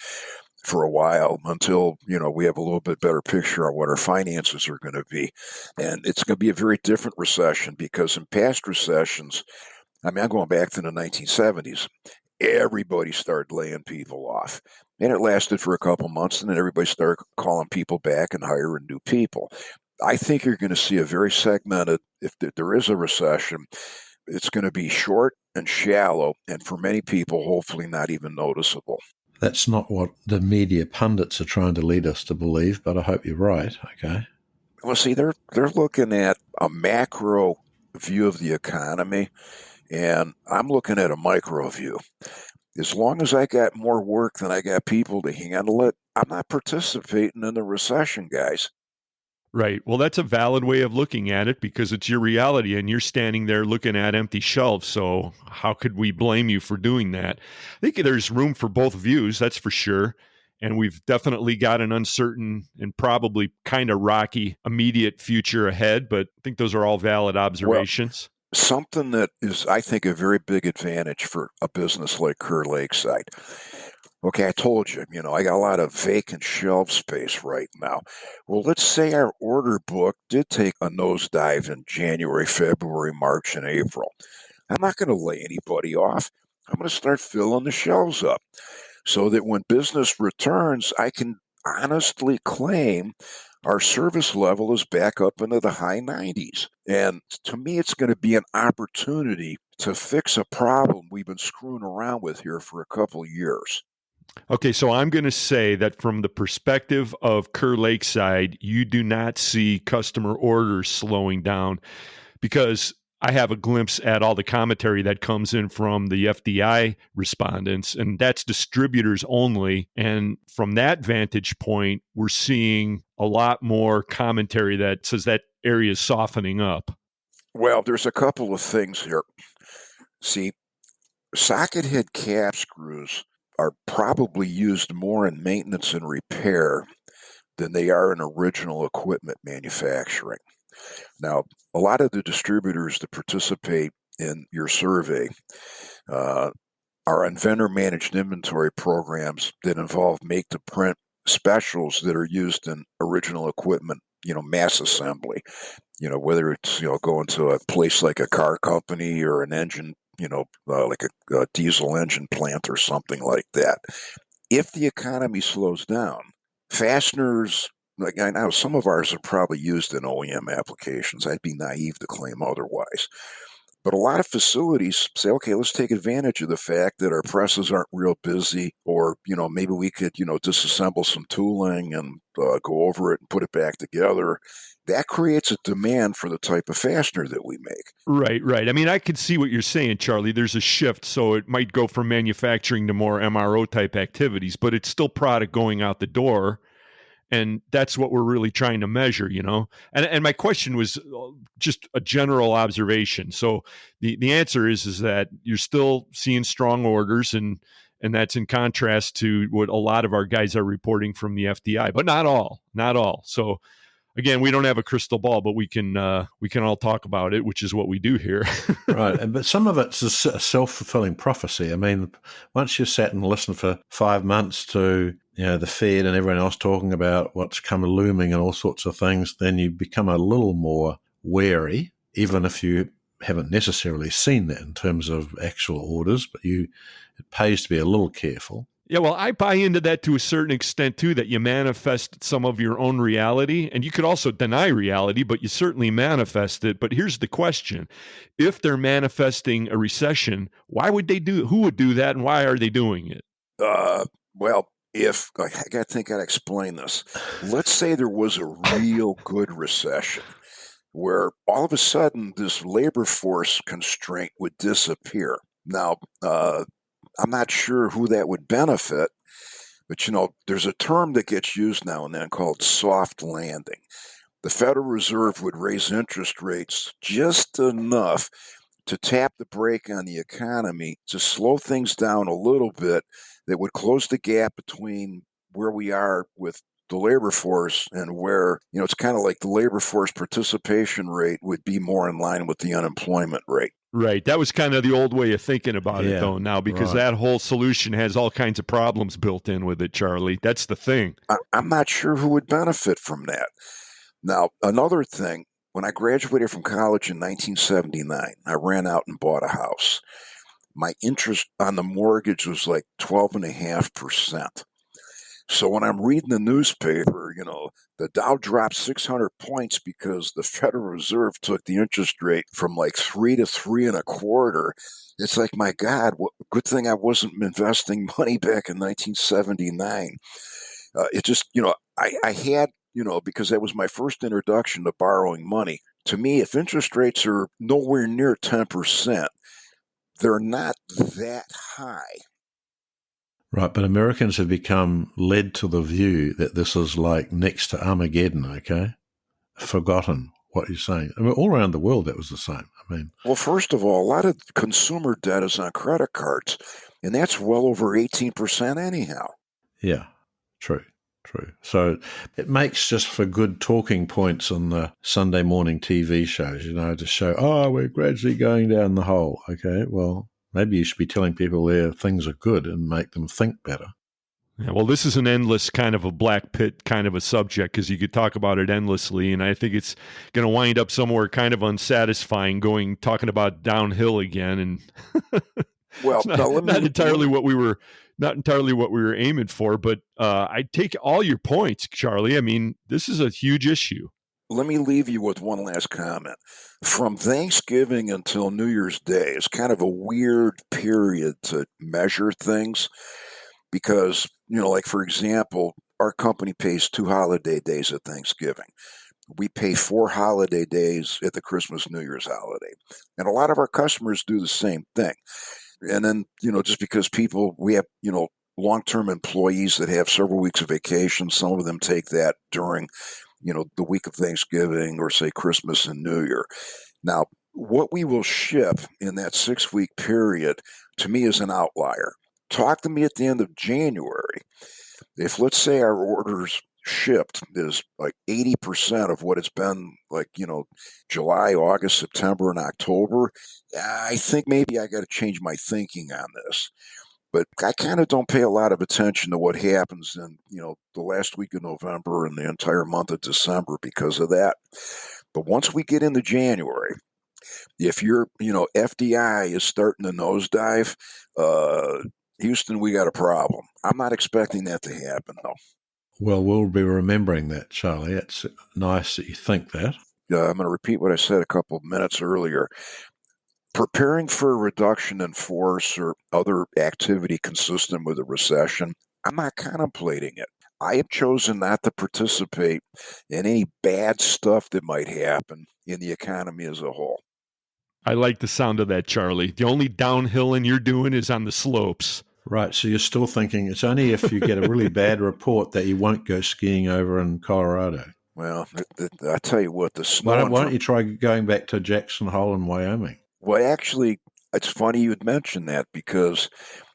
for a while until, we have a little bit better picture on what our finances are going to be. And it's going to be a very different recession because in past recessions, I'm going back to the 1970s, everybody started laying people off. And it lasted for a couple months, and then everybody started calling people back and hiring new people. I think you're going to see a very segmented, if there is a recession, it's going to be short and shallow, and for many people, hopefully not even noticeable. That's not what the media pundits are trying to lead us to believe, but I hope you're right, okay? Well, see, they're looking at a macro view of the economy, and I'm looking at a micro view. As long as I got more work than I got people to handle it, I'm not participating in the recession, guys. Right. Well, that's a valid way of looking at it because it's your reality and you're standing there looking at empty shelves. So how could we blame you for doing that? I think there's room for both views, that's for sure. And we've definitely got an uncertain and probably kind of rocky immediate future ahead, but I think those are all valid observations. Well, something that is, I think, a very big advantage for a business like Kerr Lakeside. Okay, I told you, I got a lot of vacant shelf space right now. Well, let's say our order book did take a nosedive in January, February, March, and April. I'm not going to lay anybody off. I'm going to start filling the shelves up so that when business returns, I can honestly claim our service level is back up into the high 90s. And to me, it's going to be an opportunity to fix a problem we've been screwing around with here for a couple of years. Okay, so I'm going to say that from the perspective of Kerr Lakeside, you do not see customer orders slowing down, because I have a glimpse at all the commentary that comes in from the FDI respondents, and that's distributors only. And from that vantage point, we're seeing a lot more commentary that says that area is softening up. Well, there's a couple of things here. See, socket head cap screws are probably used more in maintenance and repair than they are in original equipment manufacturing. Now, a lot of the distributors that participate in your survey are on vendor-managed inventory programs that involve make-to-print specials that are used in original equipment, mass assembly. Whether it's, going to a place like a car company or an engine, like a diesel engine plant or something like that. If the economy slows down, fasteners, like I know some of ours are probably used in OEM applications. I'd be naive to claim otherwise. But a lot of facilities say, okay, let's take advantage of the fact that our presses aren't real busy, or, maybe we could, disassemble some tooling and go over it and put it back together. That creates a demand for the type of fastener that we make. Right. I mean, I could see what you're saying, Charlie. There's a shift, so it might go from manufacturing to more MRO type activities, but it's still product going out the door. And that's what we're really trying to measure, And my question was just a general observation. So the answer is that you're still seeing strong orders, and that's in contrast to what a lot of our guys are reporting from the FDI, but not all. So again, we don't have a crystal ball, but we can all talk about it, which is what we do here. Right. But some of it's a self-fulfilling prophecy. I mean, once you sat and listened for 5 months to the Fed and everyone else talking about what's come looming and all sorts of things, then you become a little more wary, even if you haven't necessarily seen that in terms of actual orders, but it pays to be a little careful. Yeah, well, I buy into that to a certain extent, too, that you manifest some of your own reality. And you could also deny reality, but you certainly manifest it. But here's the question. If they're manifesting a recession, who would do that, and why are they doing it? Well, if I got to think I'd explain this. Let's say there was a real good recession where all of a sudden this labor force constraint would disappear. Now, I'm not sure who that would benefit, but there's a term that gets used now and then called soft landing. The Federal Reserve would raise interest rates just enough to tap the brake on the economy to slow things down a little bit, that would close the gap between where we are with the labor force and where, it's kind of like the labor force participation rate would be more in line with the unemployment rate. Right. That was kind of the old way of thinking about it, though, now, because that whole solution has all kinds of problems built in with it, Charlie. That's the thing. I'm not sure who would benefit from that. Now, another thing, when I graduated from college in 1979, I ran out and bought a house. My interest on the mortgage was like 12.5%. So when I'm reading the newspaper, the Dow dropped 600 points because the Federal Reserve took the interest rate from like 3 to 3.25. It's like, my God, good thing I wasn't investing money back in 1979. It just, I had, because that was my first introduction to borrowing money. To me, if interest rates are nowhere near 10%, they're not that high. Right, but Americans have become led to the view that this is like next to Armageddon, okay? Forgotten what you're saying. I mean, all around the world that was the same. Well, first of all, a lot of consumer debt is on credit cards, and that's well over 18% anyhow. Yeah, true. So it makes just for good talking points on the Sunday morning TV shows, to show, we're gradually going down the hole. Okay, well, maybe you should be telling people things are good and make them think better. Yeah, well, this is an endless kind of a black pit kind of a subject, because you could talk about it endlessly, and I think it's going to wind up somewhere kind of unsatisfying, talking about downhill again, and well, not entirely what we were aiming for. But I take all your points, Charlie. I mean, this is a huge issue. Let me leave you with one last comment. From Thanksgiving until New Year's Day is kind of a weird period to measure things, because, like for example, our company pays 2 holiday days at Thanksgiving. We pay 4 holiday days at the Christmas, New Year's holiday. And a lot of our customers do the same thing. And then, just because we have, long-term employees that have several weeks of vacation, some of them take that during, the week of Thanksgiving or say Christmas and New Year. Now, what we will ship in that 6-week period, to me, is an outlier. Talk to me at the end of January. If, let's say, our orders shipped is like 80% of what it's been like, July, August, September, and October, I think maybe I got to change my thinking on this. But I kind of don't pay a lot of attention to what happens in, the last week of November and the entire month of December because of that. But once we get into January, if your, FDI is starting to nosedive, Houston, we got a problem. I'm not expecting that to happen, though. Well, we'll be remembering that, Charlie. It's nice that you think that. I'm going to repeat what I said a couple of minutes earlier. Preparing for a reduction in force or other activity consistent with a recession, I'm not contemplating it. I have chosen not to participate in any bad stuff that might happen in the economy as a whole. I like the sound of that, Charlie. The only downhilling you're doing is on the slopes. Right, so you're still thinking it's only if you get a really bad report that you won't go skiing over in Colorado. Well, I tell you what, the snow... Why don't you try going back to Jackson Hole in Wyoming? Well, actually, it's funny you'd mention that because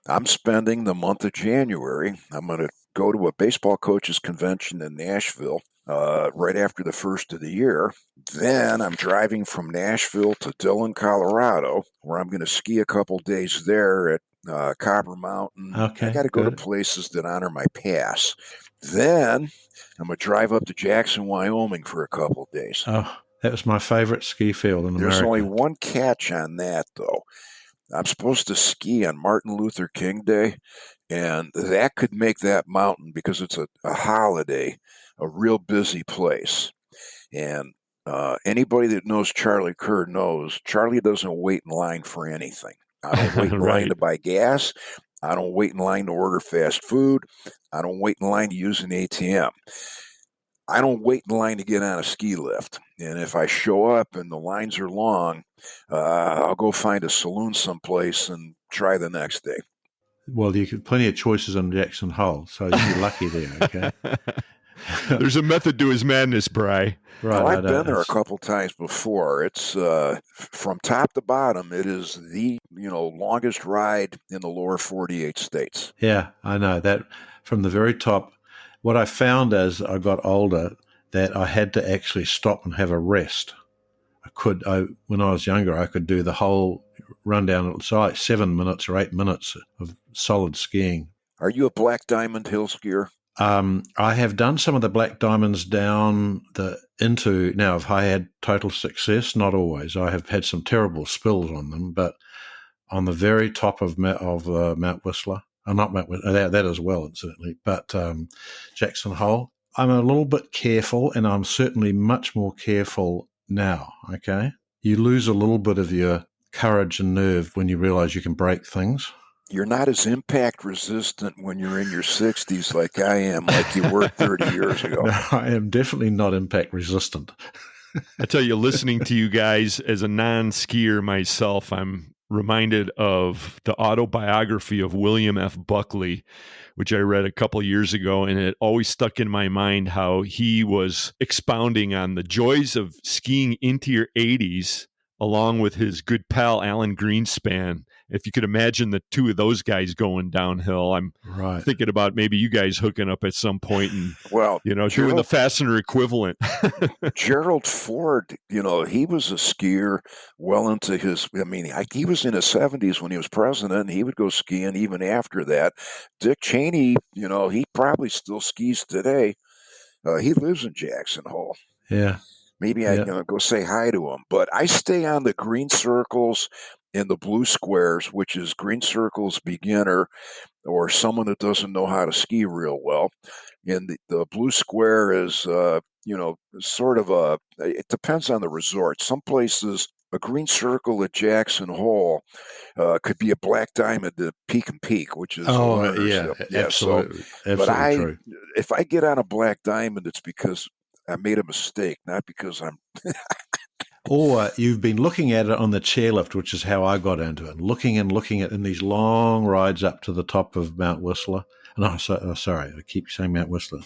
I'm spending the month of January. I'm going to go to a baseball coaches convention in Nashville right after the first of the year. Then I'm driving from Nashville to Dillon, Colorado, where I'm going to ski a couple days there at Copper Mountain. Okay, I got to go to places that honor my past. Then I'm going to drive up to Jackson, Wyoming for a couple days. Oh, that was my favorite ski field in America. There's only one catch on that, though. I'm supposed to ski on Martin Luther King Day, and that could make that mountain, because it's a holiday, a real busy place. And anybody that knows Charlie Kerr knows Charlie doesn't wait in line for anything. I don't wait in line to buy gas. I don't wait in line to order fast food. I don't wait in line to use an ATM. I don't wait in line to get on a ski lift. And if I show up and the lines are long, I'll go find a saloon someplace and try the next day. Well, you get plenty of choices on Jackson Hole, so you're lucky there, okay? There's a method to his madness, Bry. Right, well, I've been there a couple times before. It's from top to bottom. It is the longest ride in the lower 48 states. Yeah, I know that from the very top. What I found as I got older, that I had to actually stop and have a rest. When I was younger, I could do the whole rundown. It's like 7 minutes or 8 minutes of solid skiing. Are you a Black Diamond hill skier? I have done some of the Black Diamonds down into. Now, have I had total success? Not always. I have had some terrible spills on them, but on the very top of Mount Whistler. Not Mount Whistler, that as well, incidentally, but Jackson Hole. I'm a little bit careful, and I'm certainly much more careful now, okay? You lose a little bit of your courage and nerve when you realize you can break things. You're not as impact resistant when you're in your 60s like I am, like you were 30 years ago. No, I am definitely not impact resistant. I tell you, listening to you guys as a non-skier myself, I'm reminded of the autobiography of William F. Buckley, which I read a couple years ago, and it always stuck in my mind how he was expounding on the joys of skiing into your 80s along with his good pal Alan Greenspan. If you could imagine the two of those guys going downhill, I'm thinking about maybe you guys hooking up at some point and, doing the Fastener equivalent. Gerald Ford, he was a skier well into he was in his 70s when he was president, and he would go skiing even after that. Dick Cheney, he probably still skis today. He lives in Jackson Hole. Yeah. Maybe I go say hi to him. But I stay on the green circles and the blue squares, which is green circles beginner or someone that doesn't know how to ski real well. And the blue square is, sort of it depends on the resort. Some places a green circle at Jackson Hole could be a black diamond at Peak and Peak, which is absolutely, but true. If I get on a black diamond, it's because I made a mistake, not because I'm. Or you've been looking at it on the chairlift, which is how I got into it, looking at in these long rides up to the top of Mount Whistler. Sorry, I keep saying Mount Whistler,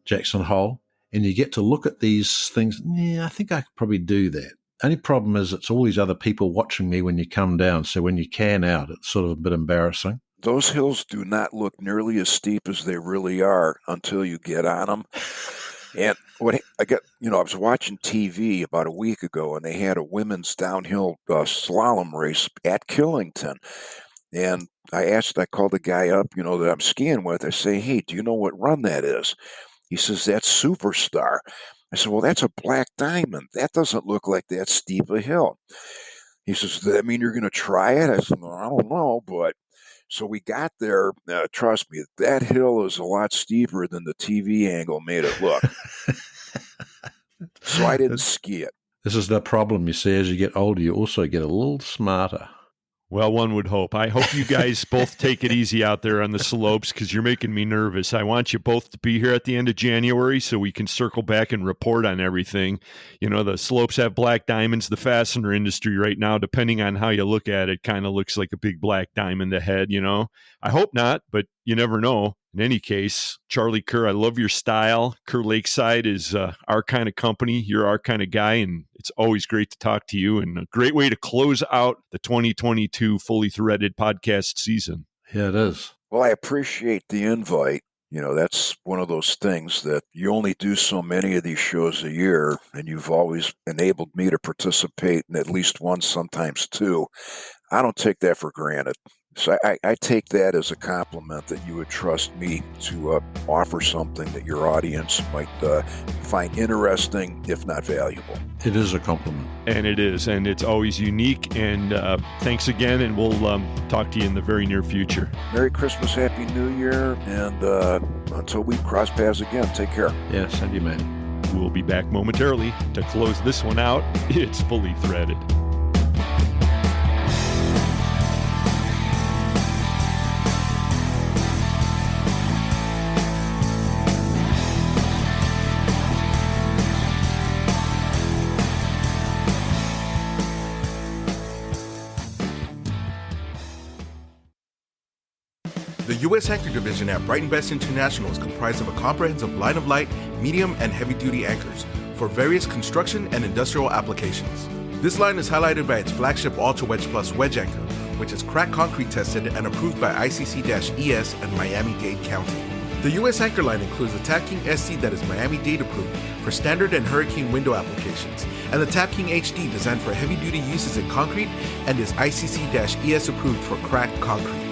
Jackson Hole, and you get to look at these things. Yeah, I think I could probably do that. Only problem is it's all these other people watching me when you come down. So when you can out, it's sort of a bit embarrassing. Those hills do not look nearly as steep as they really are until you get on them. And what I was watching TV about a week ago, and they had a women's downhill slalom race at Killington. And I called the guy up, that I'm skiing with. I say, hey, do you know what run that is? He says, that's Superstar. I said, well, that's a black diamond. That doesn't look like that steep a hill. He says, does that mean you're going to try it? I said, well, I don't know, but... So we got there. Trust me, that hill is a lot steeper than the TV angle made it look. So I didn't ski it. This is the problem, you see. As you get older, you also get a little smarter. Well, one would hope. I hope you guys both take it easy out there on the slopes because you're making me nervous. I want you both to be here at the end of January so we can circle back and report on everything. The slopes have black diamonds. The fastener industry right now, depending on how you look at it, kind of looks like a big black diamond ahead, I hope not, but you never know. In any case, Charlie Kerr, I love your style. Kerr Lakeside is our kind of company. You're our kind of guy, and it's always great to talk to you and a great way to close out the 2022 Fully Threaded podcast season. Yeah, it is. Well, I appreciate the invite. That's one of those things that you only do so many of these shows a year, and you've always enabled me to participate in at least one, sometimes two. I don't take that for granted. So I take that as a compliment that you would trust me to offer something that your audience might find interesting, if not valuable. It is a compliment. And it is, and it's always unique. And thanks again, and we'll talk to you in the very near future. Merry Christmas, Happy New Year, and until we cross paths again, take care. Yes, and you, man. We'll be back momentarily to close this one out. It's Fully Threaded. The U.S. Anchor Division at Brighton Best International is comprised of a comprehensive line of light, medium, and heavy-duty anchors for various construction and industrial applications. This line is highlighted by its flagship Ultra Wedge Plus wedge anchor, which is crack concrete tested and approved by ICC-ES and Miami-Dade County. The U.S. Anchor line includes the Tap King SC that is Miami-Dade approved for standard and hurricane window applications, and the Tap King HD designed for heavy-duty uses in concrete and is ICC-ES approved for crack concrete.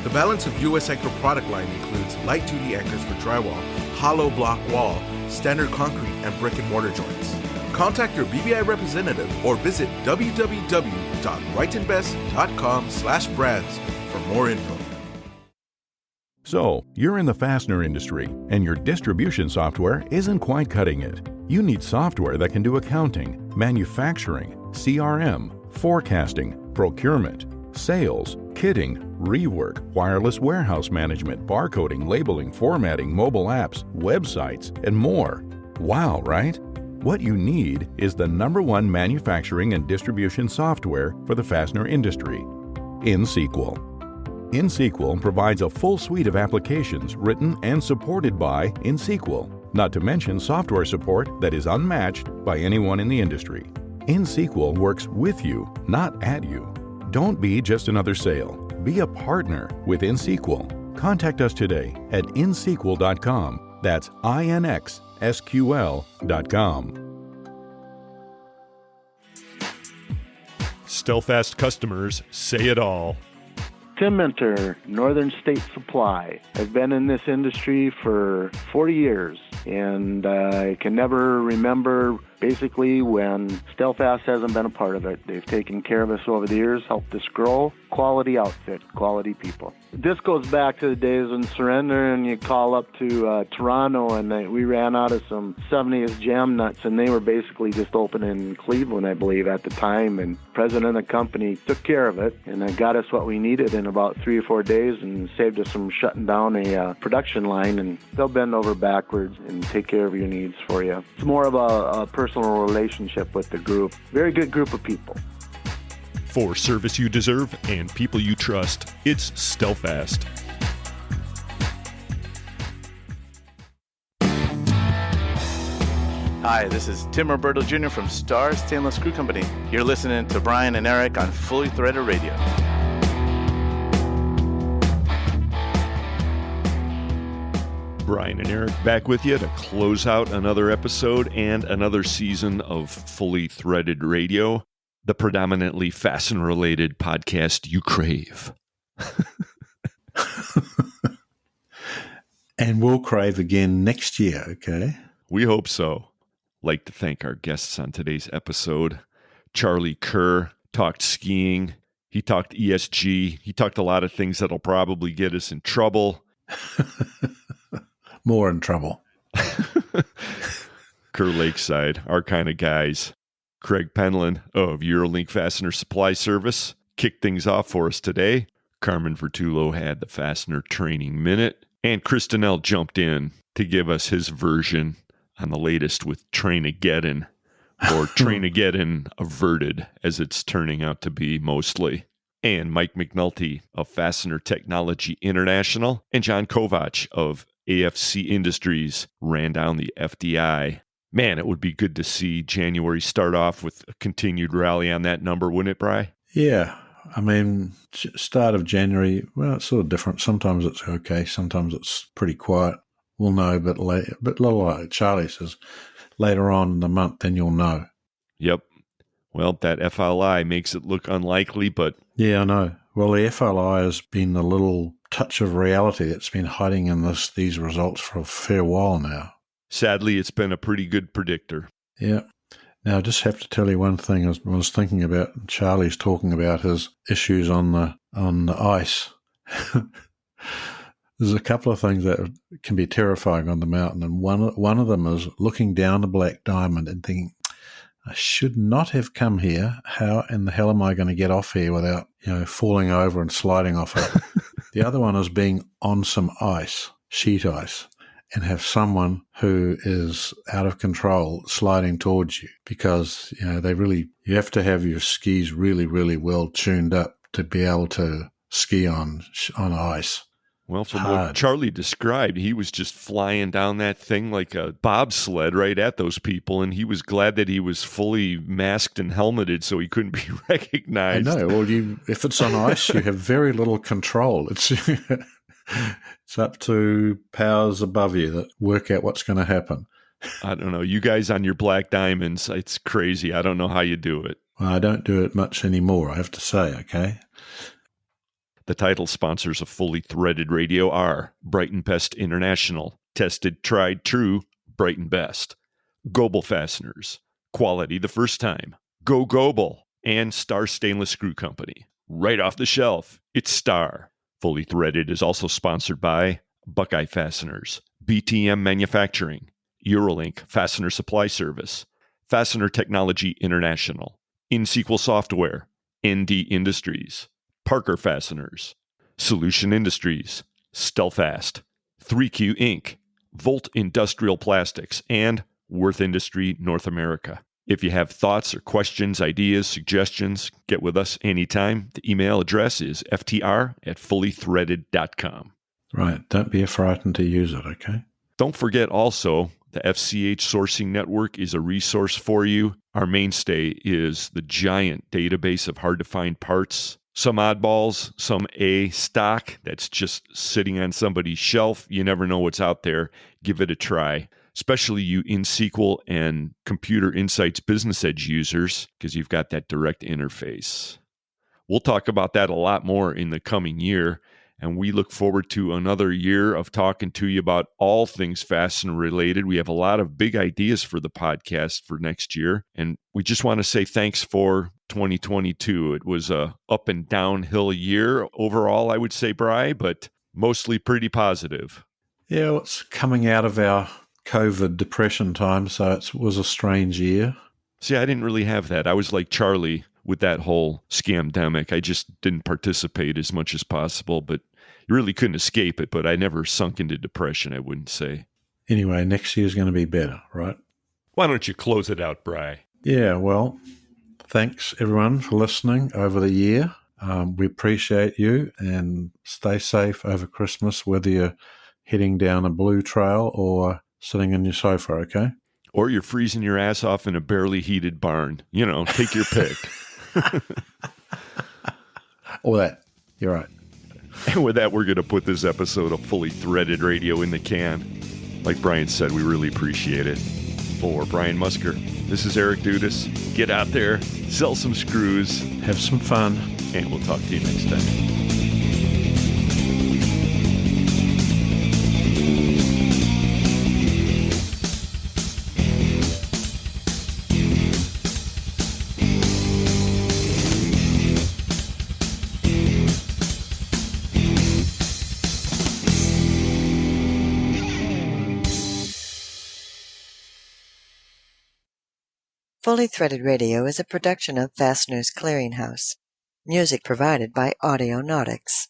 The balance of U.S. Anchor product line includes light-duty anchors for drywall, hollow block wall, standard concrete, and brick and mortar joints. Contact your BBI representative or visit www.brightonbest.com/brands for more info. So, you're in the fastener industry, and your distribution software isn't quite cutting it. You need software that can do accounting, manufacturing, CRM, forecasting, procurement, sales, kitting, rework, wireless warehouse management, barcoding, labeling, formatting, mobile apps, websites, and more. Wow, right? What you need is the #1 manufacturing and distribution software for the fastener industry, InSequel. InSequel provides a full suite of applications written and supported by InSequel, not to mention software support that is unmatched by anyone in the industry. InSequel works with you, not at you. Don't be just another sale. Be a partner with InSequel. Contact us today at insequel.com. That's INXSQL.com. Stelfast customers say it all. Tim Minter, Northern State Supply. I've been in this industry for 40 years, and I can never remember Basically, when Stelfast hasn't been a part of it, they've taken care of us over the years, helped us grow. Quality outfit, quality people. This goes back to the days when Surrender and you call up to Toronto, and we ran out of some 70s jam nuts, and they were basically just open in Cleveland, I believe, at the time. And president of the company took care of it, and got us what we needed in about 3 or 4 days, and saved us from shutting down a production line. And they'll bend over backwards and take care of your needs for you. It's more of a personal relationship with the group. Very good group of people. For service you deserve and people you trust, it's Stelfast. Hi, this is Tim Roberto Jr. from Star Stainless Screw Company. You're listening to Brian and Eric on Fully Threaded Radio. Brian and Eric back with you to close out another episode and another season of Fully Threaded Radio, the predominantly fastener-related podcast you crave. And we'll crave again next year, okay? We hope so. Like to thank our guests on today's episode. Charlie Kerr talked skiing. He talked ESG. He talked a lot of things that'll probably get us in trouble. More in trouble. Kerr Lakeside, our kind of guys. Craig Penland of Eurolink Fastener Supply Service kicked things off for us today. Carmen Vertullo had the Fastener Training Minute. And Chris Donnell jumped in to give us his version on the latest with Train-A-Geddon, or Train-A-Geddon Averted, as it's turning out to be mostly. And Mike McNulty of Fastener Technology International and John Kovatch of AFC Industries ran down the FDI. Man, it would be good to see January start off with a continued rally on that number, wouldn't it, Bri? Yeah. I mean, start of January, well, it's sort of different. Sometimes it's okay. Sometimes it's pretty quiet. We'll know, but little like Charlie says, later on in the month, then you'll know. Yep. Well, that FLI makes it look unlikely, but... Yeah, I know. Well, the FLI has been a little touch of reality that's been hiding in these results for a fair while now. Sadly, it's been a pretty good predictor. Yeah. Now, I just have to tell you one thing. I was thinking about Charlie's talking about his issues on the ice. There's a couple of things that can be terrifying on the mountain, and one of them is looking down the Black Diamond and thinking, I should not have come here. How in the hell am I going to get off here without, falling over and sliding off it? The other one is being on some ice, sheet ice, and have someone who is out of control sliding towards you, because, you have to have your skis really, really well tuned up to be able to ski on ice. Well, from what Charlie described, he was just flying down that thing like a bobsled right at those people, and he was glad that he was fully masked and helmeted so he couldn't be recognized. I know. Well, if it's on ice, you have very little control. It's up to powers above you that work out what's going to happen. I don't know. You guys on your Black Diamonds, it's crazy. I don't know how you do it. Well, I don't do it much anymore, I have to say, okay? The title sponsors of Fully Threaded Radio are Brighton Best International, tested, tried, true, Brighton Best, Goebel Fasteners, quality the first time, Go Goebel, and Star Stainless Screw Company. Right off the shelf, it's Star. Fully Threaded is also sponsored by Buckeye Fasteners, BTM Manufacturing, Eurolink Fastener Supply Service, Fastener Technology International, InSequel Software, ND Industries, Parker Fasteners, Solution Industries, Stelfast, 3Q Inc., Volt Industrial Plastics, and Worth Industry North America. If you have thoughts or questions, ideas, suggestions, get with us anytime. The email address is ftr@fullythreaded.com. Right. Don't be frightened to use it, okay? Don't forget also, the FCH Sourcing Network is a resource for you. Our mainstay is the giant database of hard-to-find parts. Some oddballs, some A stock that's just sitting on somebody's shelf. You never know what's out there. Give it a try, especially you InSequel and Computer Insights Business Edge users, because you've got that direct interface. We'll talk about that a lot more in the coming year And we look forward to another year of talking to you about all things fastener related. We have a lot of big ideas for the podcast for next year. And we just want to say thanks for 2022. It was a up and downhill year overall, I would say, Bri, but mostly pretty positive. Yeah, well, it's coming out of our COVID depression time, so it was a strange year. See, I didn't really have that. I was like Charlie with that whole scamdemic. I just didn't participate as much as possible, but you really couldn't escape it. But I never sunk into depression, I wouldn't say. Anyway, next year's going to be better, right? Why don't you close it out, Bri? Yeah, well, thanks everyone for listening over the year. We appreciate you, and stay safe over Christmas, whether you're heading down a blue trail or sitting in your sofa, okay? Or you're freezing your ass off in a barely heated barn. You know, take your pick. All that. You're right. And with that, we're going to put this episode of Fully Threaded Radio in the can. Like Brian said, we really appreciate it. For Brian Musker, this is Eric Dudas. Get out there, sell some screws, have some fun, and we'll talk to you next time. Fully Threaded Radio is a production of Fastener's Clearinghouse. Music provided by Audionautics.